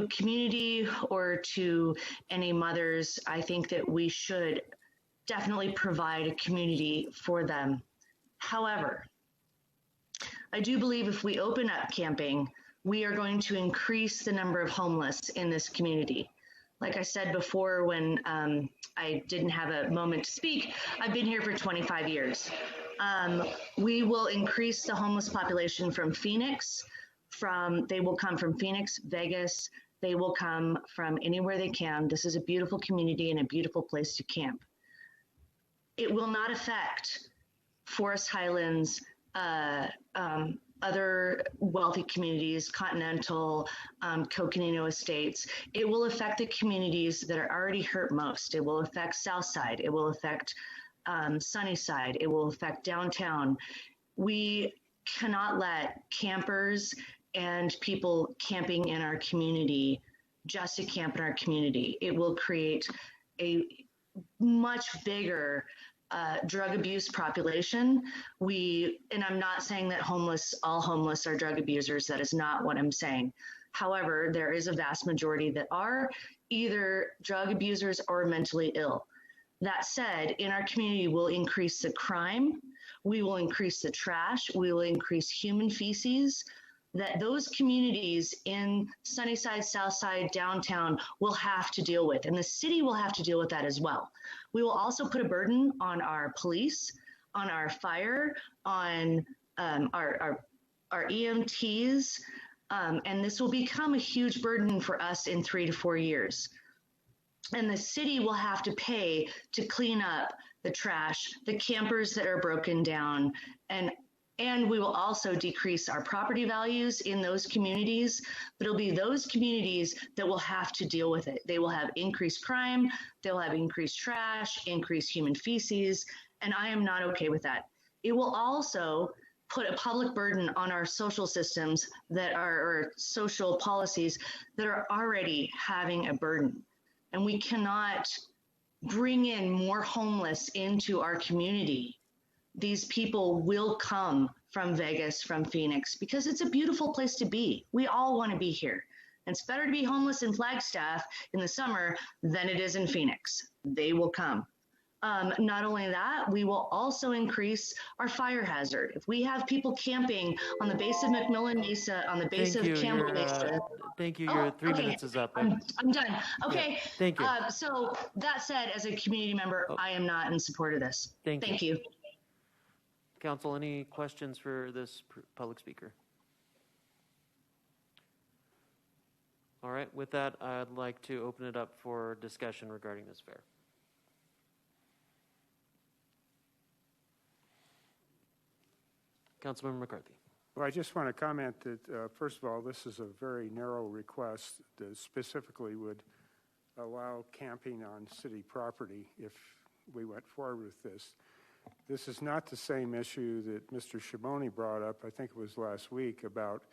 community, or to any mothers. I think that we should definitely provide a community for them. However, I do believe if we open up camping, we are going to increase the number of homeless in this community. Like I said before, when I didn't have a moment to speak, I've been here for 25 years. We will increase the homeless population from Phoenix. They will come from Phoenix, Vegas. They will come from anywhere they can. This is a beautiful community and a beautiful place to camp. It will not affect Forest Highlands, other wealthy communities, Continental, Coconino Estates. It will affect the communities that are already hurt most. It will affect Southside. It will affect Sunnyside. It will affect downtown. We cannot let campers and people camping in our community just to camp in our community. It will create a much bigger drug abuse population. And I'm not saying that all homeless are drug abusers. That is not what I'm saying. However, there is a vast majority that are either drug abusers or mentally ill. That said, in our community, we'll increase the crime, we will increase the trash, we will increase human feces, that those communities in Sunnyside, Southside, downtown will have to deal with, and the city will have to deal with that as well. We will also put a burden on our police, on our fire, on our EMTs, and this will become a huge burden for us in 3 to 4 years. And the city will have to pay to clean up the trash, the campers that are broken down, and we will also decrease our property values in those communities, but it'll be those communities that will have to deal with it. They will have increased crime, they'll have increased trash, increased human feces, and I am not okay with that. It will also put a public burden on our social systems or social policies that are already having a burden. And we cannot bring in more homeless into our community. These people will come from Vegas, from Phoenix, because it's a beautiful place to be. We all want to be here. And it's better to be homeless in Flagstaff in the summer than it is in Phoenix. They will come. Not only that, we will also increase our fire hazard. If we have people camping on the base of McMillan Mesa, on the base Thank of you. Campbell Mesa. Thank you. Oh, Your 3 okay. minutes is up. I'm done. Okay. Yeah, thank you. So that said, as a community member, I am not in support of this. Thank you. Council, any questions for this public speaker? All right, with that, I'd like to open it up for discussion regarding this fair. Councilmember McCarthy. Well, I just want to comment that, first of all, this is a very narrow request that specifically would allow camping on city property if we went forward with this. This is not the same issue that Mr. Shimoni brought up, I think it was last week, about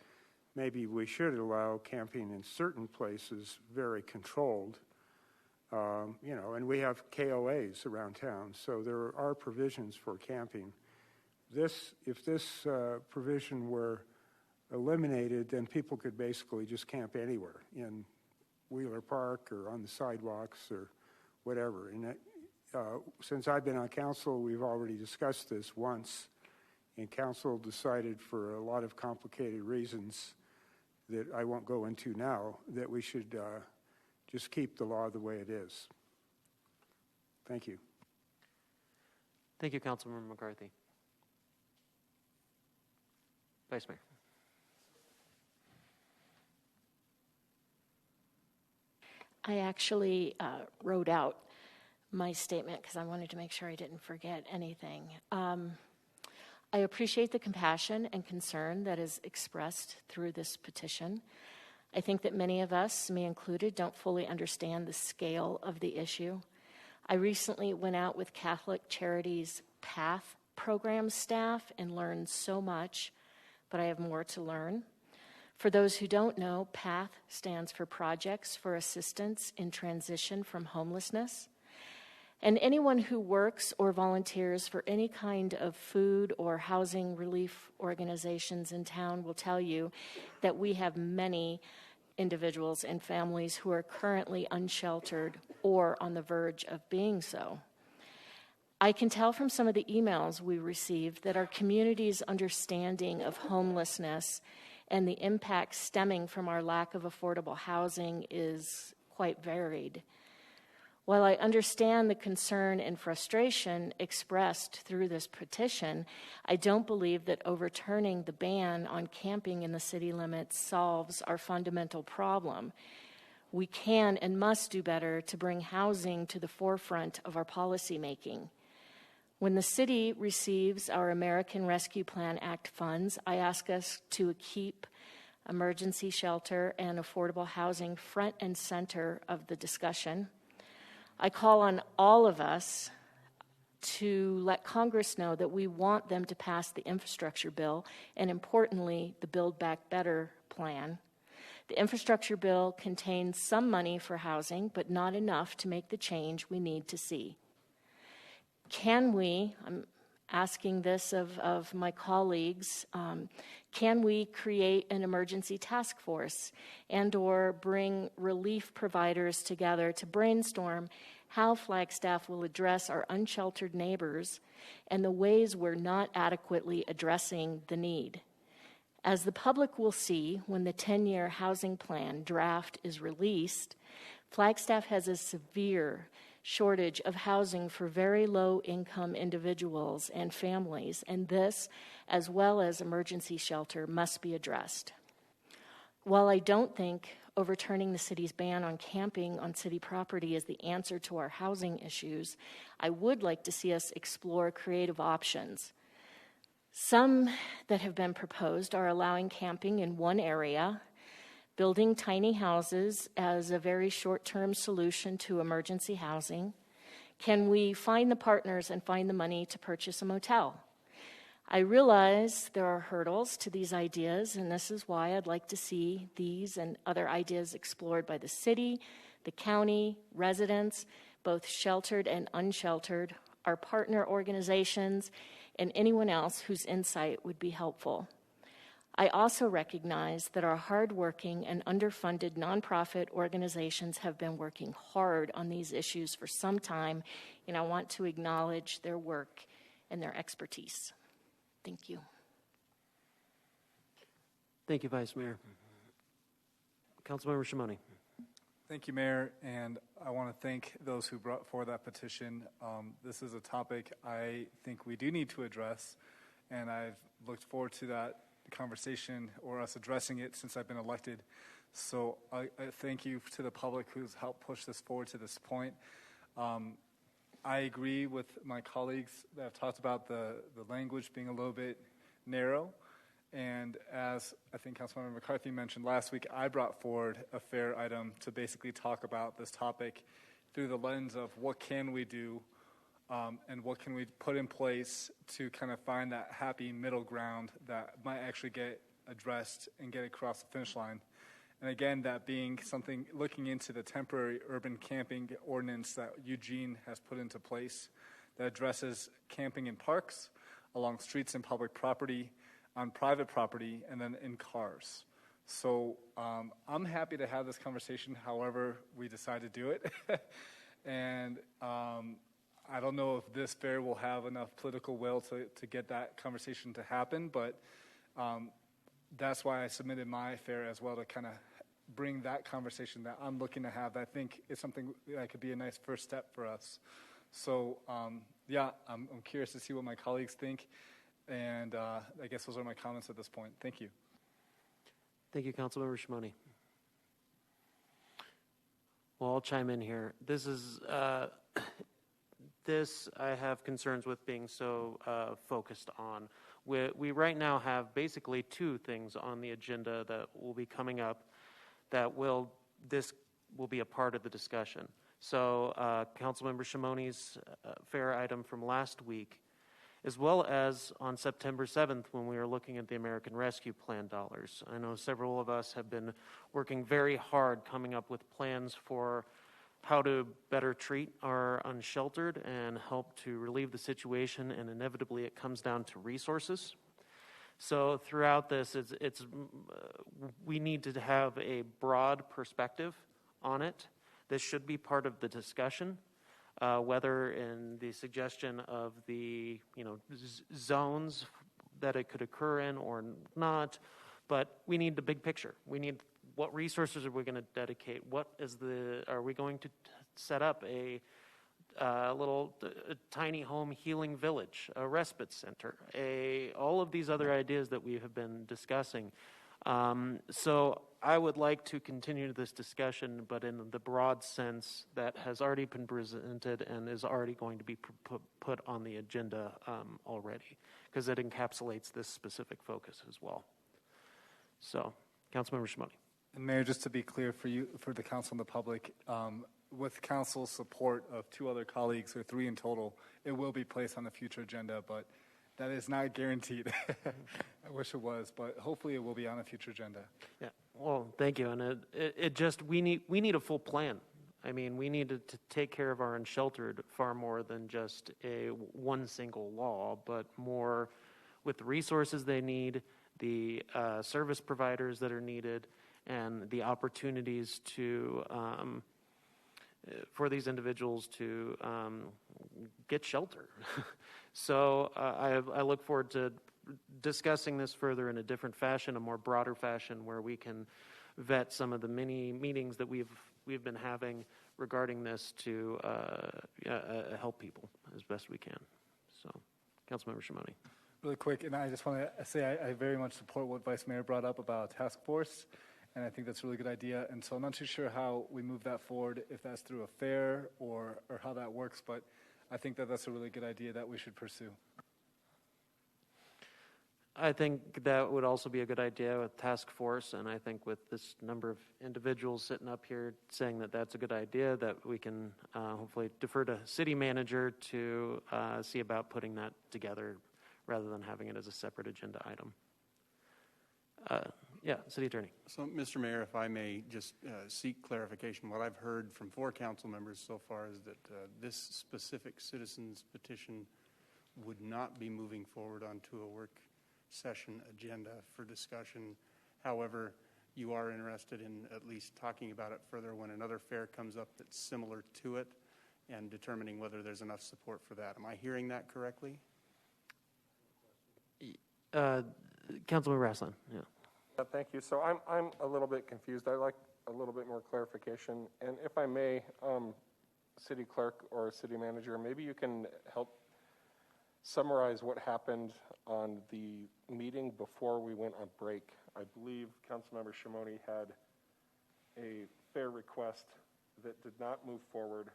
maybe we should allow camping in certain places, very controlled, and we have KOAs around town, so there are provisions for camping. If this provision were eliminated, then people could basically just camp anywhere in Wheeler Park or on the sidewalks or whatever. And since I've been on council, we've already discussed this once, and council decided for a lot of complicated reasons that I won't go into now that we should just keep the law the way it is. Thank you. Thank you, Councilmember McCarthy. Vice Mayor. I actually wrote out my statement because I wanted to make sure I didn't forget anything. I appreciate the compassion and concern that is expressed through this petition. I think that many of us, me included, don't fully understand the scale of the issue. I recently went out with Catholic Charities PATH program staff and learned so much, but I have more to learn. For those who don't know, PATH stands for Projects for Assistance in Transition from Homelessness. And anyone who works or volunteers for any kind of food or housing relief organizations in town will tell you that we have many individuals and families who are currently unsheltered or on the verge of being so. I can tell from some of the emails we received that our community's understanding of homelessness and the impact stemming from our lack of affordable housing is quite varied. While I understand the concern and frustration expressed through this petition, I don't believe that overturning the ban on camping in the city limits solves our fundamental problem. We can and must do better to bring housing to the forefront of our policymaking. When the city receives our American Rescue Plan Act funds, I ask us to keep emergency shelter and affordable housing front and center of the discussion. I call on all of us to let Congress know that we want them to pass the infrastructure bill and, importantly, the Build Back Better plan. The infrastructure bill contains some money for housing, but not enough to make the change we need to see. Can we, I'm asking this of my colleagues, can we create an emergency task force and or bring relief providers together to brainstorm how Flagstaff will address our unsheltered neighbors and the ways we're not adequately addressing the need? As the public will see when the 10-year housing plan draft is released, Flagstaff has a severe shortage of housing for very low-income individuals and families, and this, as well as emergency shelter, must be addressed. While I don't think overturning the city's ban on camping on city property is the answer to our housing issues, I would like to see us explore creative options. Some that have been proposed are allowing camping in one area, building tiny houses as a very short-term solution to emergency housing. Can we find the partners and find the money to purchase a motel? I realize there are hurdles to these ideas, and this is why I'd like to see these and other ideas explored by the city, the county, residents, both sheltered and unsheltered, our partner organizations, and anyone else whose insight would be helpful. I also recognize that our hardworking and underfunded nonprofit organizations have been working hard on these issues for some time, and I want to acknowledge their work and their expertise. Thank you. Thank you, Vice Mayor. Councilmember Shimoni. Thank you, Mayor, and I want to thank those who brought forward that petition. This is a topic I think we do need to address, and I've looked forward to that conversation or us addressing it since I've been elected. So I thank you to the public who's helped push this forward to this point. I agree with my colleagues that have talked about the language being a little bit narrow. And as I think Councilmember McCarthy mentioned last week, I brought forward a fair item to basically talk about this topic through the lens of what can we do and what can we put in place to kind of find that happy middle ground that might actually get addressed and get across the finish line. And again, that being something looking into the temporary urban camping ordinance that Eugene has put into place that addresses camping in parks, along streets and public property, on private property, and then in cars. So I'm happy to have this conversation however we decide to do it. And I don't know if this fair will have enough political will to get that conversation to happen, but that's why I submitted my fair as well, to kind of bring that conversation that I'm looking to have that I think is something that could be a nice first step for us. So yeah, I'm curious to see what my colleagues think. And I guess those are my comments at this point. Thank you. Thank you, Councilmember Shimoni. Well, I'll chime in here. This is this I have concerns with being so focused on. We right now have basically two things on the agenda that will be coming up that this will be a part of the discussion. So Councilmember Shimoni's fair item from last week, as well as on September 7th when we were looking at the American Rescue Plan dollars. I know several of us have been working very hard coming up with plans for how to better treat our unsheltered and help to relieve the situation, and inevitably it comes down to resources. So throughout this, we need to have a broad perspective on it. This should be part of the discussion. Whether in the suggestion of the zones that it could occur in or not, but we need the big picture. We need what resources are we going to dedicate? Are we going to set up a tiny home healing village, a respite center, all of these other ideas that we have been discussing. So I would like to continue this discussion, but in the broad sense that has already been presented and is already going to be put on the agenda already, because it encapsulates this specific focus as well. So, Councilmember Shimoni. And Mayor, just to be clear for you, for the council and the public, with council's support of two other colleagues, or three in total, it will be placed on the future agenda, but that is not guaranteed. I wish it was, but hopefully it will be on a future agenda. Yeah, well, thank you. And we need a full plan. I mean, we need to take care of our unsheltered far more than just one single law, but more with the resources they need, the service providers that are needed, and the opportunities for these individuals to get shelter. So I look forward to discussing this further in a different fashion, a more broader fashion, where we can vet some of the many meetings that we've been having regarding this to help people as best we can. So, Councilmember Shimoni. Really quick, and I just want to say I very much support what Vice Mayor brought up about a task force, and I think that's a really good idea. And so I'm not too sure how we move that forward, if that's through a fair or how that works, but I think that's a really good idea that we should pursue. I think that would also be a good idea with task force, and I think with this number of individuals sitting up here saying that that's a good idea, that we can hopefully defer to city manager to see about putting that together rather than having it as a separate agenda item. Yeah, City Attorney. So, Mr. Mayor, if I may just seek clarification, what I've heard from 4 council members so far is that this specific citizens petition would not be moving forward onto a work session agenda for discussion. However, you are interested in at least talking about it further when another fair comes up that's similar to it and determining whether there's enough support for that. Am I hearing that correctly? Councilmember Aslan, yeah. Thank you. So I'm a little bit confused. I'd like a little bit more clarification. And if I may, City Clerk or City Manager, maybe you can help summarize what happened on the meeting before we went on break. I believe Councilmember Shimoni had a fair request that did not move forward.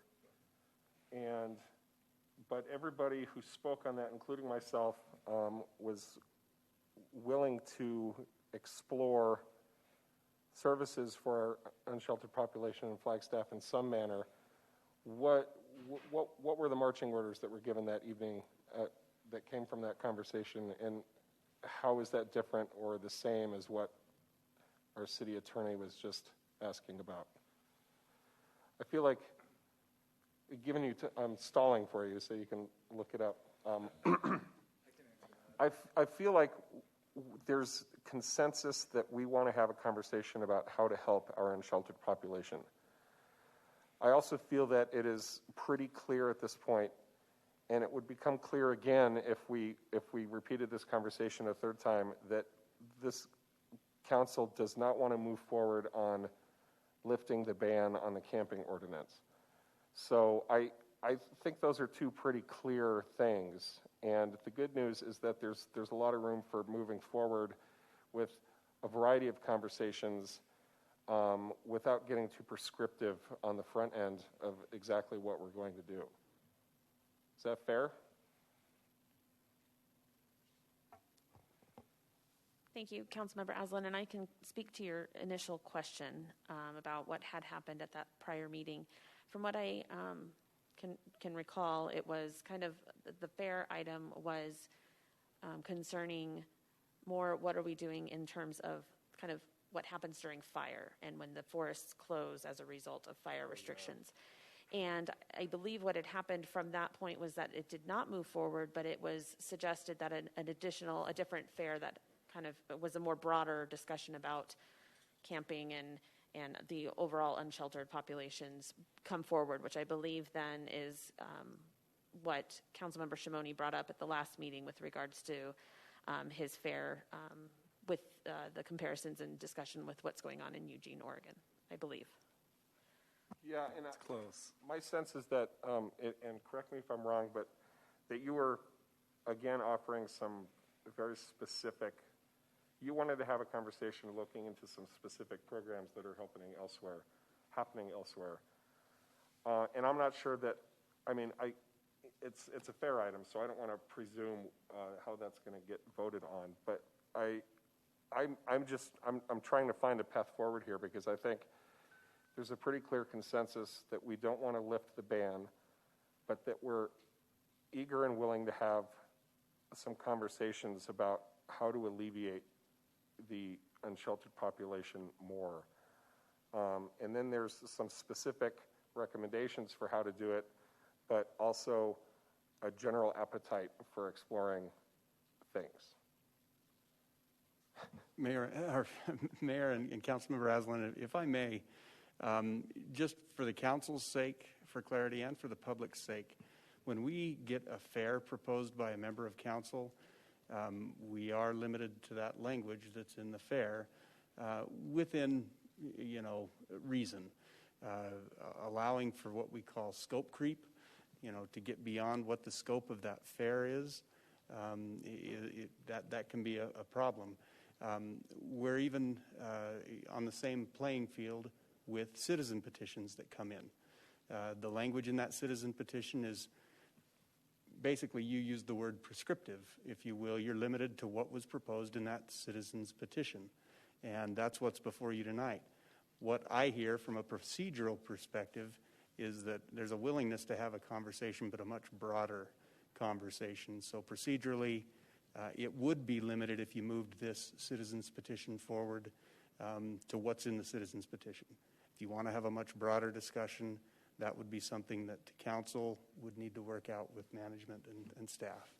But everybody who spoke on that, including myself, was willing to explore services for our unsheltered population in Flagstaff in some manner. What were the marching orders that were given that evening that came from that conversation, and how is that different or the same as what our city attorney was just asking about? I feel like I'm stalling for you so you can look it up. I feel like there's consensus that we want to have a conversation about how to help our unsheltered population. I also feel that it is pretty clear at this point, and it would become clear again if we repeated this conversation a third time, that this council does not want to move forward on lifting the ban on the camping ordinance. So I think those are two pretty clear things. And the good news is that there's a lot of room for moving forward with a variety of conversations without getting too prescriptive on the front end of exactly what we're going to do. Is that fair? Thank you, Councilmember Aslan, and I can speak to your initial question about what had happened at that prior meeting. From what I can recall, it was kind of the fair item was concerning more what are we doing in terms of kind of what happens during fire and when the forests close as a result of fire restrictions. And I believe what had happened from that point was that it did not move forward, but it was suggested that a different fair that kind of was a more broader discussion about camping and the overall unsheltered populations come forward, which I believe then is what Councilmember Shimoni brought up at the last meeting with regards to his fair with the comparisons and discussion with what's going on in Eugene, Oregon, I believe. Yeah, and it's close. My sense is that, and correct me if I'm wrong, but that you were, again, offering some very specific, you wanted to have a conversation looking into some specific programs that are happening elsewhere. And I'm not sure that, it's a fair item, so I don't want to presume how that's going to get voted on, but I'm trying to find a path forward here, because I think there's a pretty clear consensus that we don't want to lift the ban, but that we're eager and willing to have some conversations about how to alleviate the unsheltered population more. And then there's some specific recommendations for how to do it, but also a general appetite for exploring things. Mayor and Councilmember Aslan, if I may, just for the council's sake, for clarity, and for the public's sake, when we get a fair proposed by a member of council, we are limited to that language that's in the fair within, reason, allowing for what we call scope creep, to get beyond what the scope of that fair is. That can be a problem. We're even on the same playing field with citizen petitions that come in. The language in that citizen petition is basically, you use the word prescriptive, if you will. You're limited to what was proposed in that citizen's petition. And that's what's before you tonight. What I hear from a procedural perspective is that there's a willingness to have a conversation, but a much broader conversation. So procedurally, it would be limited if you moved this citizen's petition forward to what's in the citizen's petition. If you want to have a much broader discussion, that would be something that council would need to work out with management and staff.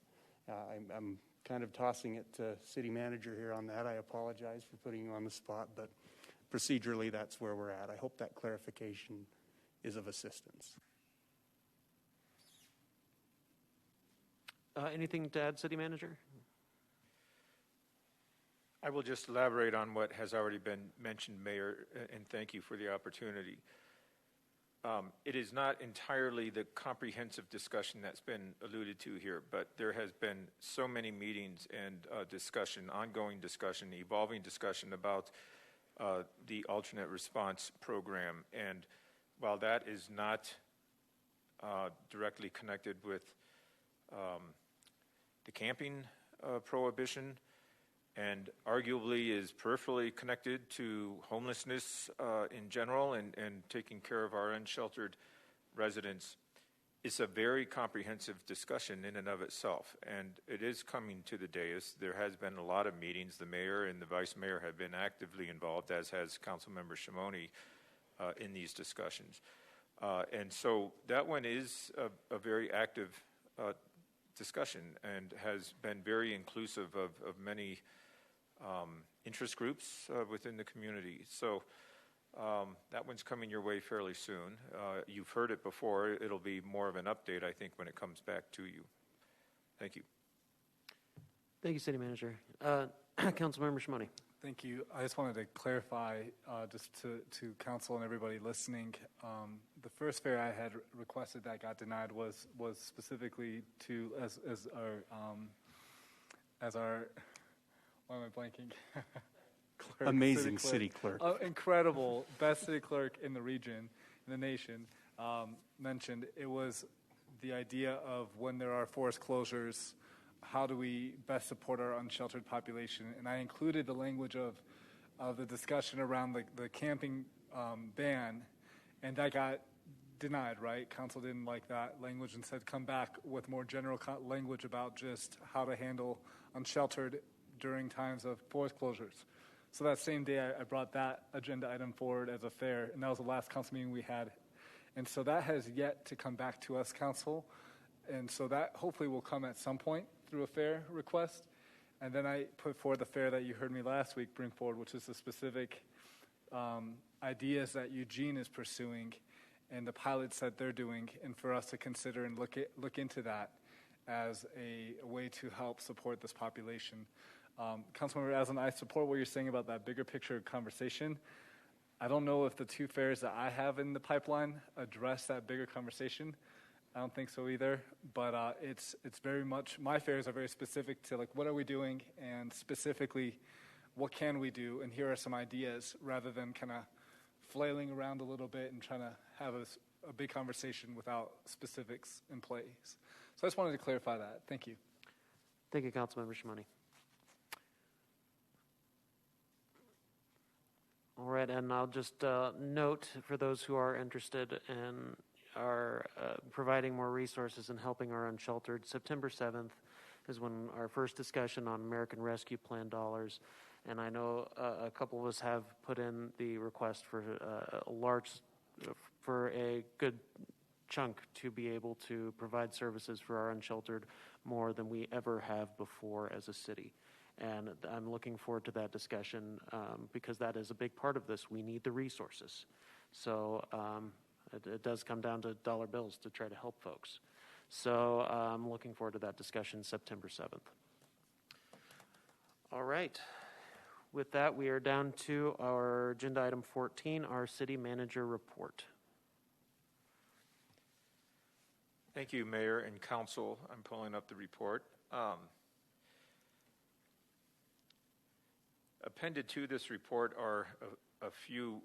I'm kind of tossing it to city manager here on that. I apologize for putting you on the spot, but procedurally, that's where we're at. I hope that clarification is of assistance. Anything to add, city manager? I will just elaborate on what has already been mentioned, Mayor, and thank you for the opportunity. It is not entirely the comprehensive discussion that's been alluded to here, but there has been so many meetings and discussion, ongoing discussion, evolving discussion about the alternate response program. And while that is not directly connected with the camping prohibition, and arguably is peripherally connected to homelessness in general and taking care of our unsheltered residents, it's a very comprehensive discussion in and of itself. And it is coming to the dais. There has been a lot of meetings. The mayor and the vice mayor have been actively involved, as has Councilmember Shimoni, in these discussions. And so that one is a very active discussion and has been very inclusive of many interest groups within the community. So that one's coming your way fairly soon. You've heard it before. It'll be more of an update, I think, when it comes back to you. Thank you. Thank you, city manager. Councilmember Shimoni. Thank you. I just wanted to clarify, just to council and everybody listening, the first fair I had requested that got denied was specifically to as our why am I blanking? Clerk, amazing city clerk. Incredible, best city clerk in the region, in the nation, mentioned. It was the idea of when there are forced closures, how do we best support our unsheltered population? And I included the language of the discussion around the camping ban, and that got denied, right? Council didn't like that language and said come back with more general language about just how to handle unsheltered during times of forced closures. So that same day, I brought that agenda item forward as a fair, and that was the last council meeting we had. And so that has yet to come back to us, council. And so that hopefully will come at some point through a fair request. And then I put forward the fair that you heard me last week bring forward, which is the specific ideas that Eugene is pursuing and the pilots that they're doing, and for us to consider and look into that as a way to help support this population. Councilmember Aslan, I support what you're saying about that bigger picture conversation. I don't know if the two fairs that I have in the pipeline address that bigger conversation. I don't think so either, but it's very much, my fairs are very specific to like what are we doing and specifically what can we do, and here are some ideas rather than kind of flailing around a little bit and trying to have a big conversation without specifics in place. So I just wanted to clarify that. Thank you. Thank you, Councilmember Shimoni. All right, and I'll just note for those who are interested in our providing more resources and helping our unsheltered, September 7th is when our first discussion on American Rescue Plan dollars. And I know a couple of us have put in the request for a good chunk to be able to provide services for our unsheltered more than we ever have before as a city. And I'm looking forward to that discussion because that is a big part of this. We need the resources. So it does come down to dollar bills to try to help folks. So I'm looking forward to that discussion September 7th. All right. With that, we are down to our agenda item 14, our city manager report. Thank you, Mayor and Council. I'm pulling up the report. Appended to this report are a few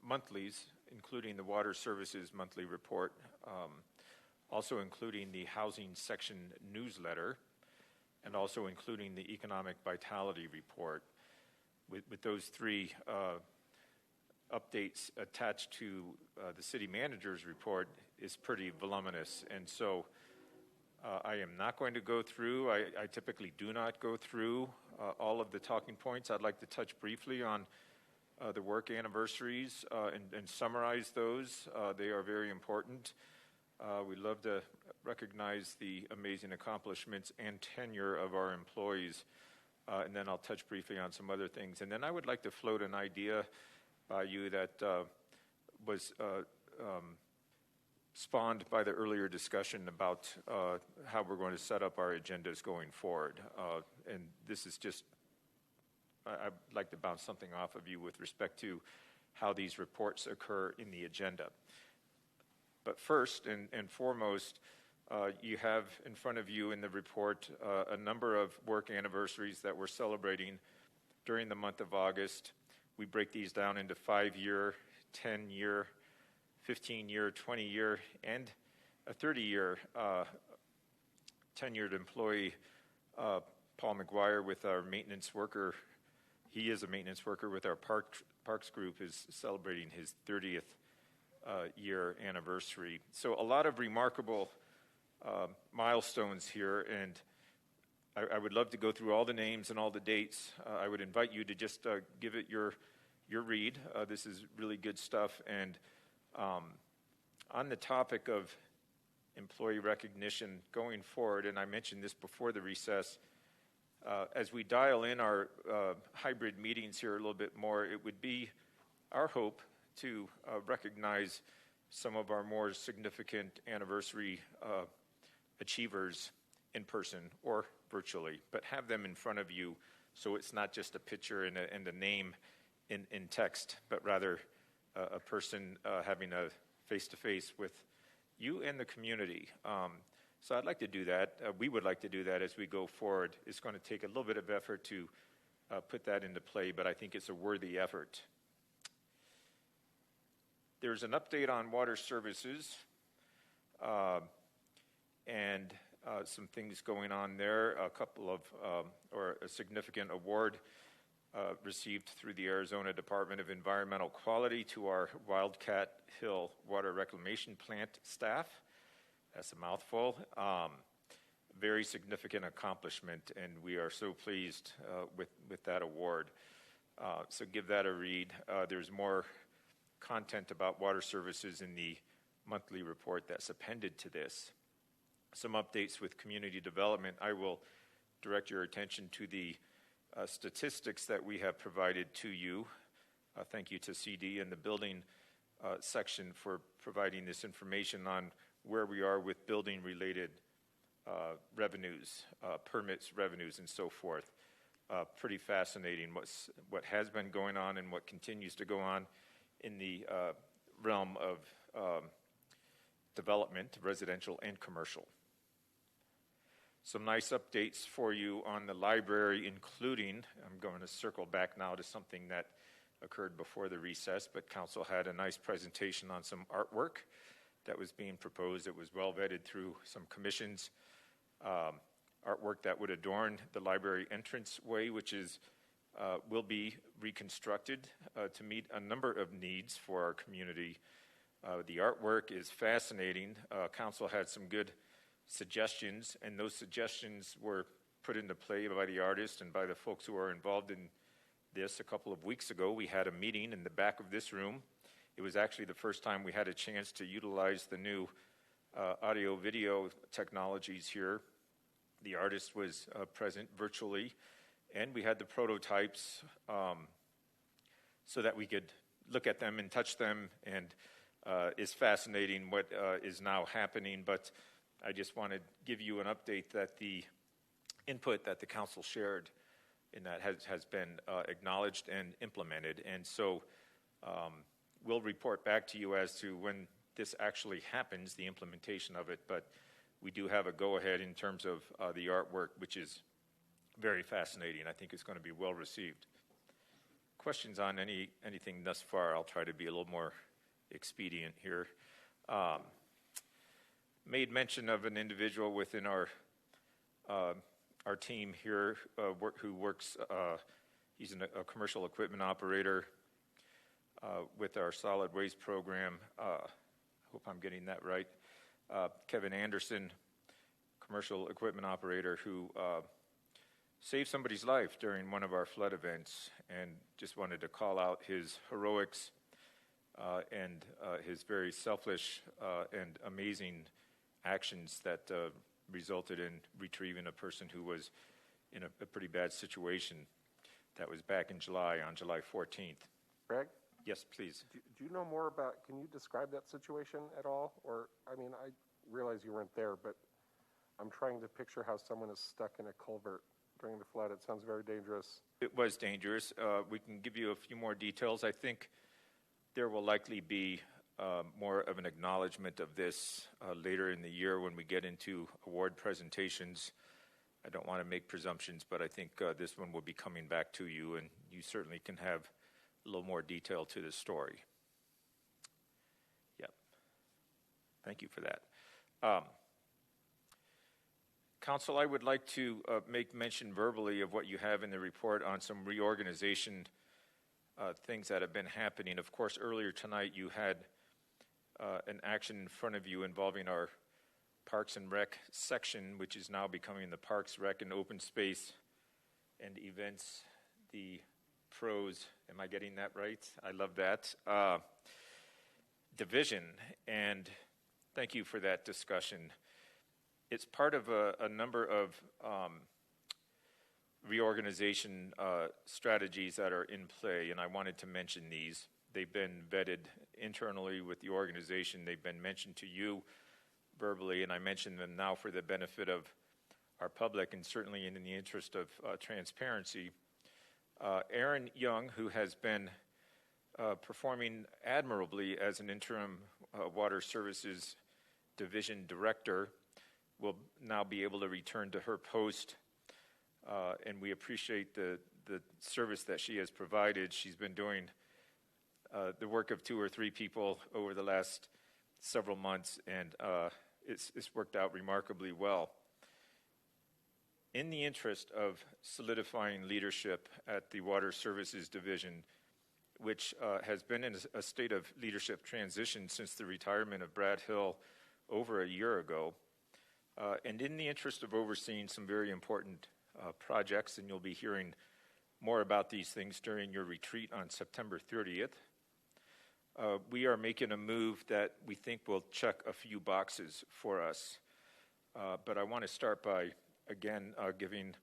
monthlies, including the Water Services monthly report, also including the Housing Section newsletter, and also including the Economic Vitality report. With those three updates attached to the city manager's report is pretty voluminous, and so I am not going to go through, I typically do not go through all of the talking points. I'd like to touch briefly on the work anniversaries and summarize those. They are very important. We love to recognize the amazing accomplishments and tenure of our employees. And then I'll touch briefly on some other things. And then I would like to float an idea by you that was spawned by the earlier discussion about how we're going to set up our agendas going forward. And this is just, I'd like to bounce something off of you with respect to how these reports occur in the agenda. But first and foremost, you have in front of you in the report a number of work anniversaries that we're celebrating during the month of August. We break these down into 5-year, 10-year, 15-year, 20-year, and a 30-year tenured employee, Paul McGuire, with our maintenance worker. He is a maintenance worker with our Parks group, is celebrating his 30th year anniversary. So a lot of remarkable milestones here, and I would love to go through all the names and all the dates. I would invite you to just give it your read. This is really good stuff. And on the topic of employee recognition going forward, and I mentioned this before the recess, as we dial in our hybrid meetings here a little bit more, it would be our hope to recognize some of our more significant anniversary achievers in person or virtually, but have them in front of you so it's not just a picture and a name in text, but rather a person having a face-to-face with you and the community. So I'd like to do that. We would like to do that as we go forward. It's going to take a little bit of effort to put that into play, but I think it's a worthy effort. There's an update on water services and some things going on there. A couple of, or a significant award received through the Arizona Department of Environmental Quality to our Wildcat Hill Water Reclamation Plant staff. That's a mouthful. Very significant accomplishment, and we are so pleased with that award. So give that a read. There's more content about water services in the monthly report that's appended to this. Some updates with community development. I will direct your attention to the statistics that we have provided to you. Thank you to CD and the building section for providing this information on where we are with building-related revenues, permits, revenues, and so forth. Pretty fascinating what has been going on and what continues to go on in the realm of development, residential and commercial. Some nice updates for you on the library, including, I'm going to circle back now to something that occurred before the recess, but council had a nice presentation on some artwork that was being proposed. It was well vetted through some commissions. Artwork that would adorn the library entranceway, which will be reconstructed to meet a number of needs for our community. The artwork is fascinating. Council had some good suggestions, and those suggestions were put into play by the artist and by the folks who are involved in this. A couple of weeks ago, we had a meeting in the back of this room. It was actually the first time we had a chance to utilize the new audio-video technologies here. The artist was present virtually, and we had the prototypes so that we could look at them and touch them, and it's fascinating what is now happening. But I just want to give you an update that the input that the council shared in that has been acknowledged and implemented. And so we'll report back to you as to when this actually happens, the implementation of it. But we do have a go-ahead in terms of the artwork, which is very fascinating. I think it's going to be well received. Questions on anything thus far? I'll try to be a little more expedient here. Made mention of an individual within our team here who works, he's a commercial equipment operator with our solid waste program. Hope I'm getting that right. Kevin Anderson, commercial equipment operator who saved somebody's life during one of our flood events, and just wanted to call out his heroics and his very selfish and amazing actions that resulted in retrieving a person who was in a pretty bad situation. That was back in July, on July 14th. Greg? Yes, please. Do you know more about, can you describe that situation at all? Or, I mean, I realize you weren't there, but I'm trying to picture how someone is stuck in a culvert during the flood. It sounds very dangerous. It was dangerous. We can give you a few more details. I think there will likely be more of an acknowledgement of this later in the year when we get into award presentations. I don't want to make presumptions, but I think this one will be coming back to you, and you certainly can have a little more detail to the story. Yep. Thank you for that. Council, I would like to make mention verbally of what you have in the report on some reorganization things that have been happening. Of course, earlier tonight you had an action in front of you involving our Parks and Rec section, which is now becoming the Parks, Rec, and Open Space and Events, the PROS. Am I getting that right? I love that. Division, and thank you for that discussion. It's part of a number of reorganization strategies that are in play, and I wanted to mention these. They've been vetted internally with the organization. They've been mentioned to you verbally, and I mention them now for the benefit of our public and certainly in the interest of transparency. Aaron Young, who has been performing admirably as an interim Water Services Division Director, will now be able to return to her post, and we appreciate the service that she has provided. She's been doing the work of 2 or 3 people over the last several months, and it's worked out remarkably well. In the interest of solidifying leadership at the Water Services Division, which has been in a state of leadership transition since the retirement of Brad Hill over a year ago, and in the interest of overseeing some very important projects, and you'll be hearing more about these things during your retreat on September 30th, we are making a move that we think will check a few boxes for us. But I want to start by, again, giving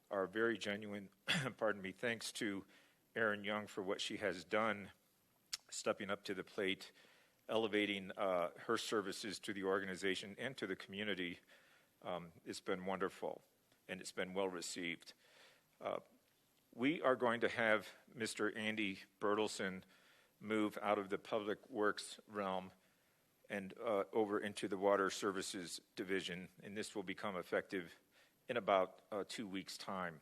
our very genuine, thanks to Erin Young for what she has done, stepping up to the plate, elevating her services to the organization and to the community. It's been wonderful, and it's been well received. We are going to have Mr. Andy Bertelson move out of the Public Works realm and over into the Water Services Division, and this will become effective in about 2 weeks' time.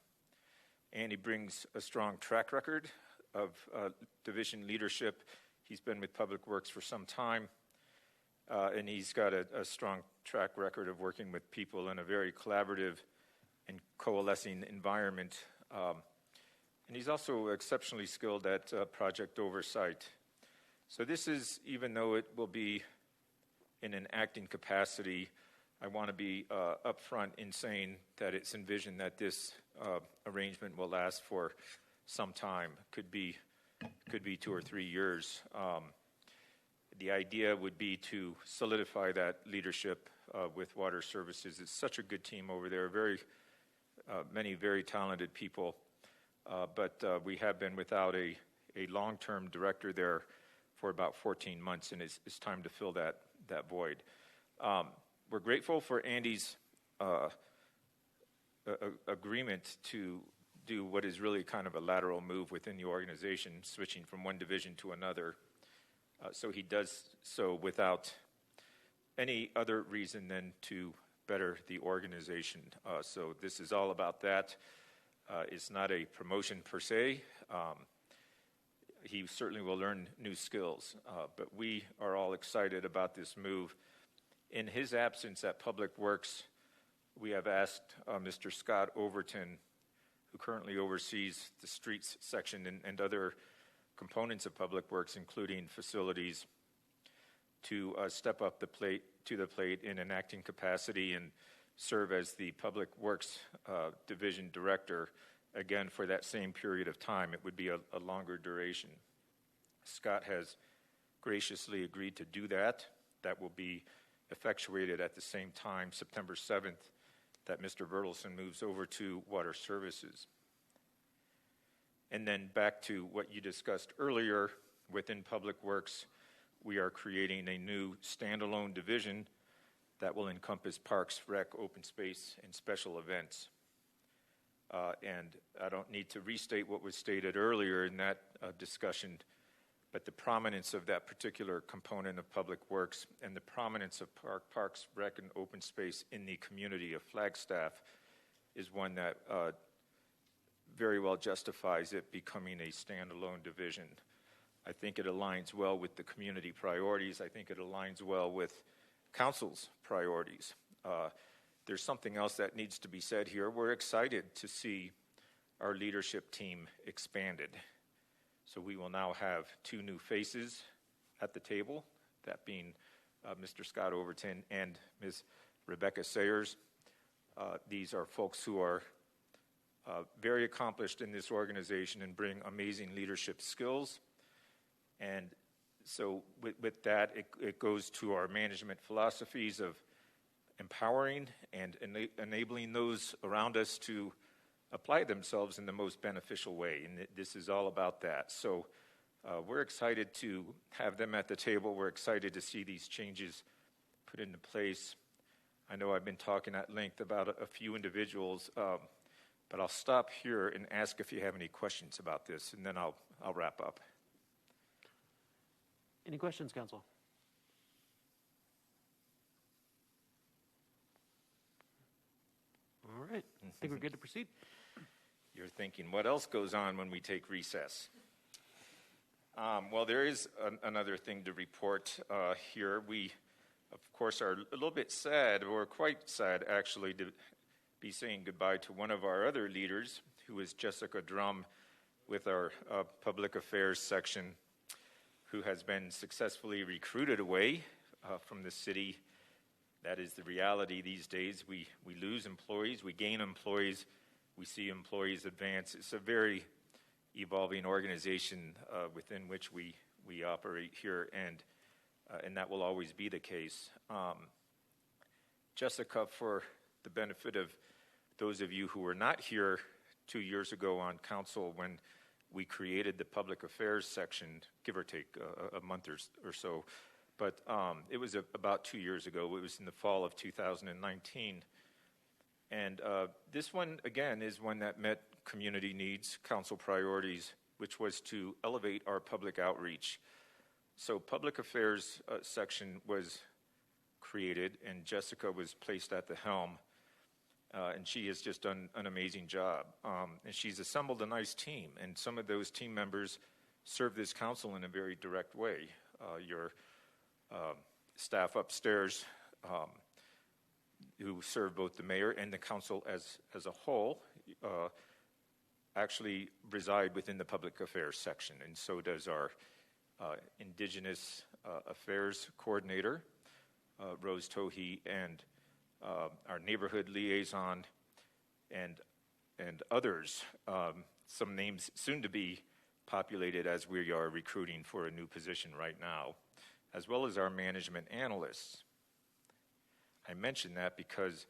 Andy brings a strong track record of division leadership. He's been with Public Works for some time, and he's got a strong track record of working with people in a very collaborative and coalescing environment. And he's also exceptionally skilled at project oversight. So this is, even though it will be in an acting capacity, I want to be upfront in saying that it's envisioned that this arrangement will last for some time. Could be 2 or 3 years. The idea would be to solidify that leadership with Water Services. It's such a good team over there, many very talented people. But we have been without a long-term director there for about 14 months, and it's time to fill that void. We're grateful for Andy's agreement to do what is really kind of a lateral move within the organization, switching from one division to another. So he does so without any other reason than to better the organization. So this is all about that. It's not a promotion per se. He certainly will learn new skills, but we are all excited about this move. In his absence at Public Works, we have asked Mr. Scott Overton, who currently oversees the streets section and other components of Public Works, including facilities, to step up to the plate in an acting capacity and serve as the Public Works Division Director, again, for that same period of time. It would be a longer duration. Scott has graciously agreed to do that. That will be effectuated at the same time, September 7th, that Mr. Bertelsen moves over to Water Services. And then back to what you discussed earlier, within Public Works, we are creating a new standalone division that will encompass parks, rec, open space, and special events. And I don't need to restate what was stated earlier in that discussion, but the prominence of that particular component of Public Works and the prominence of parks, rec, and open space in the community of Flagstaff is one that very well justifies it becoming a standalone division. I think it aligns well with the community priorities. I think it aligns well with council's priorities. There's something else that needs to be said here. We're excited to see our leadership team expanded. So we will now have 2 new faces at the table, that being Mr. Scott Overton and Ms. Rebecca Sayers. These are folks who are very accomplished in this organization and bring amazing leadership skills. And so with that, it goes to our management philosophies of empowering and enabling those around us to apply themselves in the most beneficial way. And this is all about that. So we're excited to have them at the table. We're excited to see these changes put into place. I know I've been talking at length about a few individuals, but I'll stop here and ask if you have any questions about this, and then I'll wrap up. Any questions, Council? All right. I think we're good to proceed. You're thinking, what else goes on when we take recess? Well, there is another thing to report here. We, of course, are a little bit sad, or quite sad, actually, to be saying goodbye to one of our other leaders, who is Jessica Drum with our Public Affairs section, who has been successfully recruited away from the city. That is the reality these days. We lose employees, we gain employees, we see employees advance. It's a very evolving organization within which we operate here, and that will always be the case. Jessica, for the benefit of those of you who were not here 2 years ago on council when we created the Public Affairs section, give or take a month or so, but it was about 2 years ago. It was in the fall of 2019. And this one, again, is one that met community needs, council priorities, which was to elevate our public outreach. So Public Affairs section was created, and Jessica was placed at the helm, and she has just done an amazing job. And she's assembled a nice team, and some of those team members serve this council in a very direct way. Your staff upstairs who serve both the mayor and the council as a whole actually reside within the Public Affairs section, and so does our Indigenous Affairs Coordinator, Rose Tohi, and our neighborhood liaison, and others. Some names soon to be populated as we are recruiting for a new position right now, as well as our management analysts. I mention that because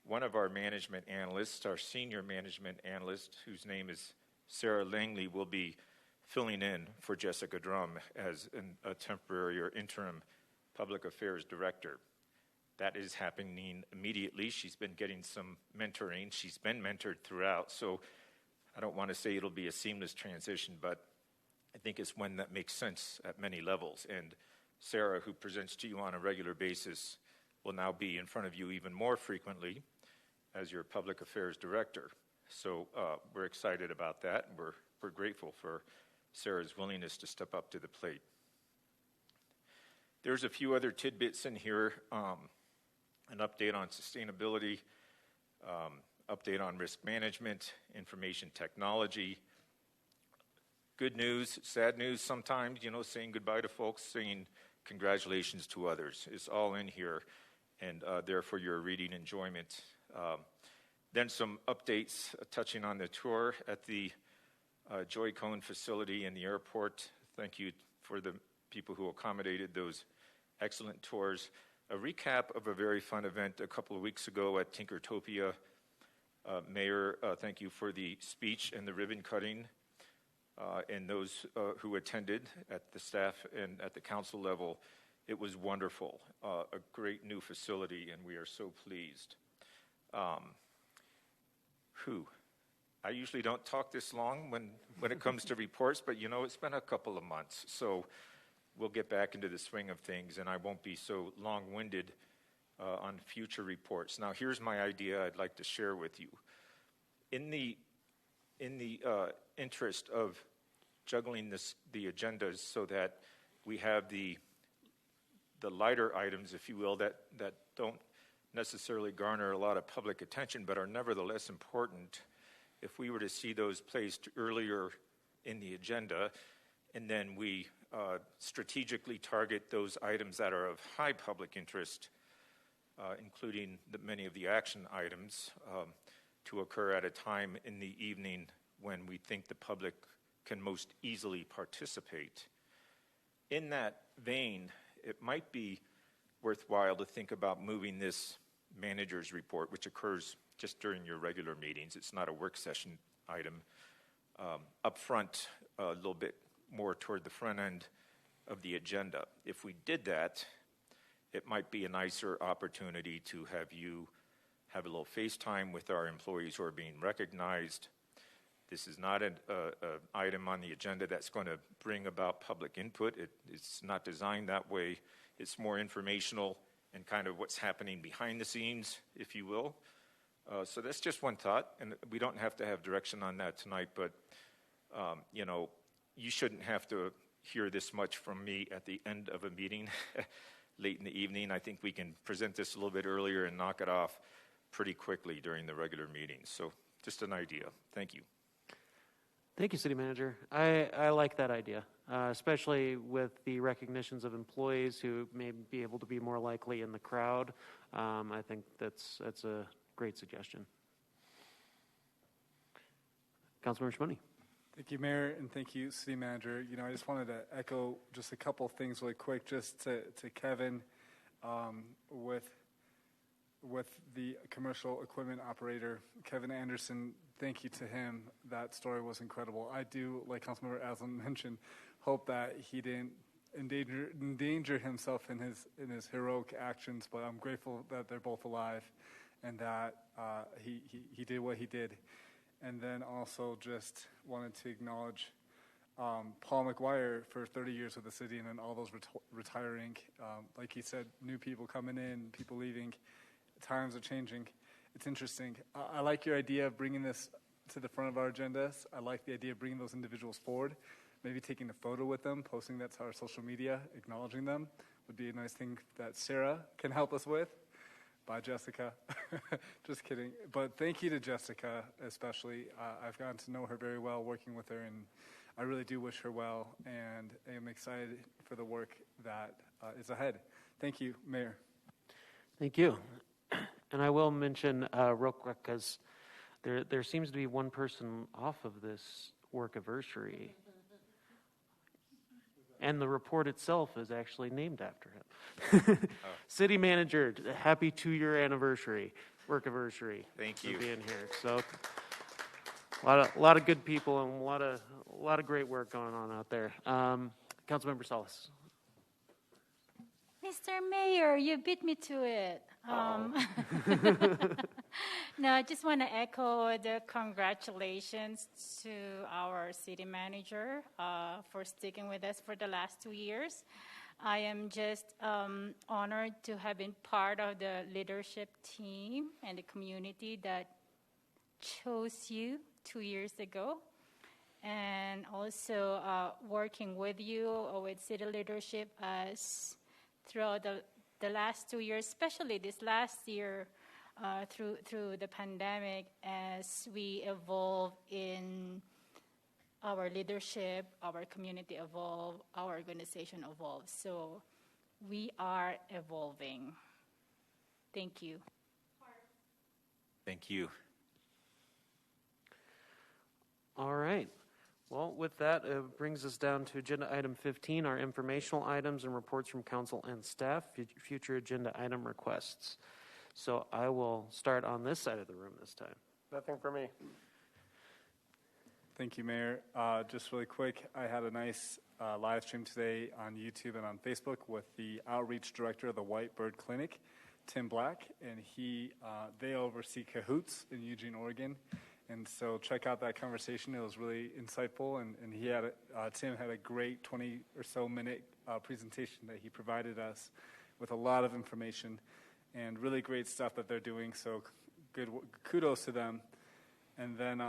one of our management analysts, our senior management analyst, whose name is Sarah Langley, will be filling in for Jessica Drum as a temporary or interim public affairs director. That is happening immediately. She's been getting some mentoring. She's been mentored throughout, so I don't want to say it'll be a seamless transition, but I think it's one that makes sense at many levels. And Sarah, who presents to you on a regular basis, will now be in front of you even more frequently as your public affairs director. So we're excited about that, and we're grateful for Sarah's willingness to step up to the plate. There's a few other tidbits in here, an update on sustainability, update on risk management, information technology. Good news, sad news sometimes, saying goodbye to folks, saying congratulations to others. It's all in here, and there for your reading enjoyment. Then some updates touching on the tour at the Joy Cone facility in the airport. Thank you for the people who accommodated those excellent tours. A recap of a very fun event a couple of weeks ago at Tinkertopia. Mayor, thank you for the speech and the ribbon cutting, and those who attended at the staff and at the council level. It was wonderful, a great new facility, and we are so pleased. I usually don't talk this long when it comes to reports, but it's been a couple of months, so we'll get back into the swing of things, and I won't be so long-winded on future reports. Now, here's my idea I'd like to share with you. In the interest of juggling the agendas so that we have the lighter items, if you will, that don't necessarily garner a lot of public attention but are nevertheless important, if we were to see those placed earlier in the agenda, and then we strategically target those items that are of high public interest, including many of the action items, to occur at a time in the evening when we think the public can most easily participate. In that vein, it might be worthwhile to think about moving this manager's report, which occurs just during your regular meetings. It's not a work session item, up front, a little bit more toward the front end of the agenda. If we did that, it might be a nicer opportunity to have you have a little FaceTime with our employees who are being recognized. This is not an item on the agenda that's going to bring about public input. It's not designed that way. It's more informational and kind of what's happening behind the scenes, if you will. So that's just one thought, and we don't have to have direction on that tonight, but you shouldn't have to hear this much from me at the end of a meeting late in the evening. I think we can present this a little bit earlier and knock it off pretty quickly during the regular meetings. So just an idea. Thank you. Thank you, City Manager. I like that idea, especially with the recognitions of employees who may be able to be more likely in the crowd. I think that's a great suggestion. Councilmember Shimoni. Thank you, Mayor, and thank you, City Manager. I just wanted to echo just a couple of things really quick, just to Kevin, with the commercial equipment operator, Kevin Anderson. Thank you to him. That story was incredible. I do, like Councilmember Aslan mentioned, hope that he didn't endanger himself in his heroic actions, but I'm grateful that they're both alive and that he did what he did. And then also just wanted to acknowledge Paul McGuire for 30 years with the city, and then all those retiring. Like he said, new people coming in, people leaving. Times are changing. It's interesting. I like your idea of bringing this to the front of our agendas. I like the idea of bringing those individuals forward, maybe taking a photo with them, posting that to our social media, acknowledging them would be a nice thing that Sarah can help us with. Bye, Jessica. Just kidding. But thank you to Jessica, especially. I've gotten to know her very well working with her, and I really do wish her well, and I am excited for the work that is ahead. Thank you, Mayor. Thank you. And I will mention real quick, because there seems to be one person off of this work anniversary. And the report itself is actually named after him. City Manager, happy 2-year anniversary, work anniversary. Thank you for being here. So, a lot of good people and a lot of great work going on out there. Councilmember Salas. Mr. Mayor, you beat me to it. No, I just want to echo the congratulations to our city manager for sticking with us for the last 2 years. I am just honored to have been part of the leadership team and the community that chose you 2 years ago. And also working with you, with city leadership as throughout the last 2 years, especially this last year, through the pandemic, as we evolve in our leadership, our community evolve, our organization evolves. So we are evolving. Thank you. Thank you. All right. Well, with that, it brings us down to agenda item 15, our informational items and reports from council and staff, future agenda item requests. So I will start on this side of the room this time. Nothing for me. Thank you, Mayor. Just really quick, I had a nice live stream today on YouTube and on Facebook with the outreach director of the White Bird Clinic, Tim Black, and they oversee Cahoots in Eugene, Oregon. And so check out that conversation. It was really insightful, and Tim had a great 20 or so minute presentation that he provided us with a lot of information and really great stuff that they're doing. So good, kudos to them. And then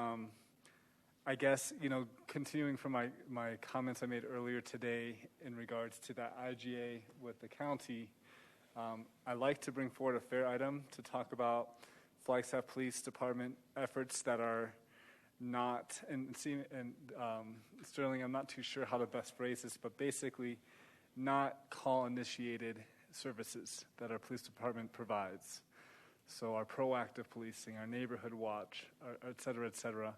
I guess, continuing from my comments I made earlier today in regards to that IGA with the county, I'd like to bring forward a fair item to talk about Flagstaff Police Department efforts that are not, and Sterling, I'm not too sure how to best phrase this, but basically not call-initiated services that our police department provides. So our proactive policing, our neighborhood watch, et cetera, et cetera.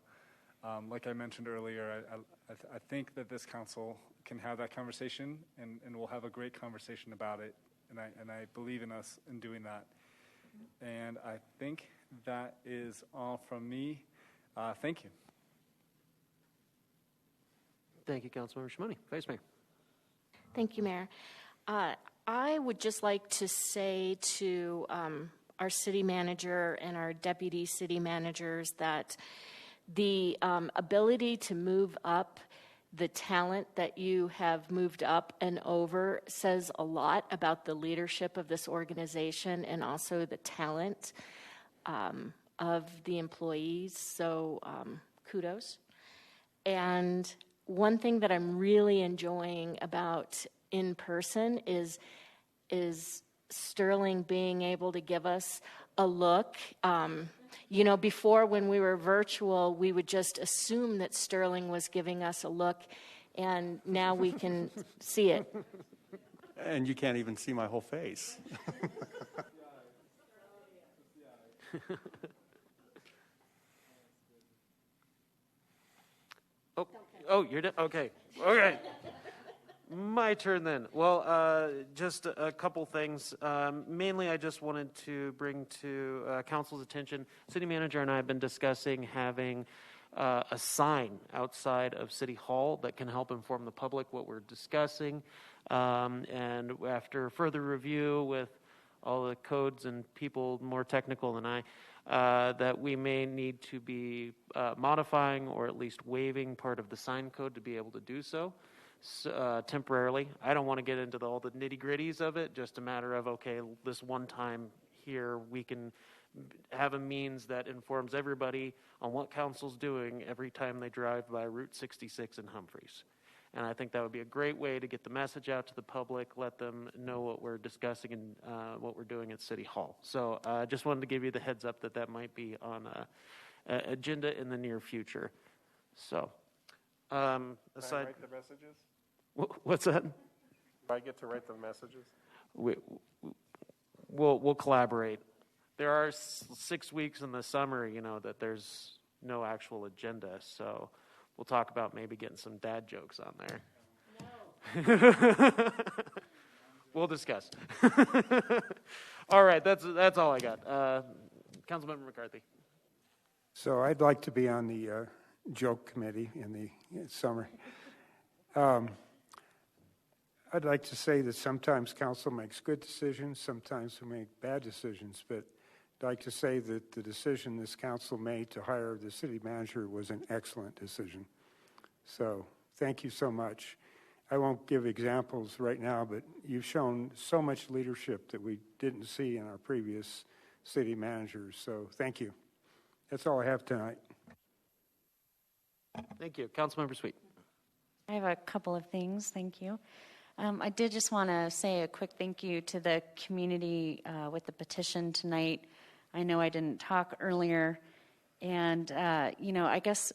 Like I mentioned earlier, I think that this council can have that conversation, and we'll have a great conversation about it, and I believe in us in doing that. And I think that is all from me. Thank you. Thank you, Councilmember Shimoni. Vice Mayor. Thank you, Mayor. I would just like to say to our city manager and our deputy city managers that the ability to move up the talent that you have moved up and over says a lot about the leadership of this organization and also the talent of the employees. So kudos. And one thing that I'm really enjoying about in person is Sterling being able to give us a look. Before when we were virtual, we would just assume that Sterling was giving us a look, and now we can see it. And you can't even see my whole face. You're done? Okay. My turn then. Well, just a couple things. Mainly, I just wanted to bring to council's attention, city manager and I have been discussing having a sign outside of City Hall that can help inform the public what we're discussing. And after further review with all the codes and people more technical than I, that we may need to be modifying or at least waiving part of the sign code to be able to do so. Temporarily. I don't want to get into all the nitty-gritties of it, just a matter of, okay, this one time here we can have a means that informs everybody on what council's doing every time they drive by Route 66 in Humphreys. And I think that would be a great way to get the message out to the public, let them know what we're discussing and what we're doing at City Hall. So I just wanted to give you the heads up that might be on an agenda in the near future. So Can I write the messages? What's that? Do I get to write the messages? We'll collaborate. There are 6 weeks in the summer, that there's no actual agenda, so we'll talk about maybe getting some dad jokes on there. No. We'll discuss. All right, that's all I got. Councilmember McCarthy. So I'd like to be on the joke committee in the summer. I'd like to say that sometimes council makes good decisions, sometimes we make bad decisions, but I'd like to say that the decision this council made to hire the city manager was an excellent decision. So thank you so much. I won't give examples right now, but you've shown so much leadership that we didn't see in our previous city managers. So thank you. That's all I have tonight. Thank you. Councilmember Sweet. I have a couple of things. Thank you. I did just want to say a quick thank you to the community with the petition tonight. I know I didn't talk earlier, and, I guess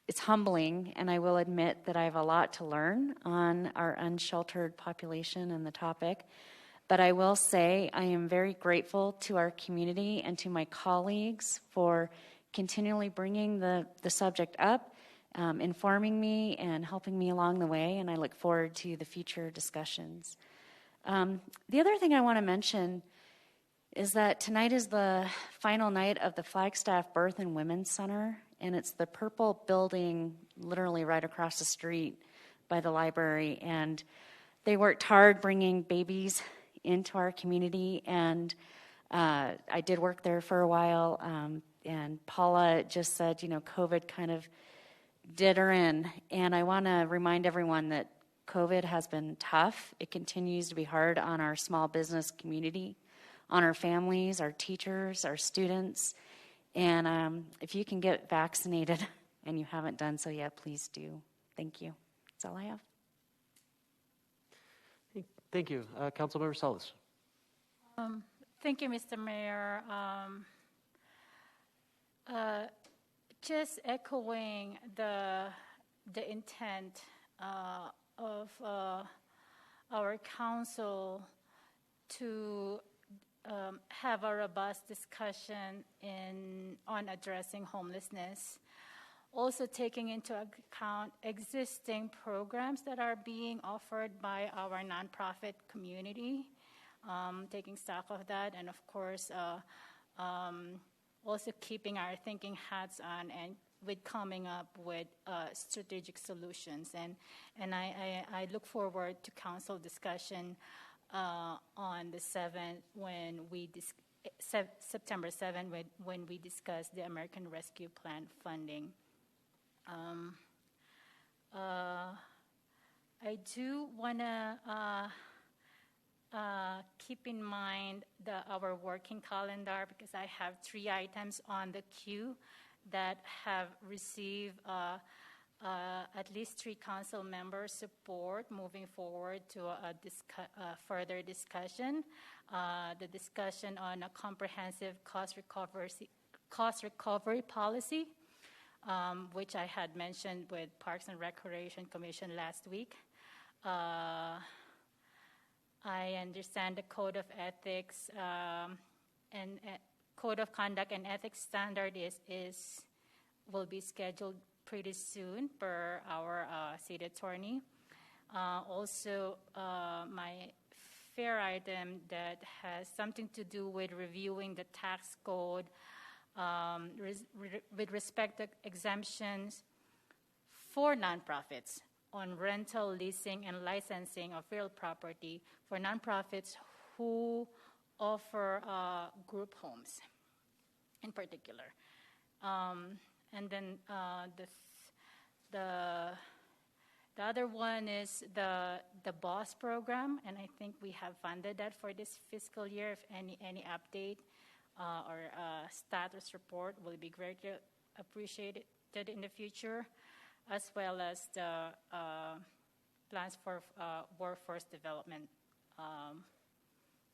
it's humbling, and I will admit that I have a lot to learn on our unsheltered population and the topic. But I will say I am very grateful to our community and to my colleagues for continually bringing the subject up informing me and helping me along the way, and I look forward to the future discussions. The other thing I want to mention is that tonight is the final night of the Flagstaff Birth and Women's Center, and it's the purple building literally right across the street by the library. And they worked hard bringing babies into our community, and I did work there for a while, and Paula just said, COVID kind of did her in. And I want to remind everyone that COVID has been tough. It continues to be hard on our small business community, on our families, our teachers, our students. And if you can get vaccinated and you haven't done so yet, please do. Thank you. That's all I have. Thank you. Councilmember Salas. Thank you, Mr. Mayor. Just echoing the intent of our council to have a robust discussion on addressing homelessness. Also taking into account existing programs that are being offered by our nonprofit community, taking stock of that, and of course, also keeping our thinking hats on and with coming up with strategic solutions. And I look forward to council discussion on the 7th when September 7th when we discuss the American Rescue Plan funding. I do want to keep in mind our working calendar, because I have 3 items on the queue that have received at least 3 council members' support moving forward to a further discussion. The discussion on a comprehensive cost recovery policy, which I had mentioned with Parks and Recreation Commission last week. I understand the Code of Ethics and Code of Conduct and Ethics standard will be scheduled pretty soon per our city attorney. Also, my fair item that has something to do with reviewing the tax code with respect to exemptions for nonprofits on rental, leasing, and licensing of real property for nonprofits who offer group homes in particular. And then the other one is the BOSS program, and I think we have funded that for this fiscal year. If any update or status report will be greatly appreciated in the future, as well as the plans for workforce development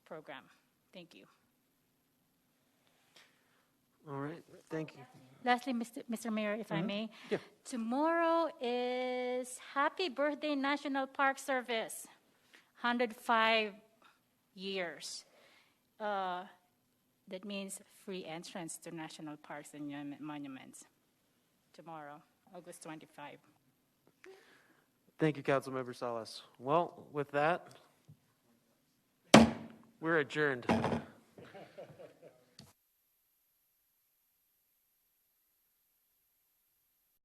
program. Thank you. All right, thank you. Lastly, Mr. Mayor, if I may, tomorrow is Happy Birthday National Park Service, 105 years. That means free entrance to national parks and monuments tomorrow, August 25. Thank you, Councilmember Salas. Well, with that, we're adjourned.